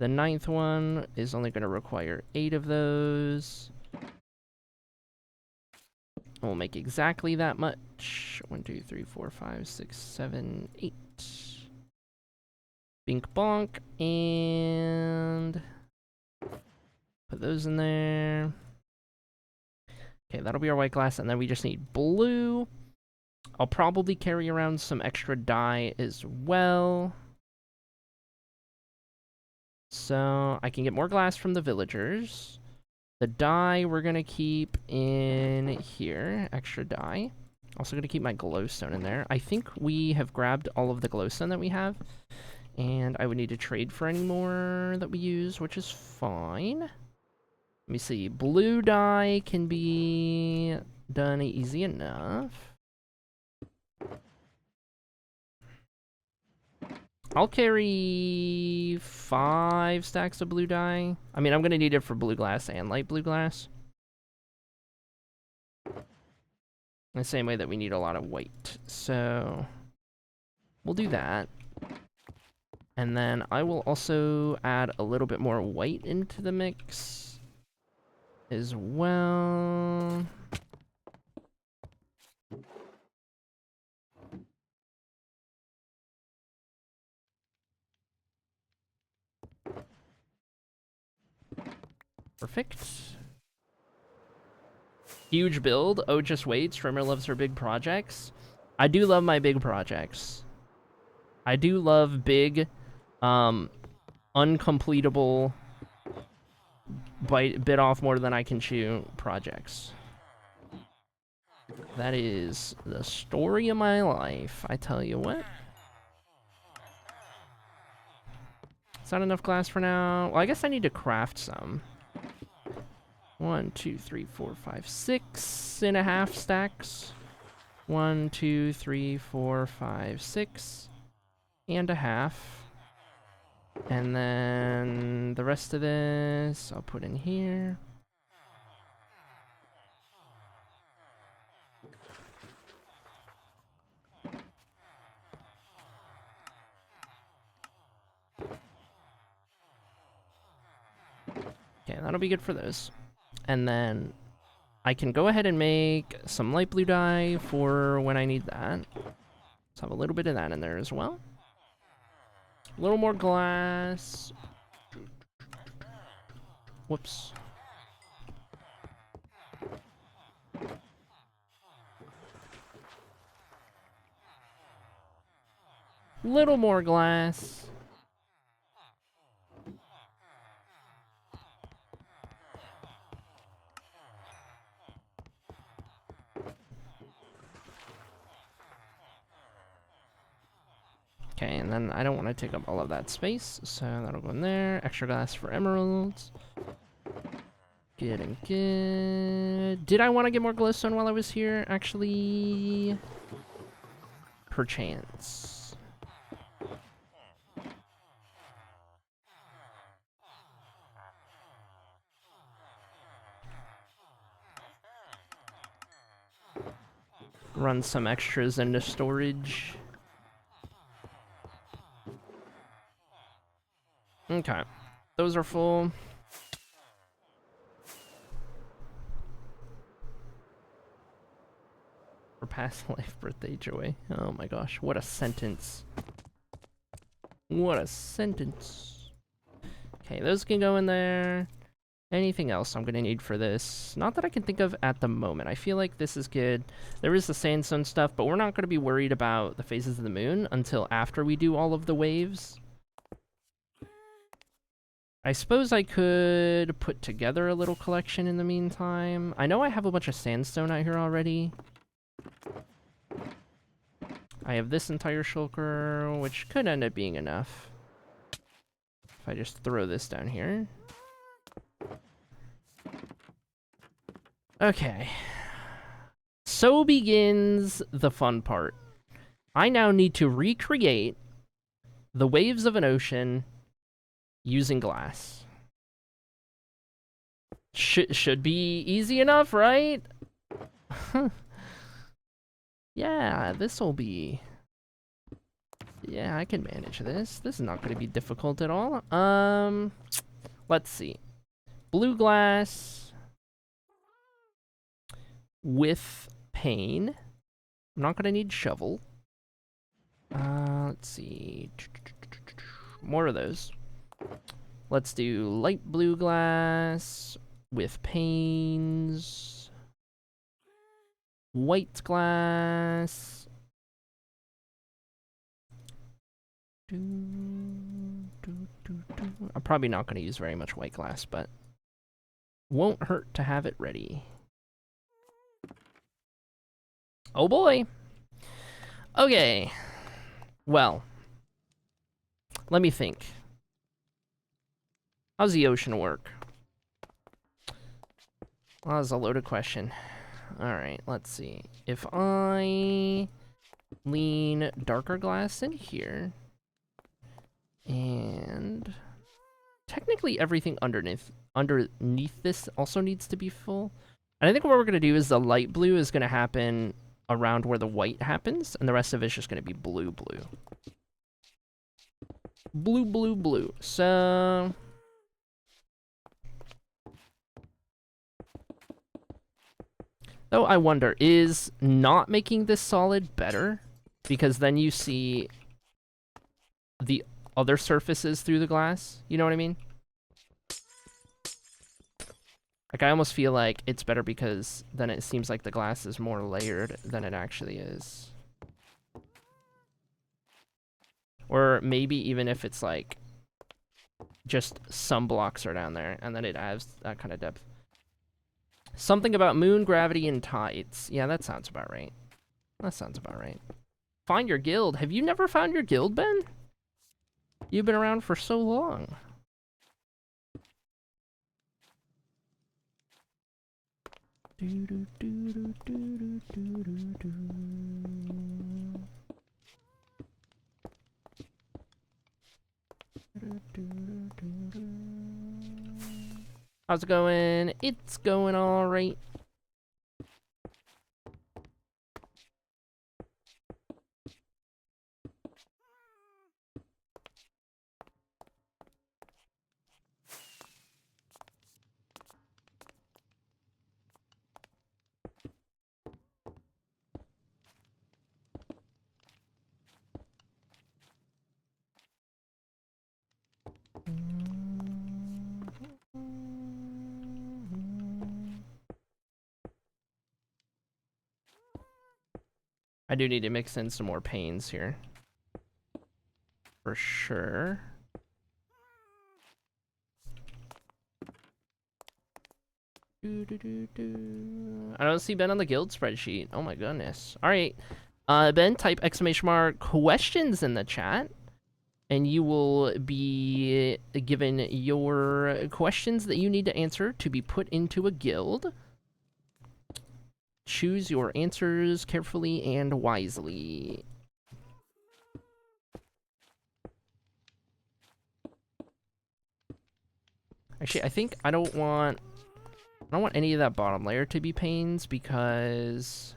The 9th one is only going to require 8 of those. We'll make exactly that much. 1, 2, 3, 4, 5, 6, 7, 8. Bink bonk. And put those in there. Okay, that'll be our white glass, and then we just need blue. I'll probably carry around some extra dye as well. So I can get more glass from the villagers. The dye we're gonna keep in here, extra dye. Also gonna keep my glowstone in there. I think we have grabbed all of the glowstone that we have, and I would need to trade for any more that we use, which is fine. Let me see, blue dye can be done easy enough. I'll carry 5 stacks of blue dye. I mean, I'm gonna need it for blue glass and light blue glass. In the same way that we need a lot of white. So we'll do that. And then I will also add a little bit more white into the mix as well. Perfect. Huge build. Oh, just wait. Streamer loves her big projects. I do love my big projects. I do love big, uncompletable, bit off more than I can chew projects. That is the story of my life, I tell you what. Is that enough glass for now? Well, I guess I need to craft some. 1, 2, 3, 4, 5, 6.5 stacks. 1, 2, 3, 4, 5, 6.5. And then the rest of this I'll put in here. Okay, that'll be good for those. And then I can go ahead and make some light blue dye for when I need that. Let's have a little bit of that in there as well. A little more glass. Whoops. Little more glass. Okay, and then I don't want to take up all of that space, so that'll go in there. Extra glass for emeralds. Good and good. Did I want to get more glowstone while I was here? Actually, perchance. Run some extras into storage. Okay, those are full. For past life birthday joy. Oh my gosh, what a sentence. What a sentence. Okay, those can go in there. Anything else I'm gonna need for this? Not that I can think of at the moment. I feel like this is good. There is the sandstone stuff, but we're not gonna be worried about the phases of the moon until after we do all of the waves. I suppose I could put together a little collection in the meantime. I know I have a bunch of sandstone out here already. I have this entire shulker, which could end up being enough. If I just throw this down here. Okay. So begins the fun part. I now need to recreate the waves of an ocean using glass. Should be easy enough, right? Yeah, this'll be... Yeah, I can manage this. This is not going to be difficult at all. Let's see. Blue glass with pane. I'm not going to need shovel. Let's see. More of those. Let's do light blue glass with panes. White glass. I'm probably not going to use very much white glass, but won't hurt to have it ready. Oh boy. Okay. Well, let me think. How's the ocean work? Well, that was a loaded question. Alright, let's see. If I lean darker glass in here, and technically everything underneath this also needs to be full. And I think what we're going to do is the light blue is going to happen around where the white happens, and the rest of it's just going to be blue, blue. Blue, blue, blue. So... Though I wonder, is not making this solid better? Because then you see the other surfaces through the glass. You know what I mean? Like, I almost feel like it's better because then it seems like the glass is more layered than it actually is. Or maybe even if it's like just some blocks are down there and then it adds that kind of depth. Something about moon, gravity, and tides. Yeah, that sounds about right. That sounds about right. Find your guild. Have you never found your guild, Ben? You've been around for so long. How's it going? It's going all right. I do need to mix in some more panes here. For sure. I don't see Ben on the guild spreadsheet. Oh my goodness. Alright. Ben, type !questions in the chat, and you will be given your questions that you need to answer to be put into a guild. Choose your answers carefully and wisely. Actually, I think I don't want any of that bottom layer to be panes because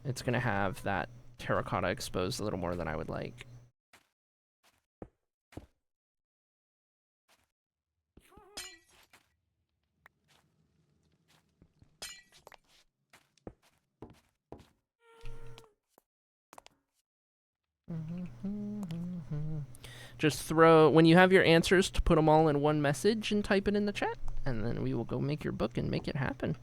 it's gonna have that terracotta exposed a little more than I would like. Just throw, when you have your answers, to put them all in one message and type it in the chat, and then we will go make your book and make it happen.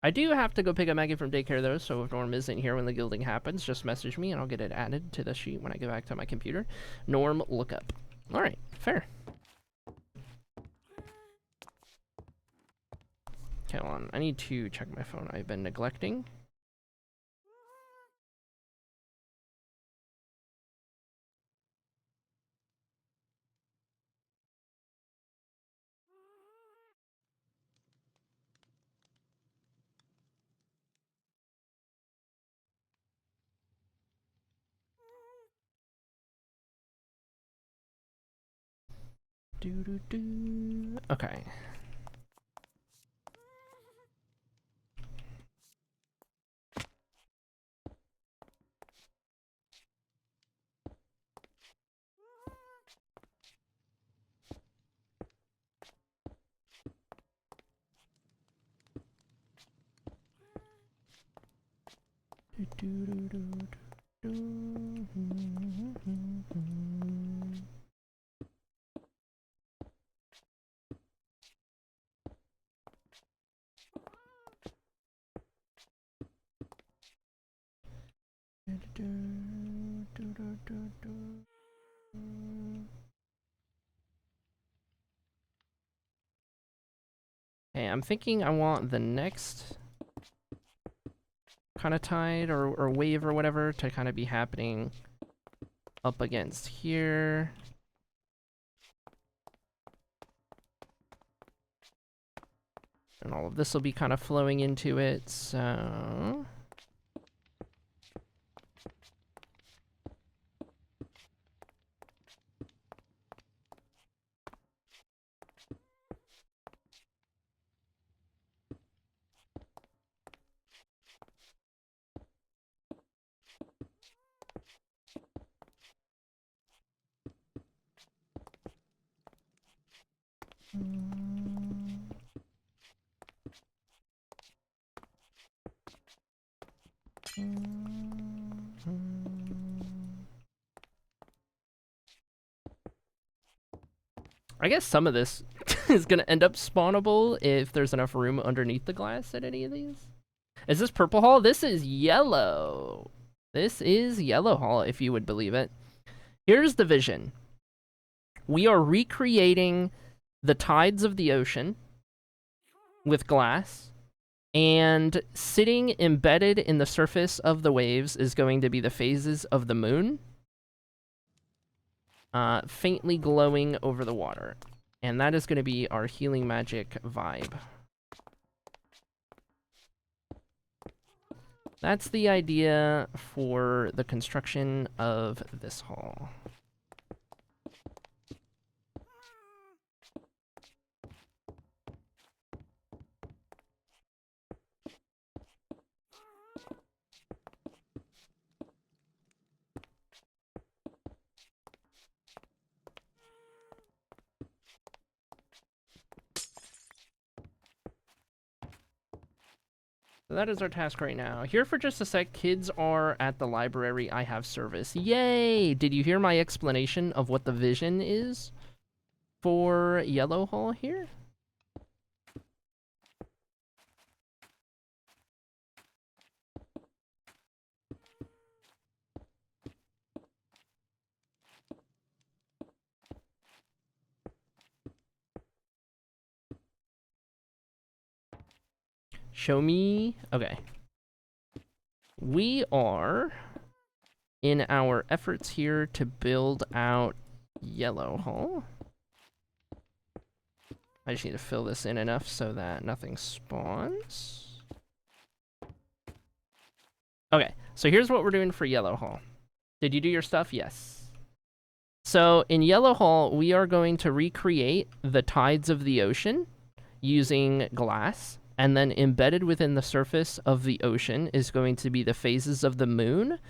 I do have to go pick up Maggie from daycare though, so if Norm isn't here when the guilding happens, just message me and I'll get it added to the sheet when I get back to my computer. Norm lookup. Alright, fair. Okay, hold on. I need to check my phone. I've been neglecting. Okay. Hey, I'm thinking I want the next kind of tide or wave or whatever to kind of be happening up against here. And all of this will be kind of flowing into it, so... I guess some of this is gonna end up spawnable if there's enough room underneath the glass at any of these. Is this purple hall? This is yellow. This is yellow hall, if you would believe it. Here's the vision. We are recreating the tides of the ocean with glass, and sitting embedded in the surface of the waves is going to be the phases of the moon, faintly glowing over the water. And that is going to be our healing magic vibe. That's the idea for the construction of this hall. So that is our task right now. Here for just a sec. Kids are at the library. I have service. Yay! Did you hear my explanation of what the vision is for Yellow Hall here? Show me. Okay. We are in our efforts here to build out Yellow Hall. I just need to fill this in enough so that nothing spawns. Okay, so here's what we're doing for Yellow Hall. Did you do your stuff? Yes. So in Yellow Hall, we are going to recreate the tides of the ocean using glass. And then embedded within the surface of the ocean is going to be the phases of the moon.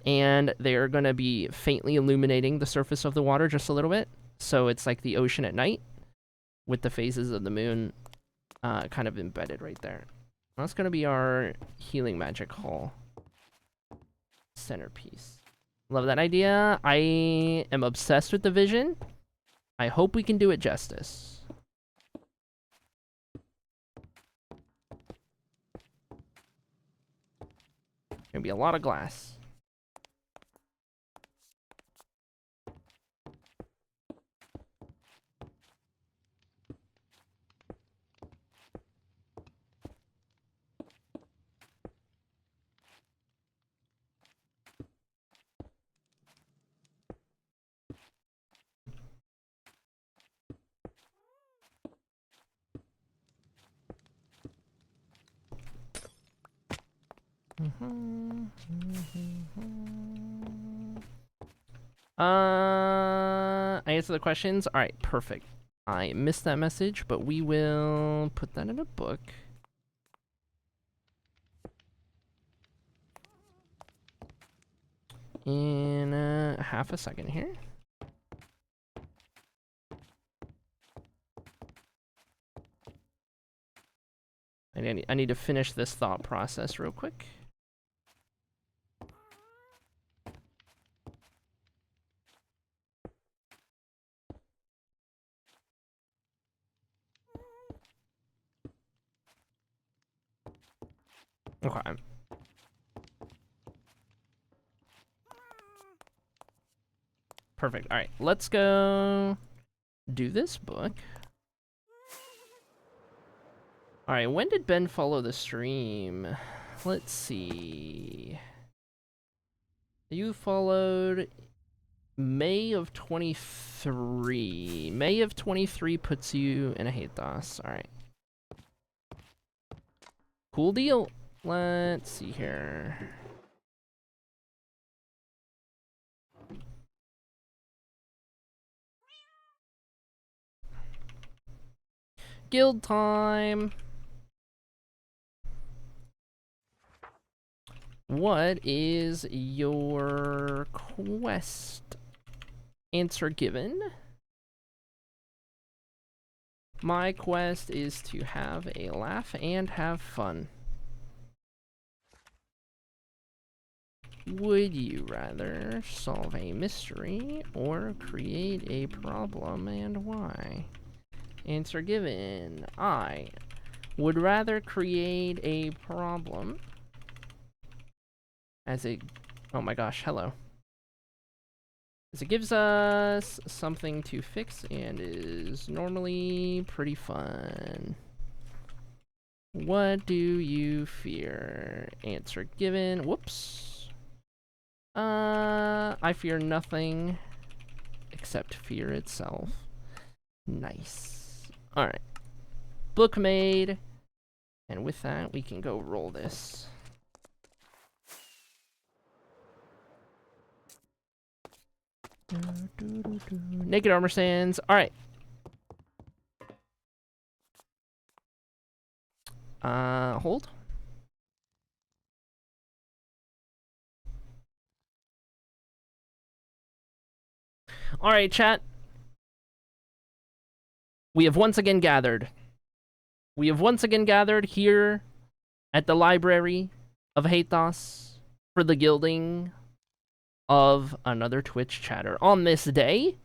And they are going to be faintly illuminating the surface of the water just a little bit. So it's like the ocean at night with the phases of the moon kind of embedded right there. That's going to be our healing magic hall centerpiece. Love that idea. I am obsessed with the vision. I hope we can do it justice. Gonna be a lot of glass. I answer the questions. All right, perfect. I missed that message, but we will put that in a book. In half a second here. I need to finish this thought process real quick. Okay. Perfect. All right, let's go do this book. All right, when did Ben follow the stream? Let's see. You followed May of 23. May of 23 puts you in a hate DOS. All right. Cool deal. Let's see here. Guild time. What is your quest? Answer given. My quest is to have a laugh and have fun. Would you rather solve a mystery or create a problem, and why? Answer given. I would rather create a problem as it... Oh my gosh, hello. As it gives us something to fix and is normally pretty fun. What do you fear? Answer given. Whoops. I fear nothing except fear itself. Nice. Alright. Book made. And with that, we can go roll this. Naked armor sands. Alright. Hold. Alright, chat. We have once again gathered. We have once again gathered here at the Library of Hathos for the gilding of another Twitch chatter. On this day,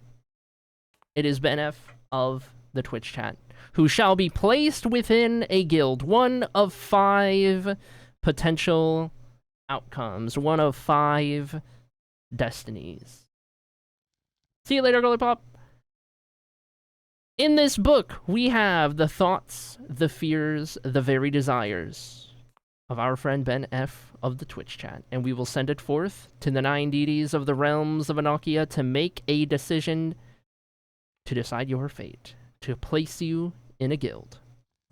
it is Ben F of the Twitch chat, who shall be placed within a guild. One of 5 potential outcomes. One of 5 destinies. See you later, Gollipop. In this book, we have the thoughts, the fears, the very desires of our friend Ben F of the Twitch chat, and we will send it forth to the 9 deities of the realms of Annocia to make a decision to decide your fate, to place you in a guild.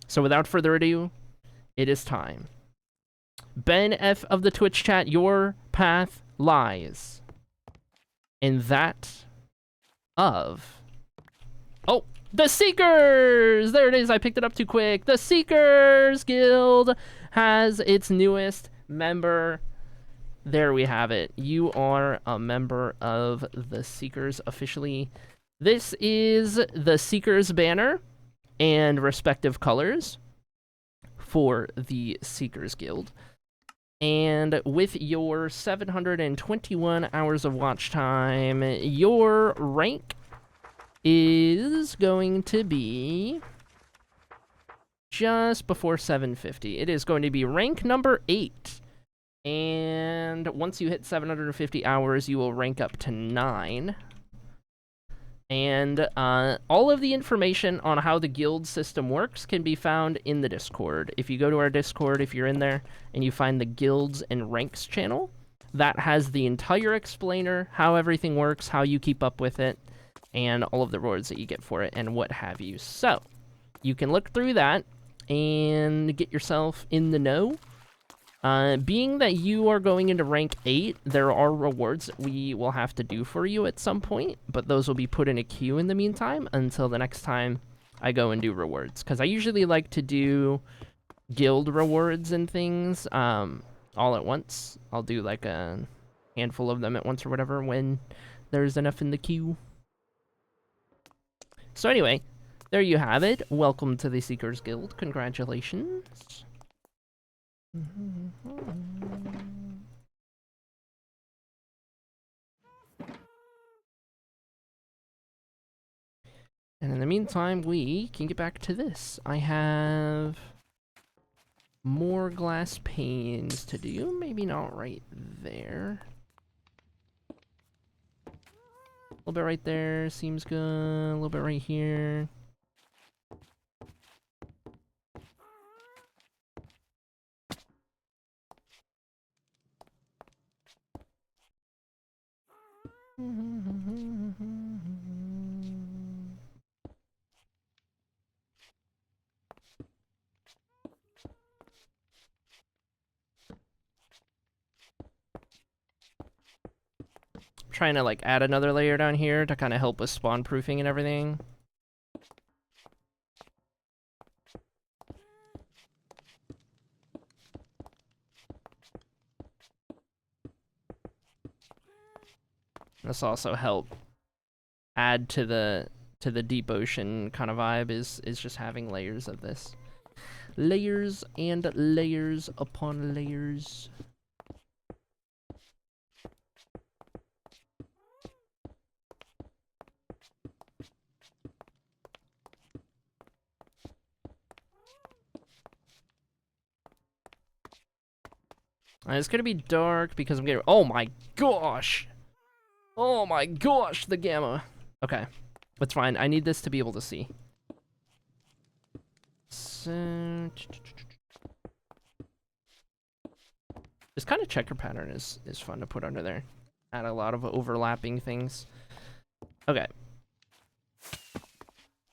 So without further ado, it is time. Ben F of the Twitch chat, your path lies in that of... Oh, the Seekers! There it is, I picked it up too quick. The Seekers Guild has its newest member. There we have it. You are a member of the Seekers officially. This is the Seekers banner and respective colors for the Seekers Guild. And with your 721 hours of watch time, your rank is going to be just before 750. It is going to be rank number 8. And once you hit 750 hours, you will rank up to 9. And all of the information on how the guild system works can be found in the Discord. If you go to our Discord, if you're in there, and you find the Guilds and Ranks channel, that has the entire explainer, how everything works, how you keep up with it, and all of the rewards that you get for it, and what have you. So, you can look through that and get yourself in the know. Being that you are going into rank 8, there are rewards that we will have to do for you at some point, but those will be put in a queue in the meantime until the next time I go and do rewards. Because I usually like to do guild rewards and things all at once. I'll do like a handful of them at once or whatever when there's enough in the queue. So anyway, there you have it. Welcome to the Seekers Guild. Congratulations. And in the meantime, we can get back to this. I have more glass panes to do. Maybe not right there. A little bit right there seems good. A little bit right here. Trying to like add another layer down here to kind of help with spawn proofing and everything. This also help add to the deep ocean kind of vibe is just having layers of this. Layers and layers upon layers. It's gonna be dark because I'm getting... Oh my gosh! Oh my gosh, the gamma. Okay, that's fine. I need this to be able to see. So... This kind of checker pattern is fun to put under there. Add a lot of overlapping things. Okay.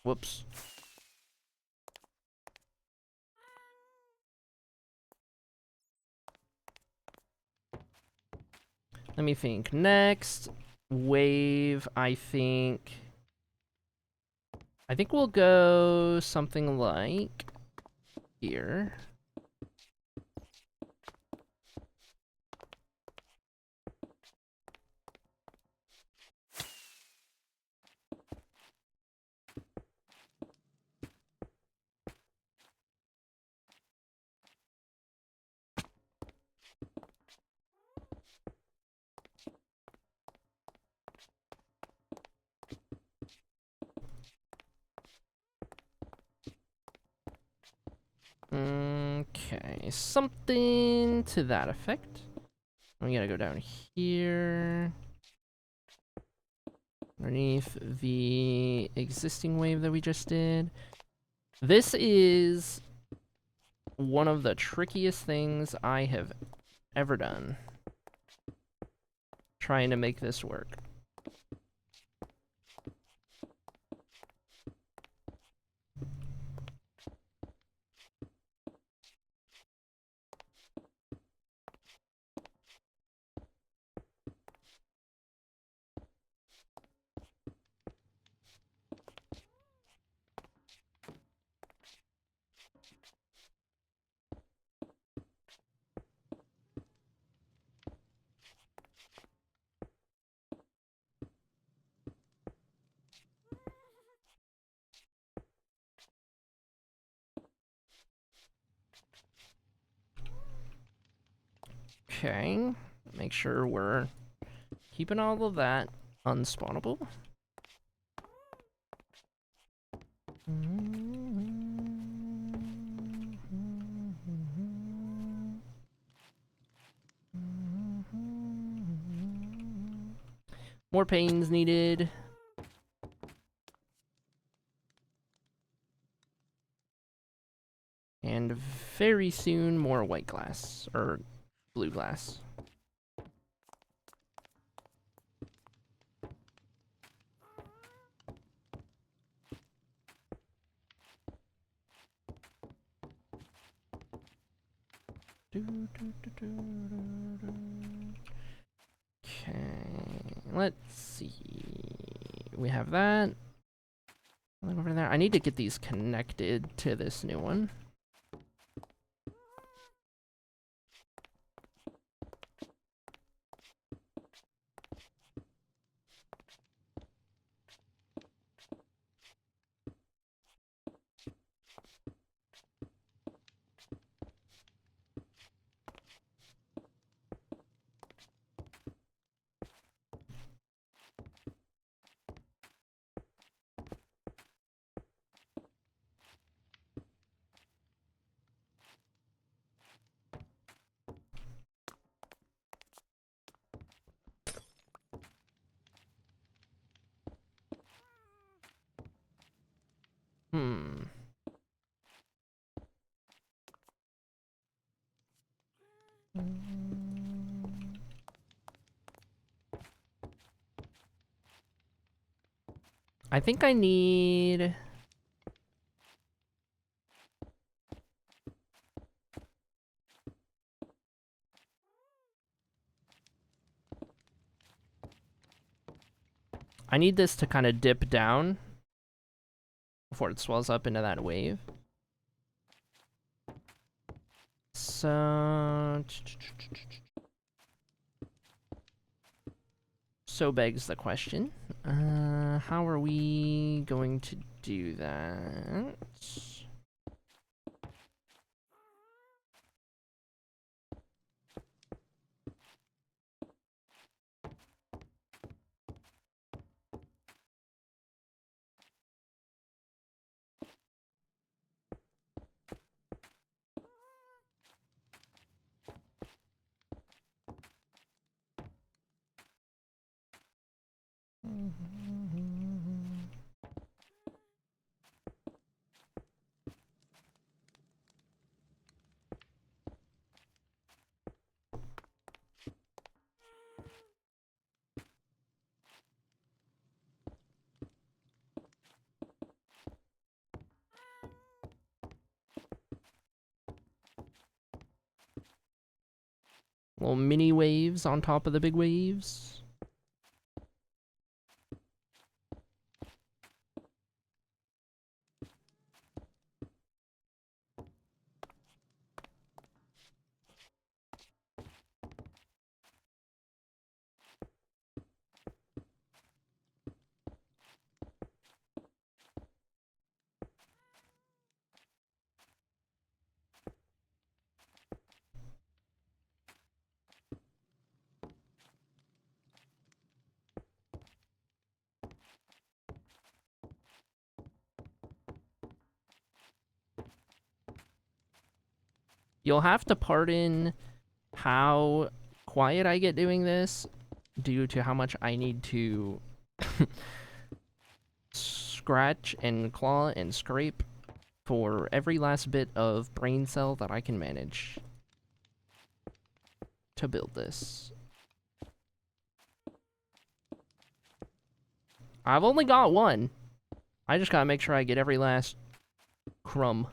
Whoops. Let me think. Next wave, I think we'll go something like here. Okay, something to that effect. We gotta go down here. Underneath the existing wave that we just did. This is one of the trickiest things I have ever done. Trying to make this work. Okay, make sure we're keeping all of that unspawnable. More panes needed. And very soon, more white glass, or blue glass. Okay, let's see. We have that. Look over there. I need to get these connected to this new one. Hmm. I think I need... I need this to kind of dip down before it swells up into that wave. So... So begs the question, how are we going to do that? Little mini waves on top of the big waves. You'll have to pardon how quiet I get doing this due to how much I need to scratch and claw and scrape for every last bit of brain cell that I can manage to build this. I've only got one. I just gotta make sure I get every last crumb.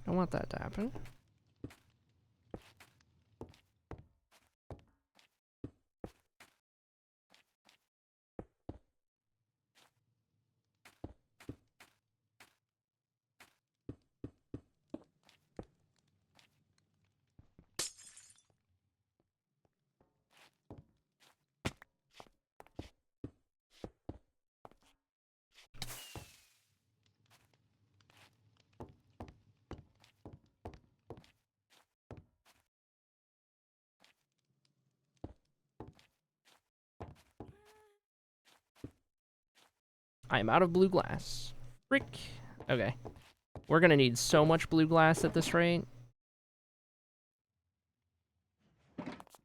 Don't want that to happen. I am out of blue glass. Frick. Okay. We're gonna need so much blue glass at this rate.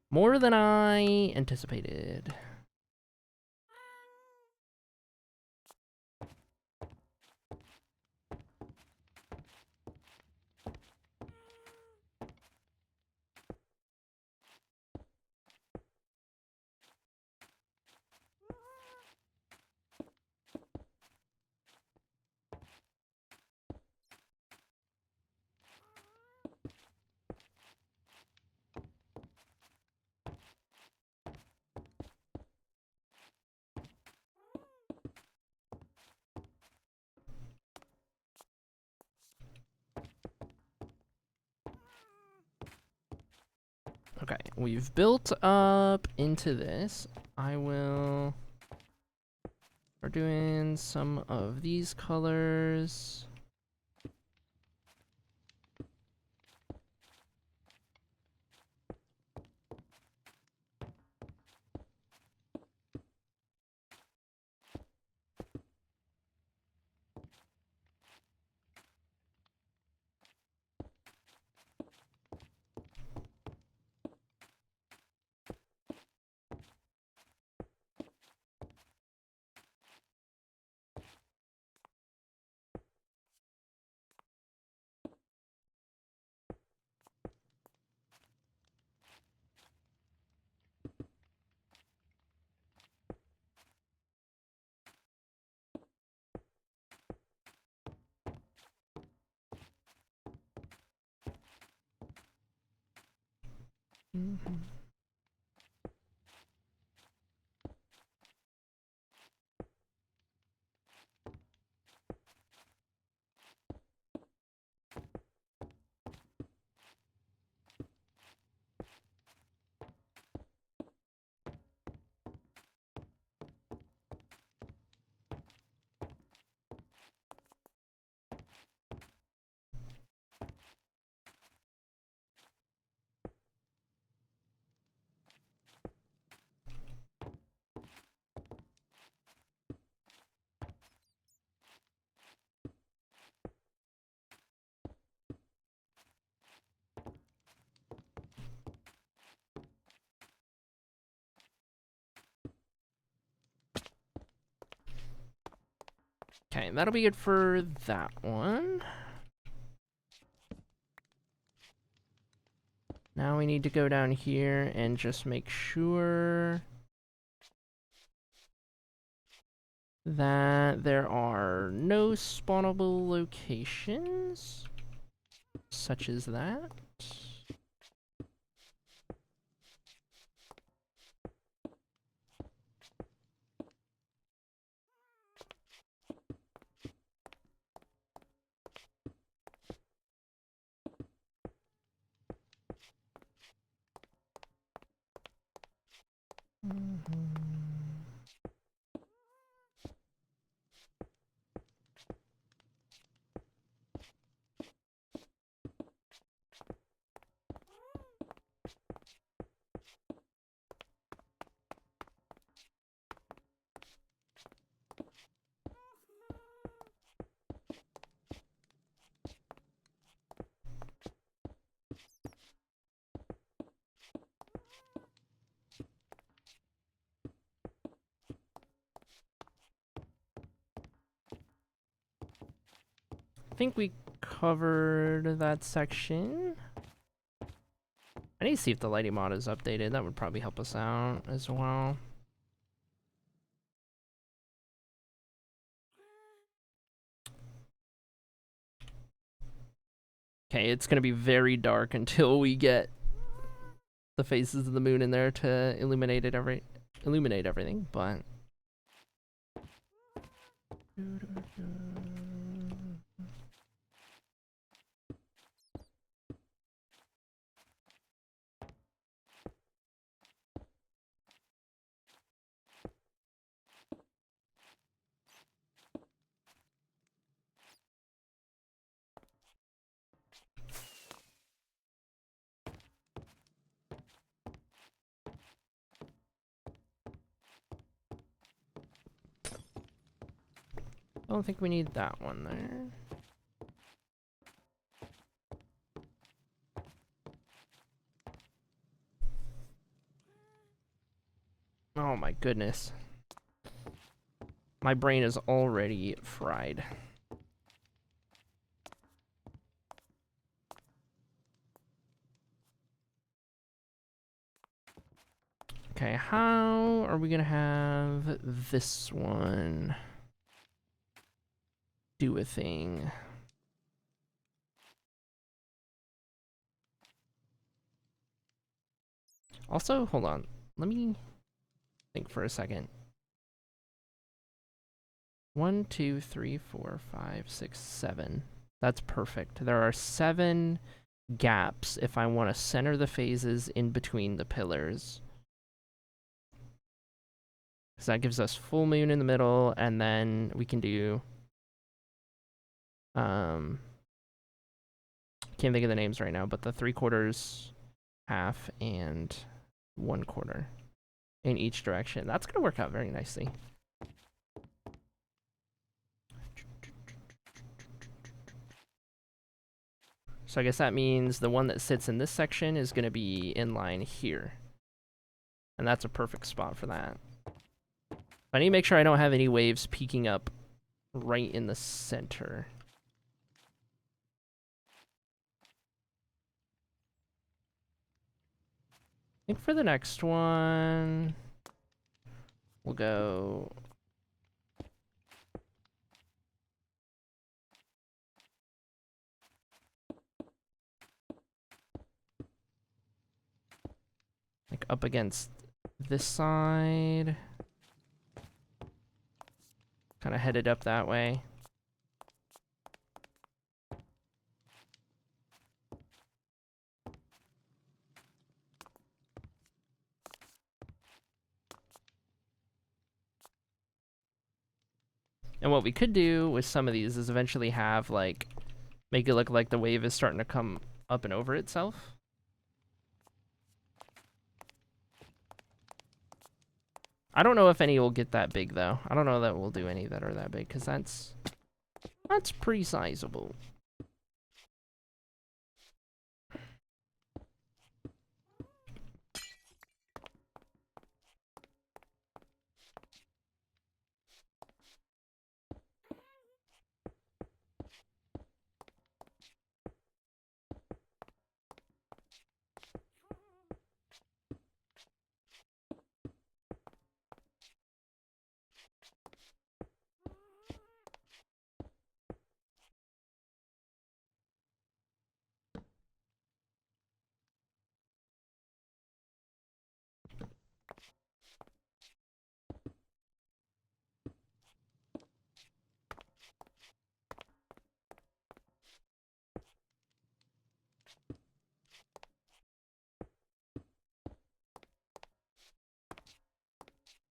More than I anticipated. Okay, we've built up into this. We're doing some of these colors. Okay, that'll be good for that one. Now we need to go down here and just make sure that there are no spawnable locations, such as that. I think we covered that section. I need to see if the lighting mod is updated. That would probably help us out as well. Okay, it's gonna be very dark until we get the phases of the moon in there to illuminate everything, but I don't think we need that one there. Oh my goodness. My brain is already fried. Okay, how are we gonna have this one do a thing? Also, hold on. Let me think for a second. 1, 2, 3, 4, 5, 6, 7. That's perfect. There are 7 gaps if I want to center the phases in between the pillars. Because that gives us full moon in the middle, and then we can do... can't think of the names right now, but the 3/4, half, and 1/4 in each direction. That's going to work out very nicely. So I guess that means the one that sits in this section is going to be in line here. And that's a perfect spot for that. I need to make sure I don't have any waves peeking up right in the center. I think for the next one, we'll go... like up against this side. Kind of headed up that way. And what we could do with some of these is eventually have, like, make it look like the wave is starting to come up and over itself. I don't know if any will get that big, though. I don't know that we'll do any that are that big, because that's pretty sizable.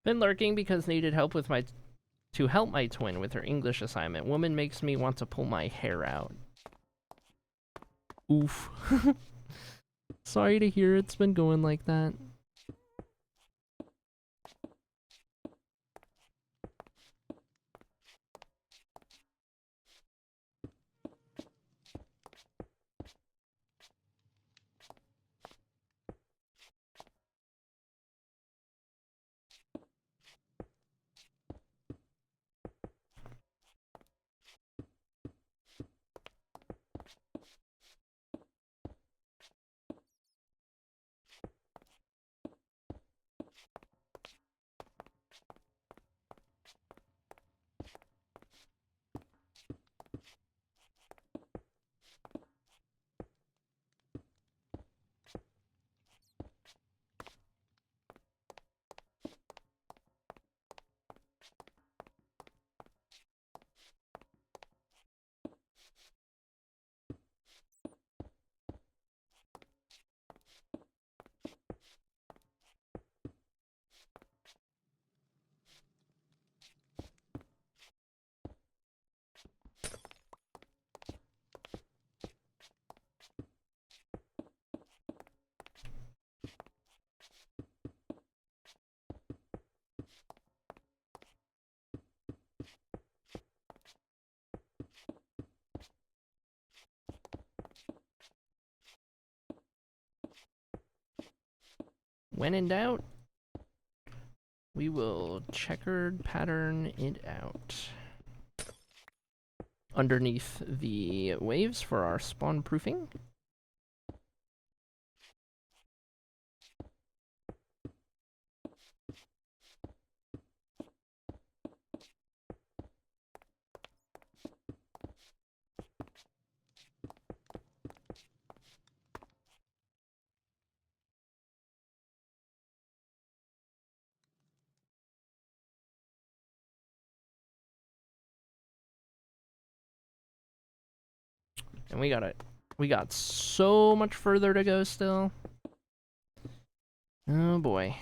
Been lurking because needed help with to help my twin with her English assignment. Woman makes me want to pull my hair out. Oof. Sorry to hear it's been going like that. when in doubt, we will checkered pattern it out underneath the waves for our spawn proofing. And we got so much further to go still. Oh boy.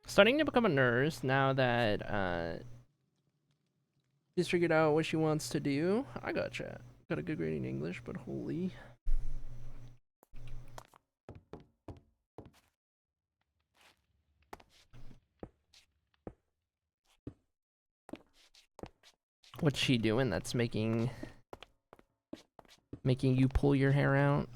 Starting to become a nurse now that she's figured out what she wants to do. I gotcha. Got a good grade in English, but holy. What's she doing that's making you pull your hair out?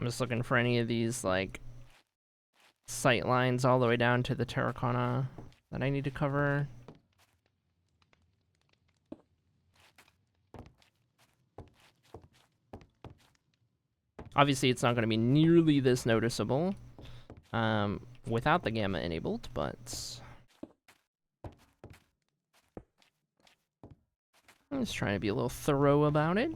I'm just looking for any of these, like, sight lines all the way down to the terracotta that I need to cover. Obviously, it's not going to be nearly this noticeable without the gamma enabled, but I'm just trying to be a little thorough about it.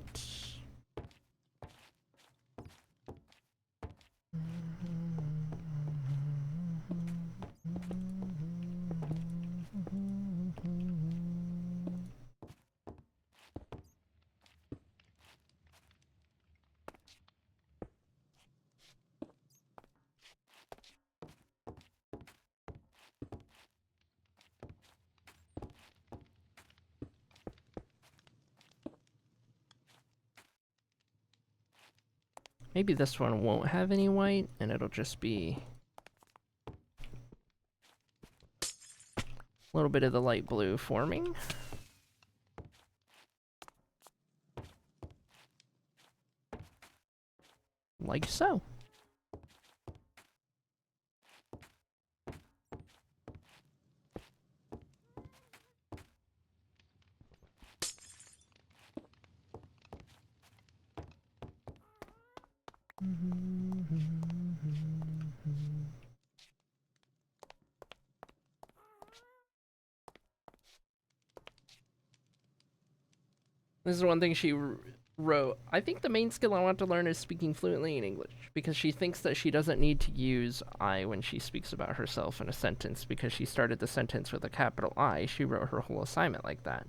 Maybe this one won't have any white, and it'll just be a little bit of the light blue forming. Like so. This is one thing she wrote. I think the main skill I want to learn is speaking fluently in English, because she thinks that she doesn't need to use I when she speaks about herself in a sentence, because she started the sentence with a capital I. She wrote her whole assignment like that.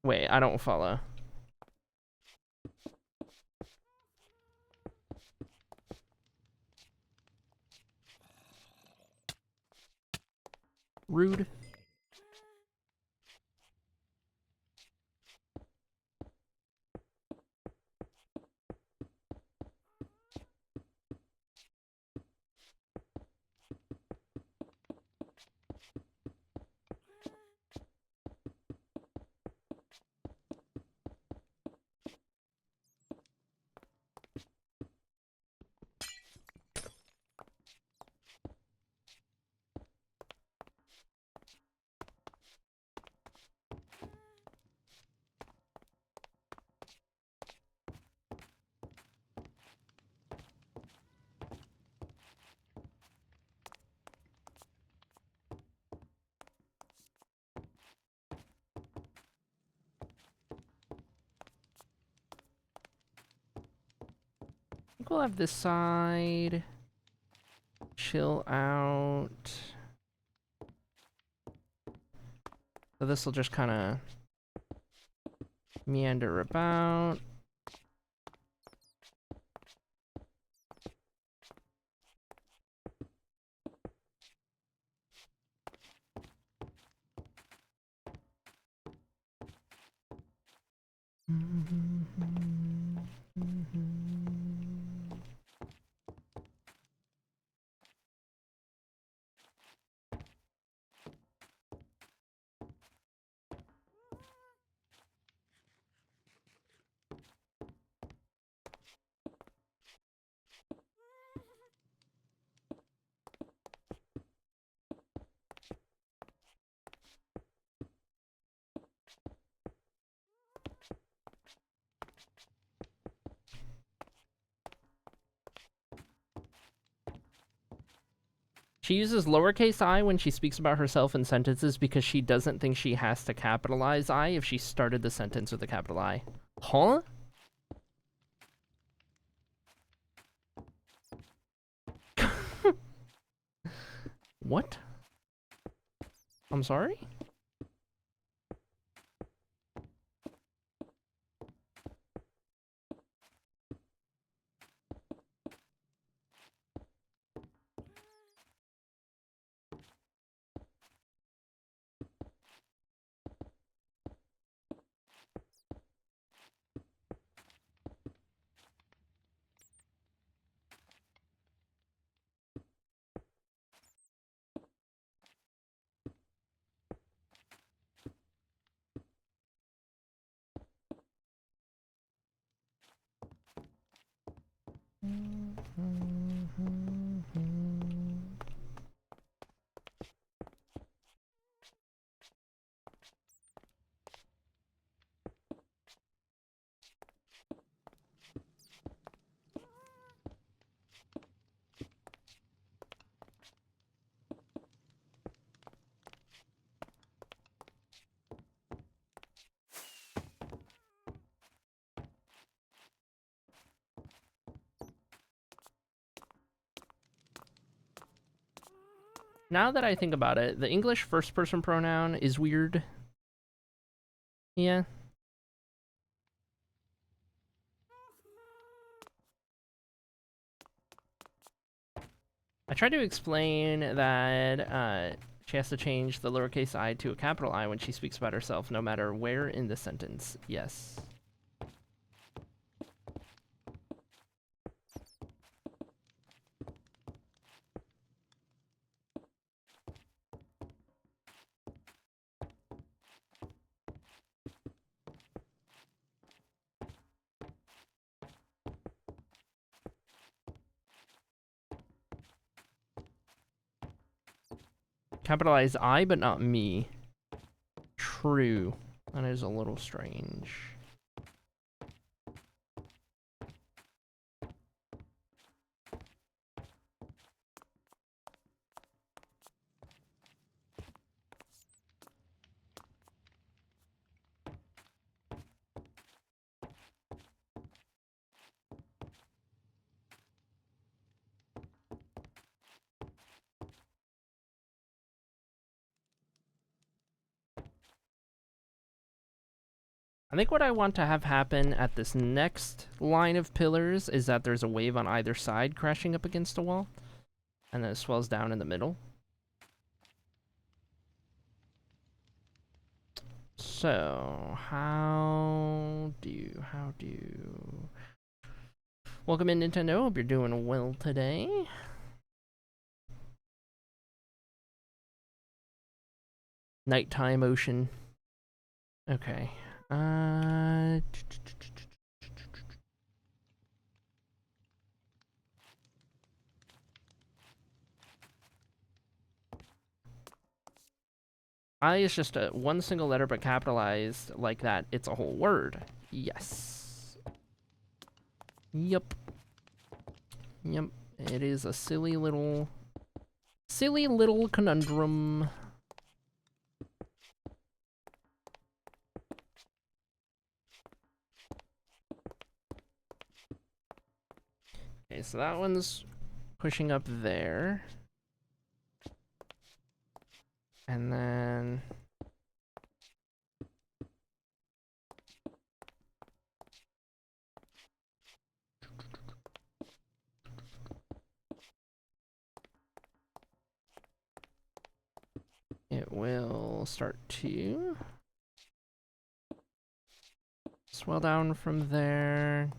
Wait, I don't follow. Rude. I think we'll have this side. Chill out. So this will just kind of meander about. She uses lowercase I when she speaks about herself in sentences because she doesn't think she has to capitalize I if she started the sentence with a capital I. Huh? What? I'm sorry? Now that I think about it, the English first person pronoun is weird. Yeah. I tried to explain that she has to change the lowercase I to a capital I when she speaks about herself, no matter where in the sentence. Yes. Capitalize I, but not me. True. That is a little strange. I think what I want to have happen at this next line of pillars is that there's a wave on either side crashing up against a wall, and then it swells down in the middle. So, how do... Welcome in, Nintendo. Hope you're doing well today. Nighttime ocean. Okay. I is just a one single letter but capitalized like that. It's a whole word. Yes. Yep. Yep. It is a silly little conundrum. Okay, so that one's pushing up there. And then... it will start to swell down from there.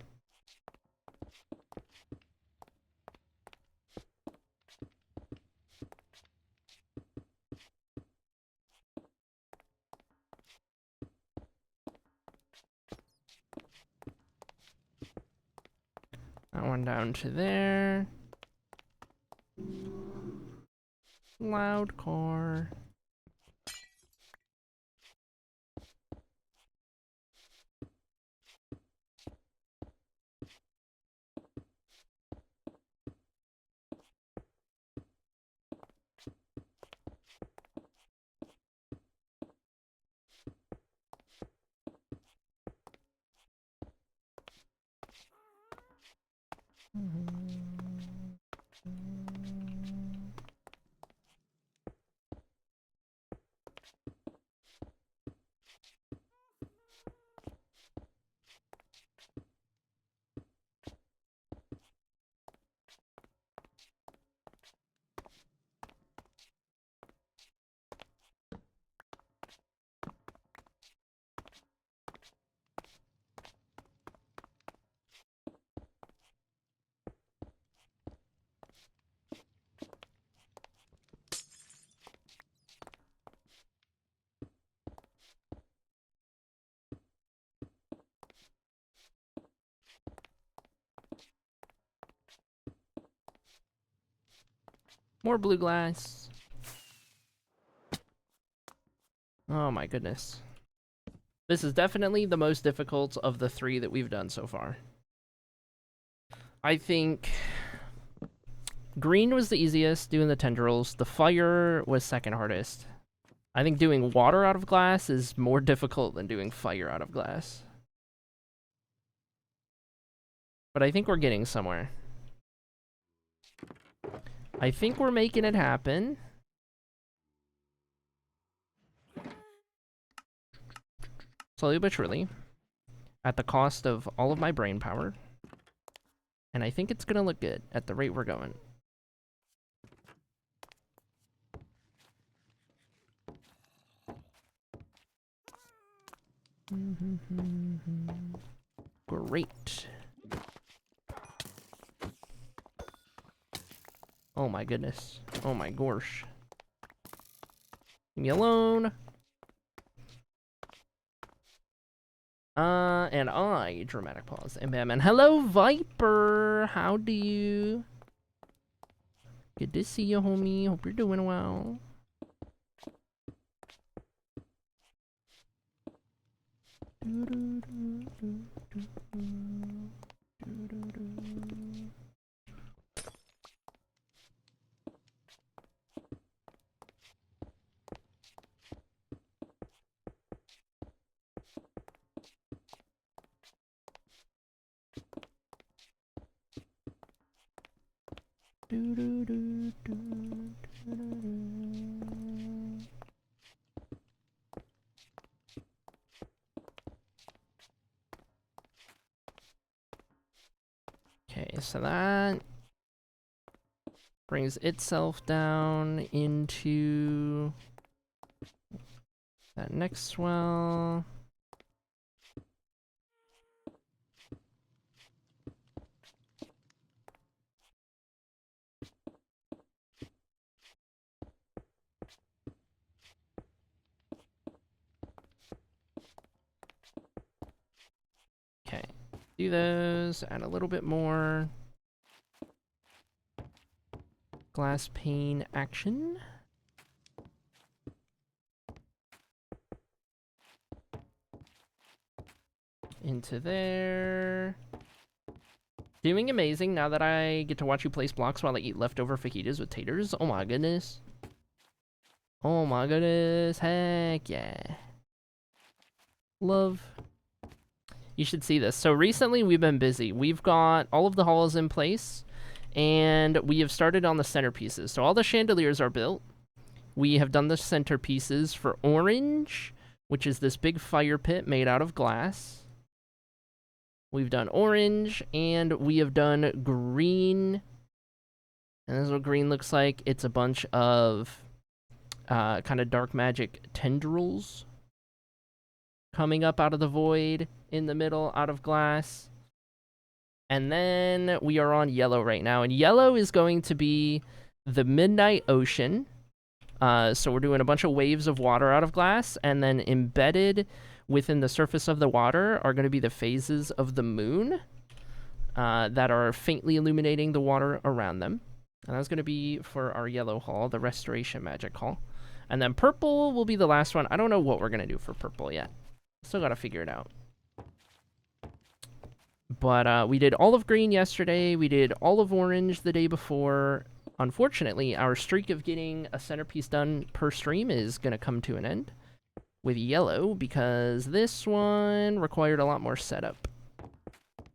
That one down to there. Loud car. More blue glass. Oh my goodness. This is definitely the most difficult of the three that we've done so far. I think green was the easiest, doing the tendrils. The fire was second hardest. I think doing water out of glass is more difficult than doing fire out of glass. But I think we're getting somewhere. I think we're making it happen. Slowly but surely. At the cost of all of my brain power. And I think it's gonna look good at the rate we're going. Great. Oh my goodness. Oh my gosh. Leave me alone. And I, dramatic pause, and Batman. Hello, Viper! How do you? Good to see you, homie. Hope you're doing well. Okay, so that brings itself down into that next swell. Okay, do those, add a little bit more glass pane action. Into there. Doing amazing now that I get to watch you place blocks while I eat leftover fajitas with taters. Oh my goodness. Oh my goodness. Heck yeah. Love. You should see this. So recently we've been busy. We've got all of the halls in place, and we have started on the centerpieces. So all the chandeliers are built. We have done the centerpieces for orange, which is this big fire pit made out of glass. We've done orange, and we have done green. And this is what green looks like. It's a bunch of kind of dark magic tendrils coming up out of the void in the middle, out of glass. And then we are on yellow right now. And yellow is going to be the Midnight Ocean. So we're doing a bunch of waves of water out of glass, and then embedded within the surface of the water are going to be the phases of the moon that are faintly illuminating the water around them. And that's going to be for our yellow hall, the Restoration Magic Hall. And then purple will be the last one. I don't know what we're going to do for purple yet. Still got to figure it out. But we did all of green yesterday. We did all of orange the day before. Unfortunately, our streak of getting a centerpiece done per stream is going to come to an end with yellow, because this one required a lot more setup.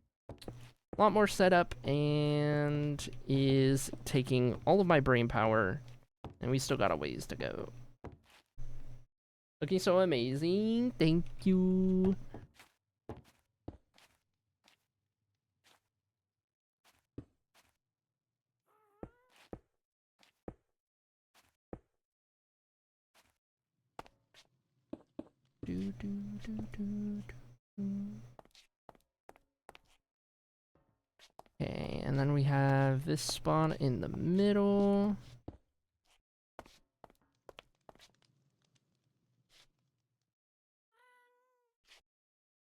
A lot more setup, and is taking all of my brain power, and we still got a ways to go. Looking so amazing. Thank you. Okay, and then we have this spot in the middle.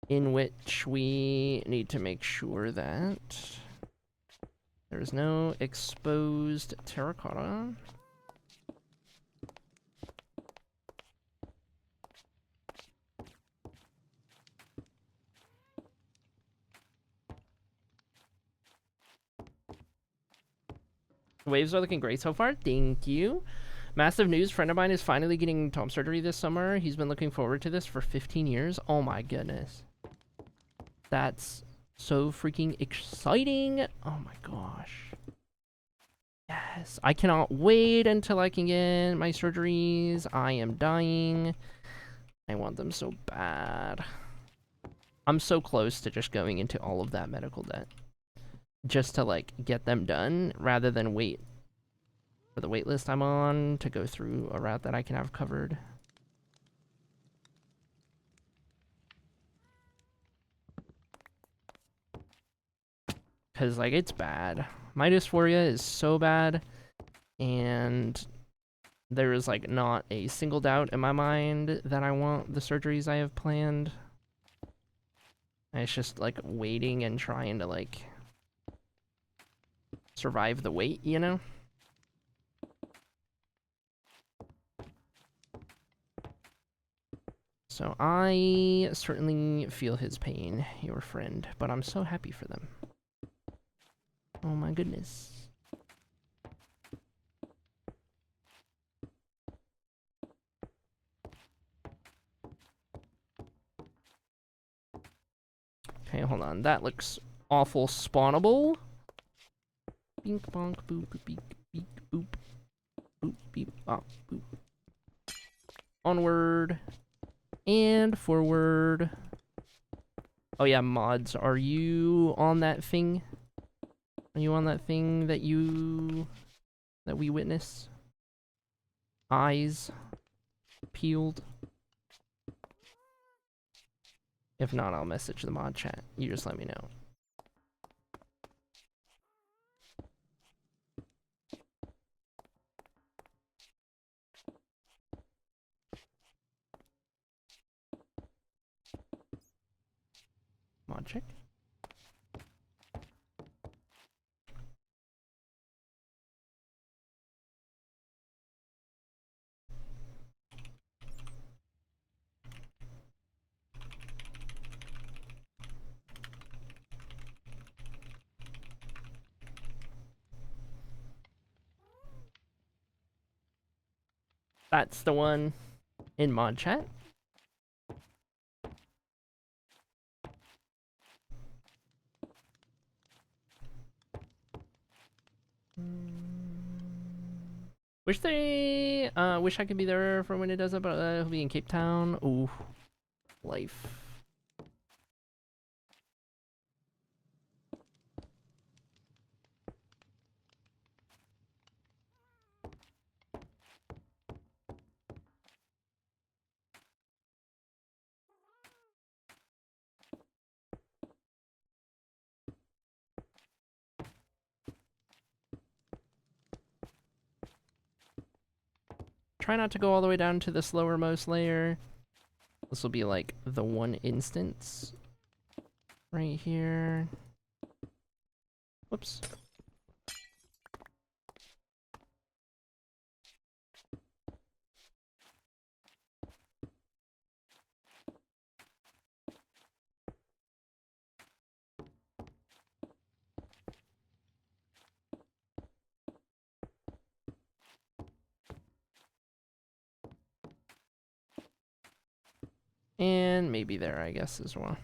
In which we need to make sure that there's no exposed terracotta. Waves are looking great so far. Thank you. Massive news. Friend of mine is finally getting top surgery this summer. He's been looking forward to this for 15 years. Oh my goodness. That's so freaking exciting. Oh my gosh. Yes. I cannot wait until I can get my surgeries. I am dying. I want them so bad. I'm so close to just going into all of that medical debt. Just to, like, get them done, rather than wait for the wait list I'm on to go through a route that I can have covered. Because, like, it's bad. My dysphoria is so bad, and there is, like, not a single doubt in my mind that I want the surgeries I have planned. It's just, like, waiting and trying to, like, survive the wait, you know? So I certainly feel his pain, your friend, but I'm so happy for them. Oh my goodness. Okay, hold on. That looks awful spawnable. Bink bonk boop beep beep boop. Boop beep bop boop. Onward. And forward. Oh yeah, mods. Are you on that thing? Are you on that thing that we witness? Eyes peeled. If not, I'll message the mod chat. You just let me know. Mod check. That's the one in mod chat. Wish I could be there for when it does it, but he'll be in Cape Town. Ooh, life. Try not to go all the way down to this lowermost layer. This will be like the one instance right here. Whoops. And maybe there, I guess, as well.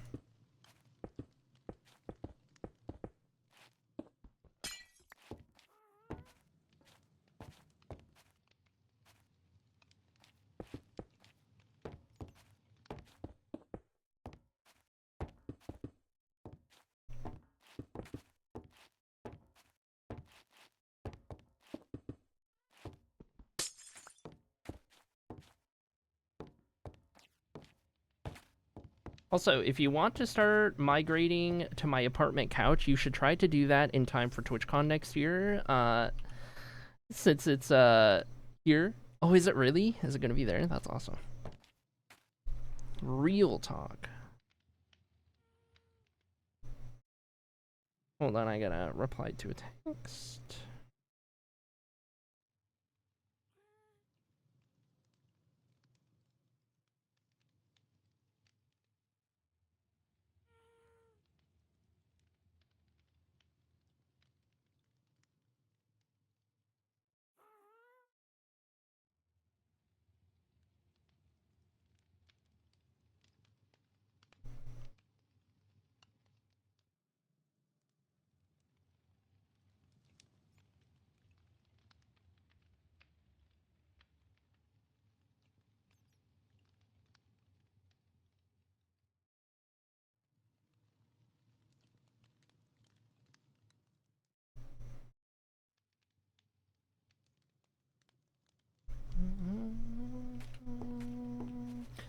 Also, if you want to start migrating to my apartment couch, you should try to do that in time for TwitchCon next year. Since it's here. Oh, is it really? Is it gonna be there? That's awesome. Real talk. Hold on, I gotta reply to a text.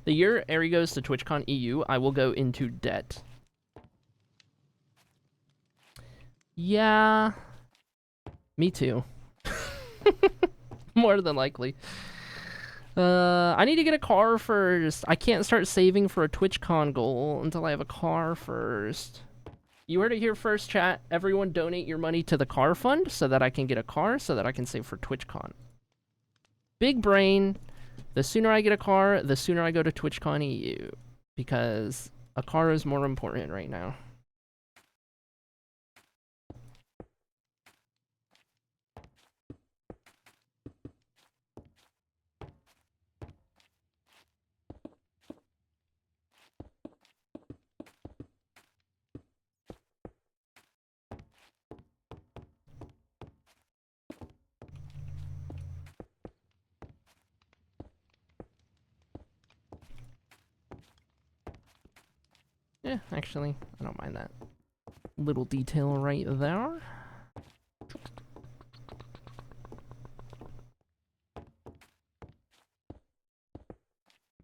The year Ari goes to TwitchCon EU, I will go into debt. Yeah. Me too. More than likely. I need to get a car first. I can't start saving for a TwitchCon goal until I have a car first. You heard it here first, chat. Everyone donate your money to the car fund so that I can get a car so that I can save for TwitchCon. Big brain. The sooner I get a car, the sooner I go to TwitchCon EU. Because a car is more important right now. Yeah, actually, I don't mind that little detail right there.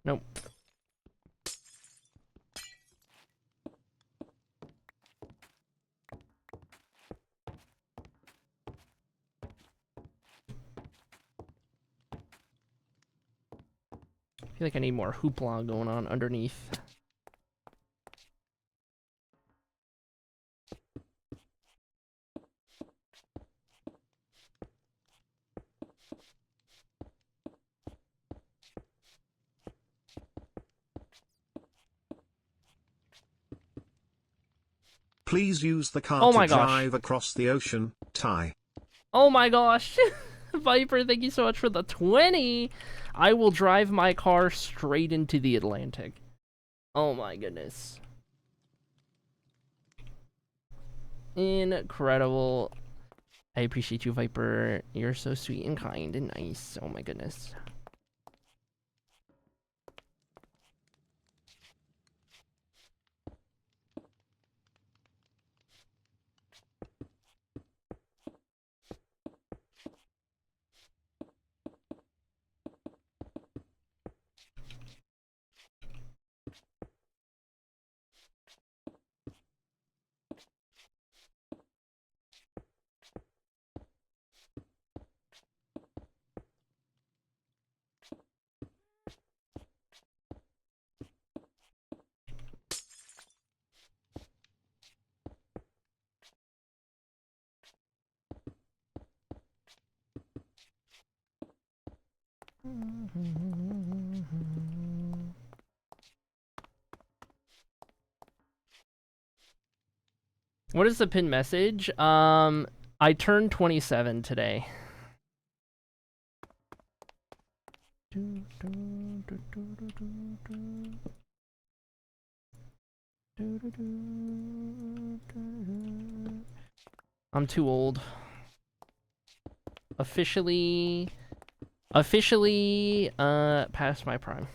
Nope. I feel like I need more hoopla going on underneath. Please use the car Oh to my gosh. drive across the ocean, Ty. Oh my gosh. Viper, thank you so much for the 20. I will drive my car straight into the Atlantic. Oh my goodness. Incredible. I appreciate you, Viper. You're so sweet and kind and nice. Oh my goodness. What is the pin message? I turned 27 today. I'm too old. Officially past my prime.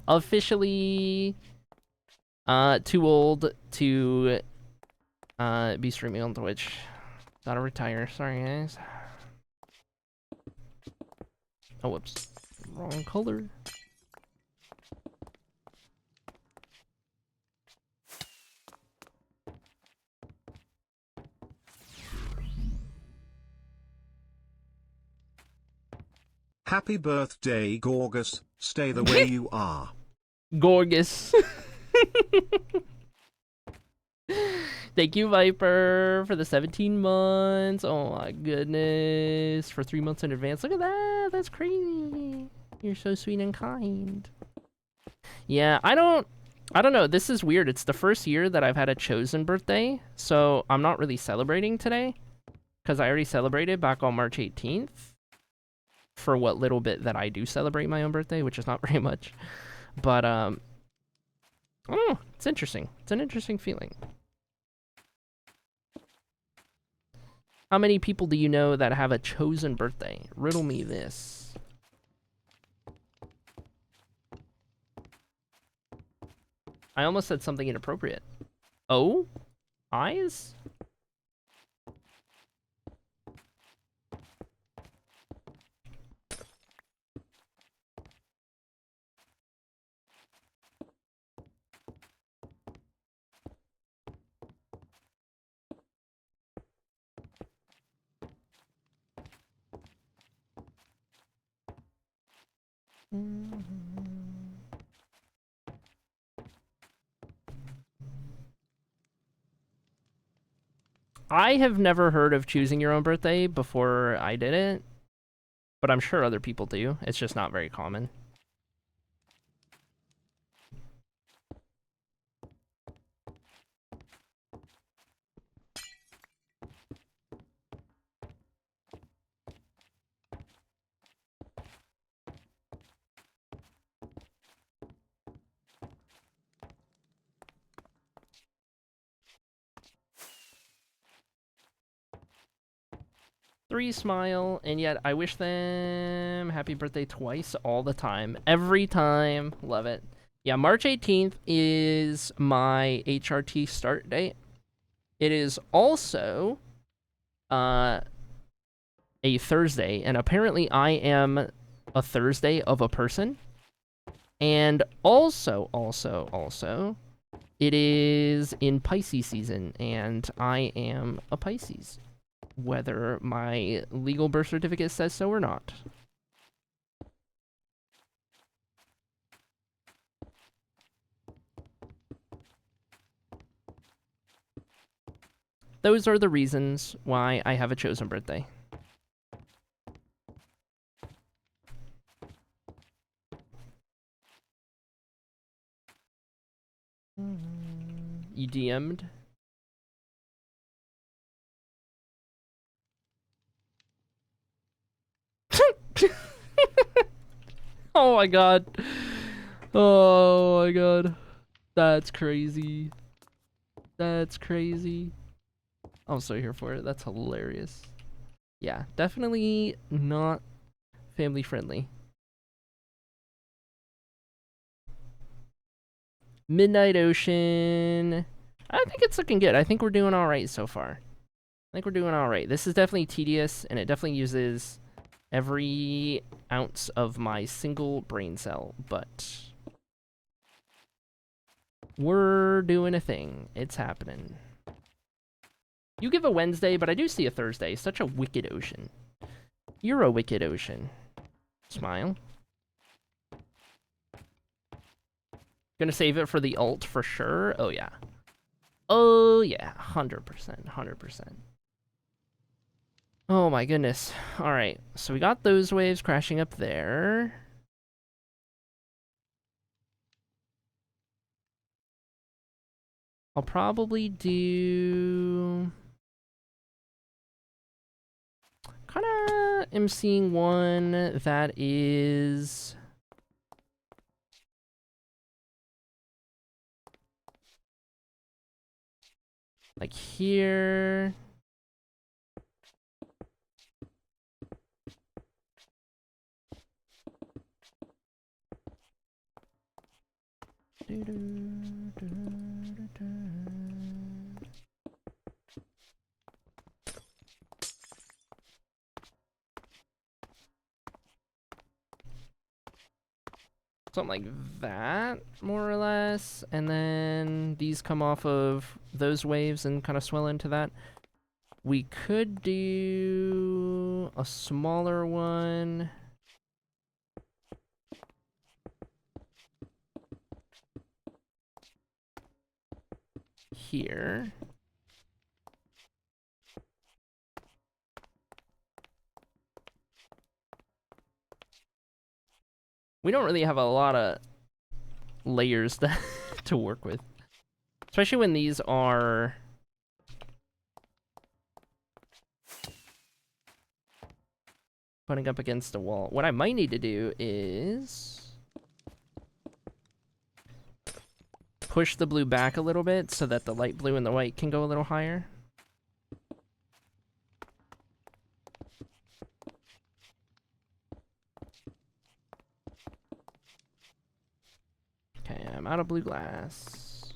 Officially too old to be streaming on Twitch. Gotta retire. Sorry, guys. Oh, whoops. Wrong color. Happy birthday, Gorgus. Stay the way you are. Gorgus. Thank you, Viper, for the 17 months. Oh my goodness. For 3 months in advance. Look at that. That's crazy. You're so sweet and kind. Yeah, I don't know. This is weird. It's the first year that I've had a chosen birthday, so I'm not really celebrating today because I already celebrated back on March 18th for what little bit that I do celebrate my own birthday, which is not very much. But I don't know. It's interesting. It's an interesting feeling. How many people do you know that have a chosen birthday? Riddle me this. I almost said something inappropriate. Oh? Eyes? I have never heard of choosing your own birthday before I did it, but I'm sure other people do. It's just not very common. Three smile, and yet I wish them happy birthday twice all the time. Every time. Love it. Yeah, March 18th is my HRT start date. It is also a Thursday, and apparently I am a Thursday of a person. And also, it is in Pisces season, and I am a Pisces, whether my legal birth certificate says so or not. those are the reasons why I have a chosen birthday. You DM'd? Oh my god. Oh my god. That's crazy. That's crazy. I'm so here for it. That's hilarious. Yeah, definitely not family friendly. Midnight Ocean. I think it's looking good. I think we're doing alright so far. I think we're doing alright. This is definitely tedious, and it definitely uses every ounce of my single brain cell, but we're doing a thing. It's happening. You give a Wednesday, but I do see a Thursday. Such a wicked ocean. You're a wicked ocean. Smile. Gonna save it for the ult for sure. Oh, yeah. Oh, yeah. 100%. 100%. Oh, my goodness. All right. So we got those waves crashing up there. I'll probably do... Kinda am seeing one that is... like here. Something like that, more or less. And then these come off of those waves and kind of swell into that. We could do a smaller one. Here. We don't really have a lot of layers to work with. Especially when these are... putting up against a wall. What I might need to do is... push the blue back a little bit so that the light blue and the white can go a little higher. Okay, I'm out of blue glass.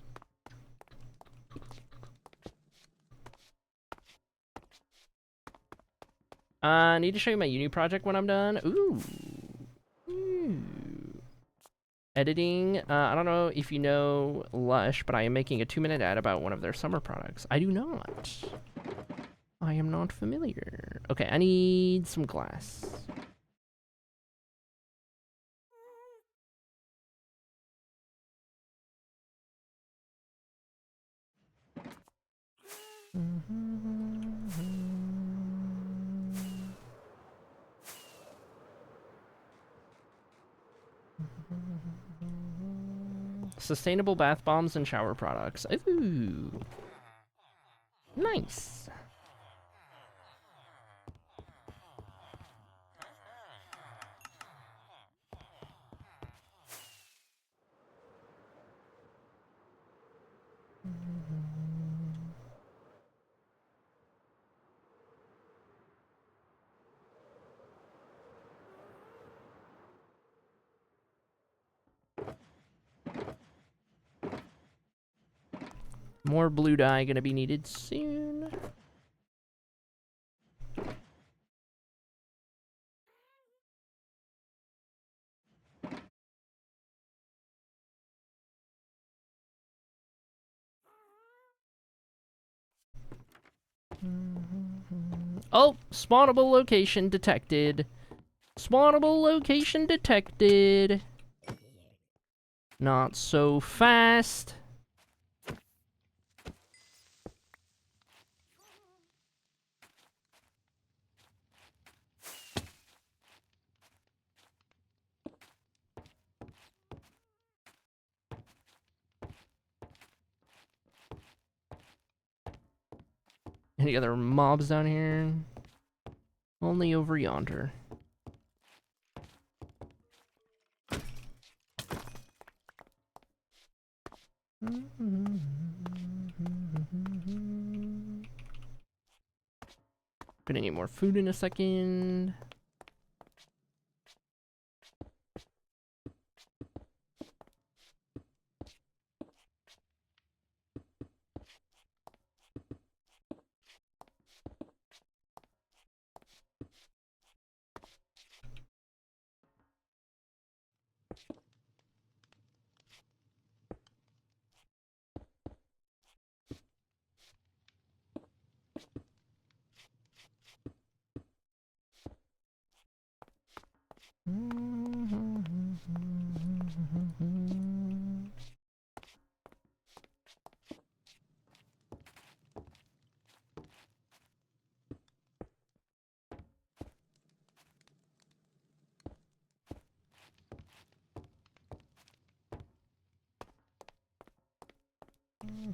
I need to show you my uni project when I'm done. Ooh. Ooh. Editing. I don't know if you know Lush, but I am making a 2-minute ad about one of their summer products. I do not. I am not familiar. Okay, I need some glass. Sustainable bath bombs and shower products. Ooh. Nice. More blue dye gonna be needed soon. Oh, spawnable location detected. Spawnable location detected. Not so fast. Any other mobs down here? Only over yonder. Gonna need more food in a second.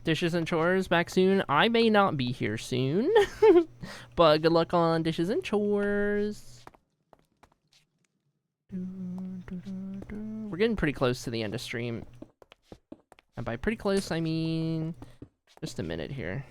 Dishes and chores back soon. I may not be here soon, but good luck on dishes and chores. We're getting pretty close to the end of stream. And by pretty close, I mean just a minute here.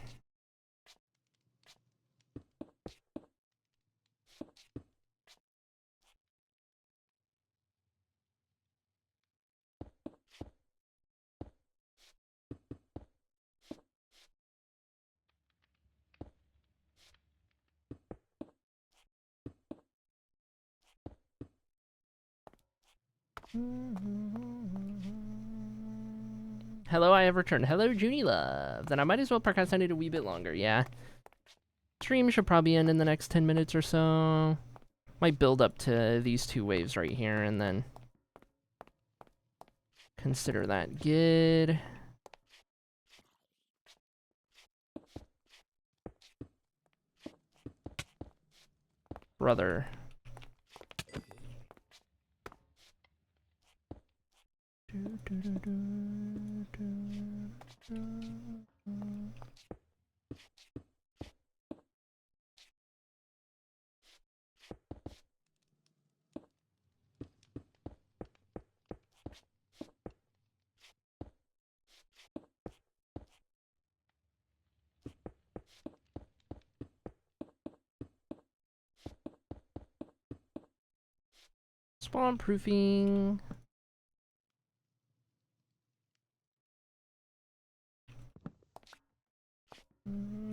Hello, I have returned. Hello, Junie Love. Then I might as well procrastinate a wee bit longer, yeah. Stream should probably end in the next 10 minutes or so. Might build up to these two waves right here and then consider that good. Brother. Spawn proofing.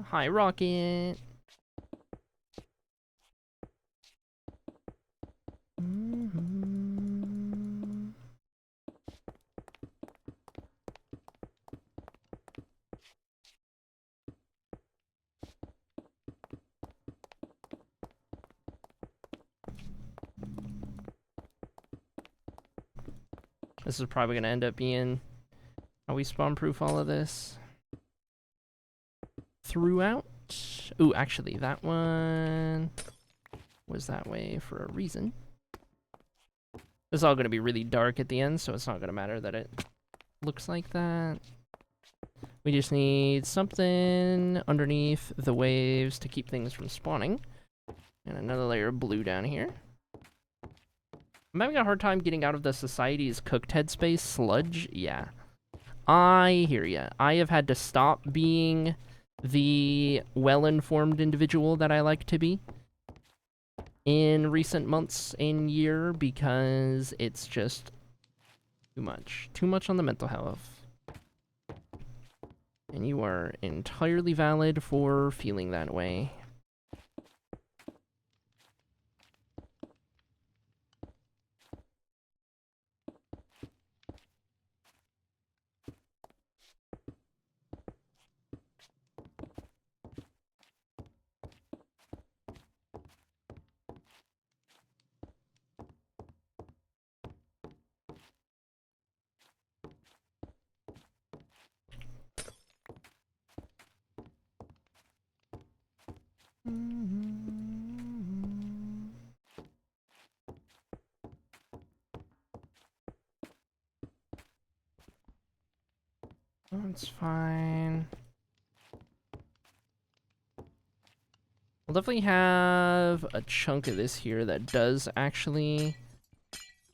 Hi, Rocket. This is probably going to end up being how we spawn proof all of this throughout. Ooh, actually, that one was that way for a reason. This is all going to be really dark at the end, so it's not going to matter that it looks like that. We just need something underneath the waves to keep things from spawning. And another layer of blue down here. I'm having a hard time getting out of the society's cooked headspace. Sludge? Yeah. I hear ya. I have had to stop being the well-informed individual that I like to be in recent months and year because it's just too much. Too much on the mental health. And you are entirely valid for feeling that way. That's fine. We'll definitely have a chunk of this here that does actually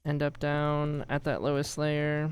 end up down at that lowest layer.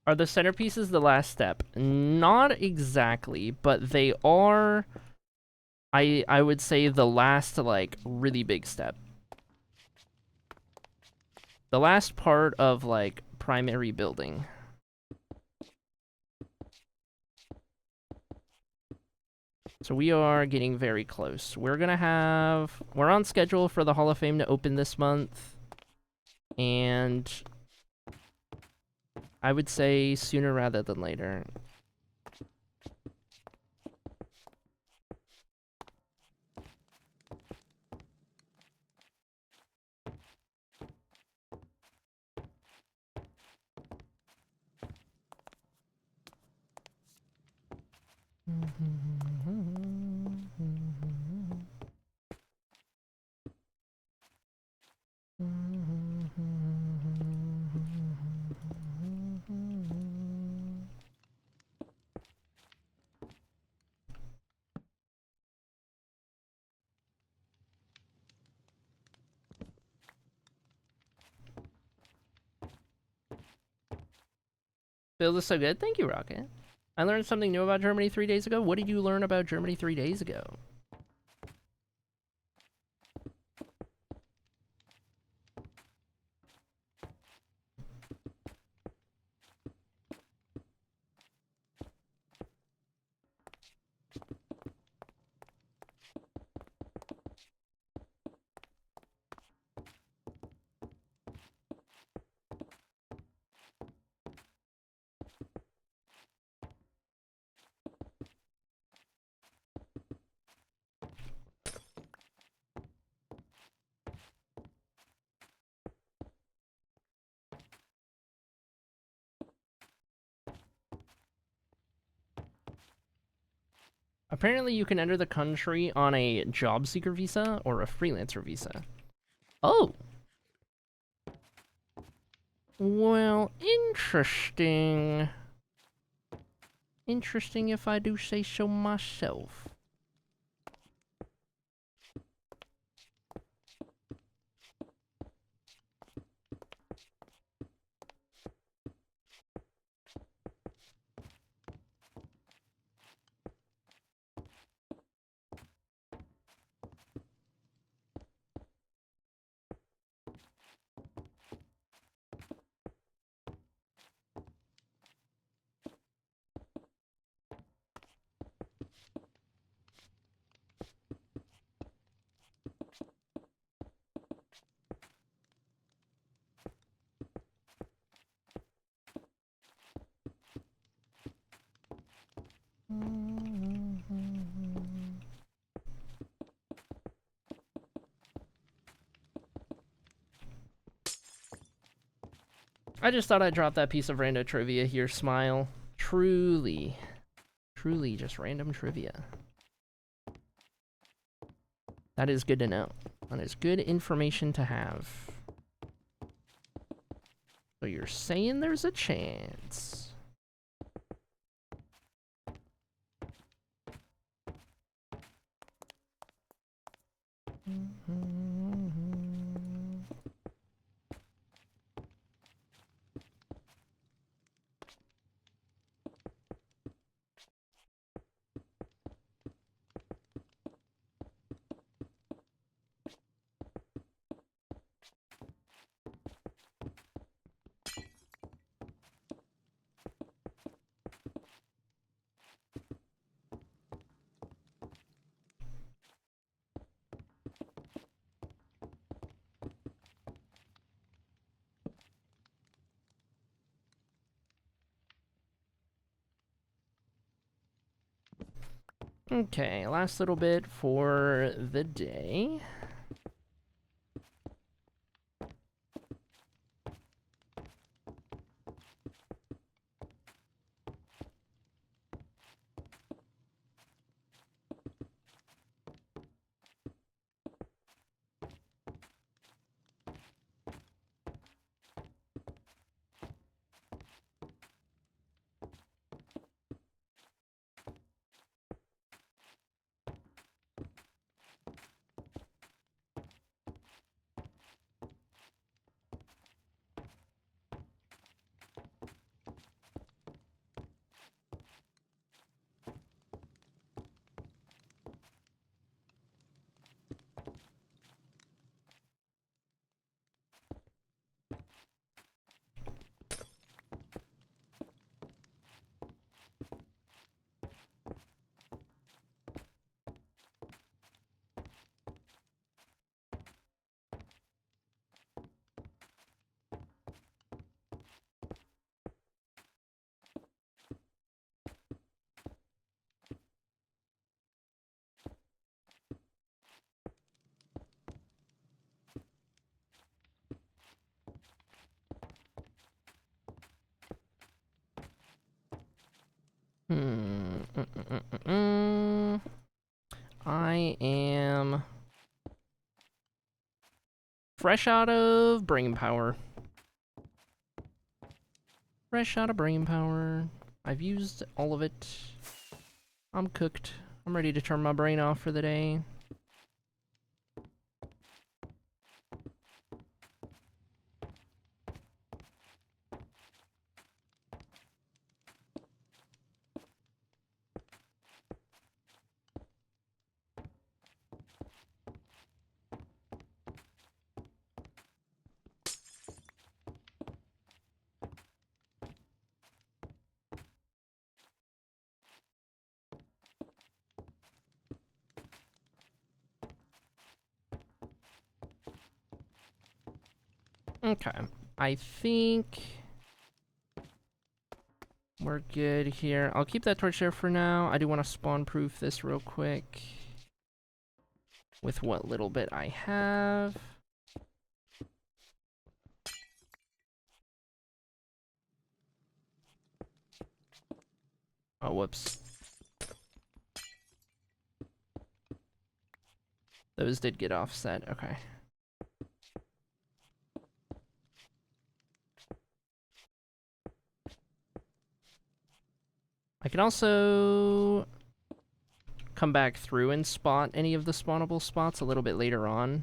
Are the centerpieces the last step? Not exactly, but they are, I would say, the last, like, really big step. The last part of, like, primary building. So we are getting very close. We're on schedule for the Hall of Fame to open this month. And I would say sooner rather than later. Feels this so good? Thank you, Rocket. I learned something new about Germany 3 days ago. What did you learn about Germany 3 days ago? Apparently, you can enter the country on a job seeker visa or a freelancer visa. Oh! Well, interesting. Interesting if I do say so myself. I just thought I'd drop that piece of random trivia here, Smile. Truly, truly just random trivia. That is good to know. That is good information to have. So you're saying there's a chance. Okay, last little bit for the day. I am fresh out of brain power. Fresh out of brain power. I've used all of it. I'm cooked. I'm ready to turn my brain off for the day. Okay. I think we're good here. I'll keep that torch there for now. I do want to spawn proof this real quick with what little bit I have. Oh, whoops. Those did get offset. Okay. I can also come back through and spot any of the spawnable spots a little bit later on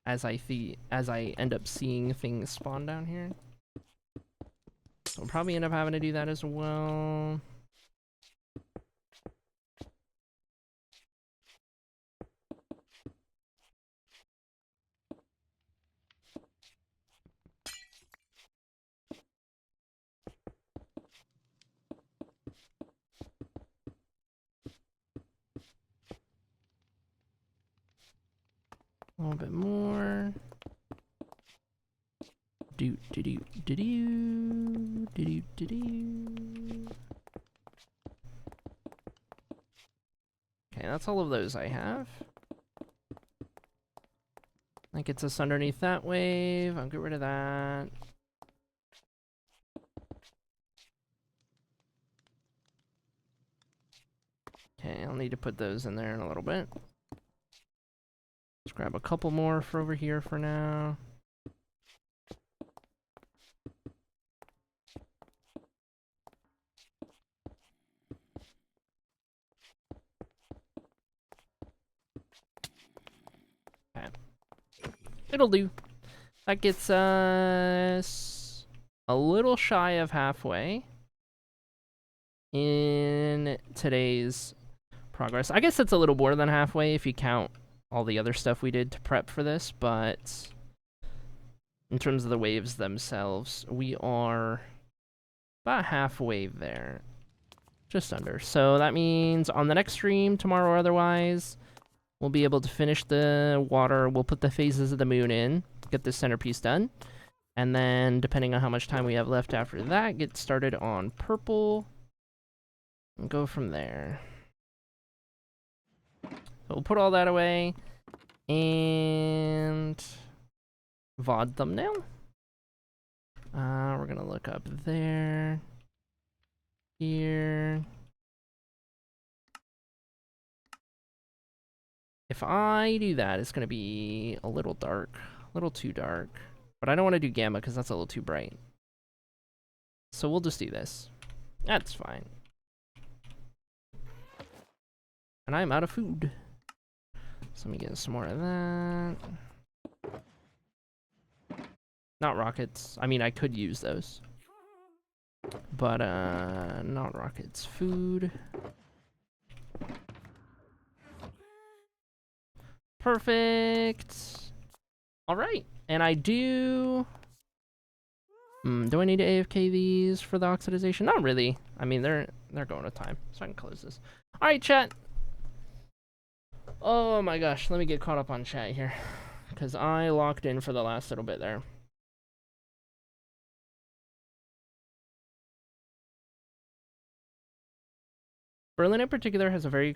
as I end up seeing things spawn down here. So I'll probably end up having to do that as well. A little bit more. Do do do do do do do do do. Okay, that's all of those I have. That gets us underneath that wave. I'll get rid of that. Okay, I'll need to put those in there in a little bit. Let's grab a couple more for over here for now. Okay. It'll do. That gets us a little shy of halfway in today's progress. I guess it's a little more than halfway if you count all the other stuff we did to prep for this, but in terms of the waves themselves, we are about halfway there. Just under. So that means on the next stream, tomorrow or otherwise, we'll be able to finish the water. We'll put the phases of the moon in, get this centerpiece done. And then, depending on how much time we have left after that, get started on purple. And go from there. We'll put all that away. And VOD thumbnail. We're gonna look up there. Here. If I do that, it's gonna be a little dark. A little too dark. But I don't want to do gamma because that's a little too bright. So we'll just do this. That's fine. And I'm out of food. So let me get some more of that. Not rockets. I mean, I could use those. But, not rockets. Food. Perfect. All right. And I do... do I need to AFK these for the oxidization? Not really. I mean, they're going to time. So I can close this. All right, chat. Oh my gosh. Let me get caught up on chat here. Because I locked in for the last little bit there. Berlin in particular has a very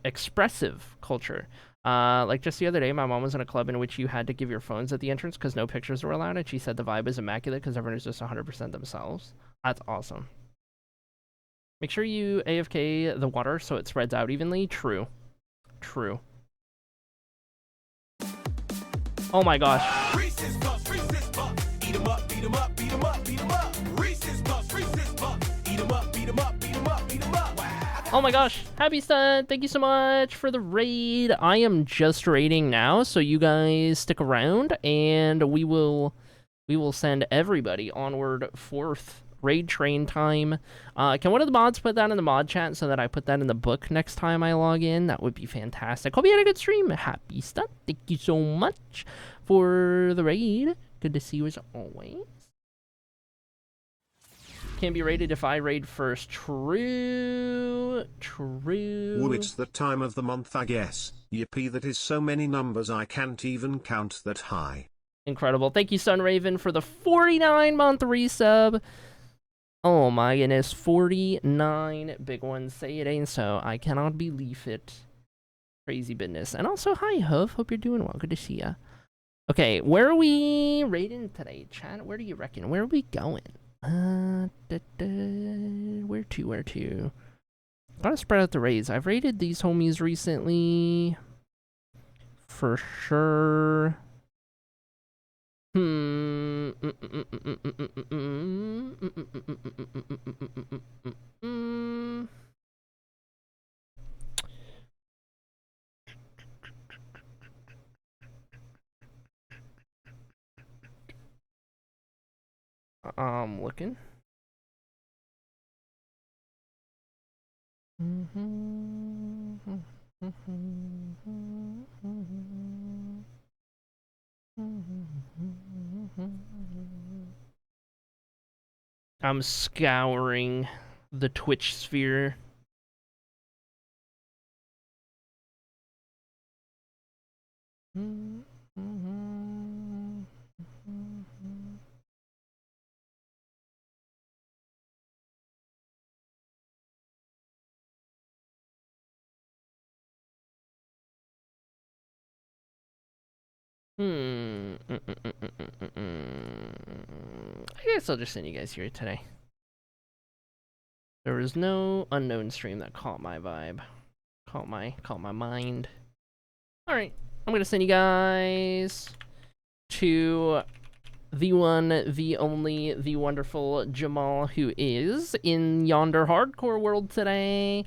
expressive culture. Like just the other day, my mom was in a club in which you had to give your phones at the entrance because no pictures were allowed, and she said the vibe is immaculate because everyone is just 100% themselves. That's awesome. Make sure you AFK the water so it spreads out evenly. True. True. Oh my gosh. Oh my gosh, Happy Stud, thank you so much for the raid. I am just raiding now, so you guys stick around, and we will send everybody onward forth. Raid train time. Can one of the mods put that in the mod chat so that I put that in the book next time I log in? That would be fantastic. Hope you had a good stream. Happy Stud, thank you so much for the raid. Good to see you as always. Can't be raided if I raid first. True. True. Ooh, it's the time of the month, I guess. Yippee, that is so many numbers I can't even count that high. Incredible. Thank you, Sunraven, for the 49-month resub. Oh my goodness. 49 big ones. Say it ain't so. I cannot believe it. Crazy business. And also, hi, Hoof. Hope you're doing well. Good to see ya. Okay, where are we raiding today, chat? Where do you reckon? Where are we going? Where to? Gotta spread out the raids. I've raided these homies recently. For sure. I'm looking. I'm scouring the Twitch sphere. I guess I'll just send you guys here today. There was no unknown stream that caught my vibe. Caught my mind. Alright, I'm gonna send you guys to the one, the only, the wonderful Jamal, who is in yonder hardcore world today.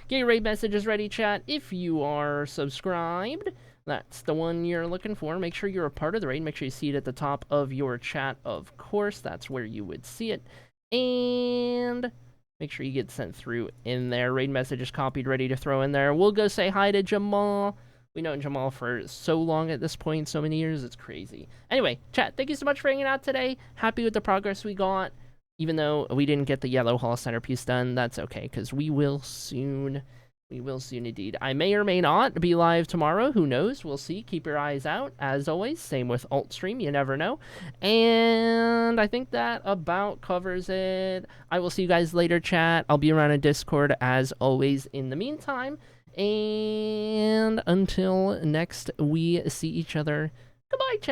Get your raid messages ready, chat. If you are subscribed, that's the one you're looking for. Make sure you're a part of the raid. Make sure you see it at the top of your chat, of course. That's where you would see it. And make sure you get sent through in there. Raid messages copied, ready to throw in there. We'll go say hi to Jamal. We know Jamal for so long at this point, so many years, it's crazy. Anyway, chat, thank you so much for hanging out today. Happy with the progress we got. Even though we didn't get the yellow hall centerpiece done, that's okay, because we will soon. We will soon indeed. I may or may not be live tomorrow. Who knows? We'll see. Keep your eyes out. As always, same with Altstream. You never know. And I think that about covers it. I will see you guys later, chat. I'll be around in Discord as always in the meantime. And until next we see each other, goodbye, chat.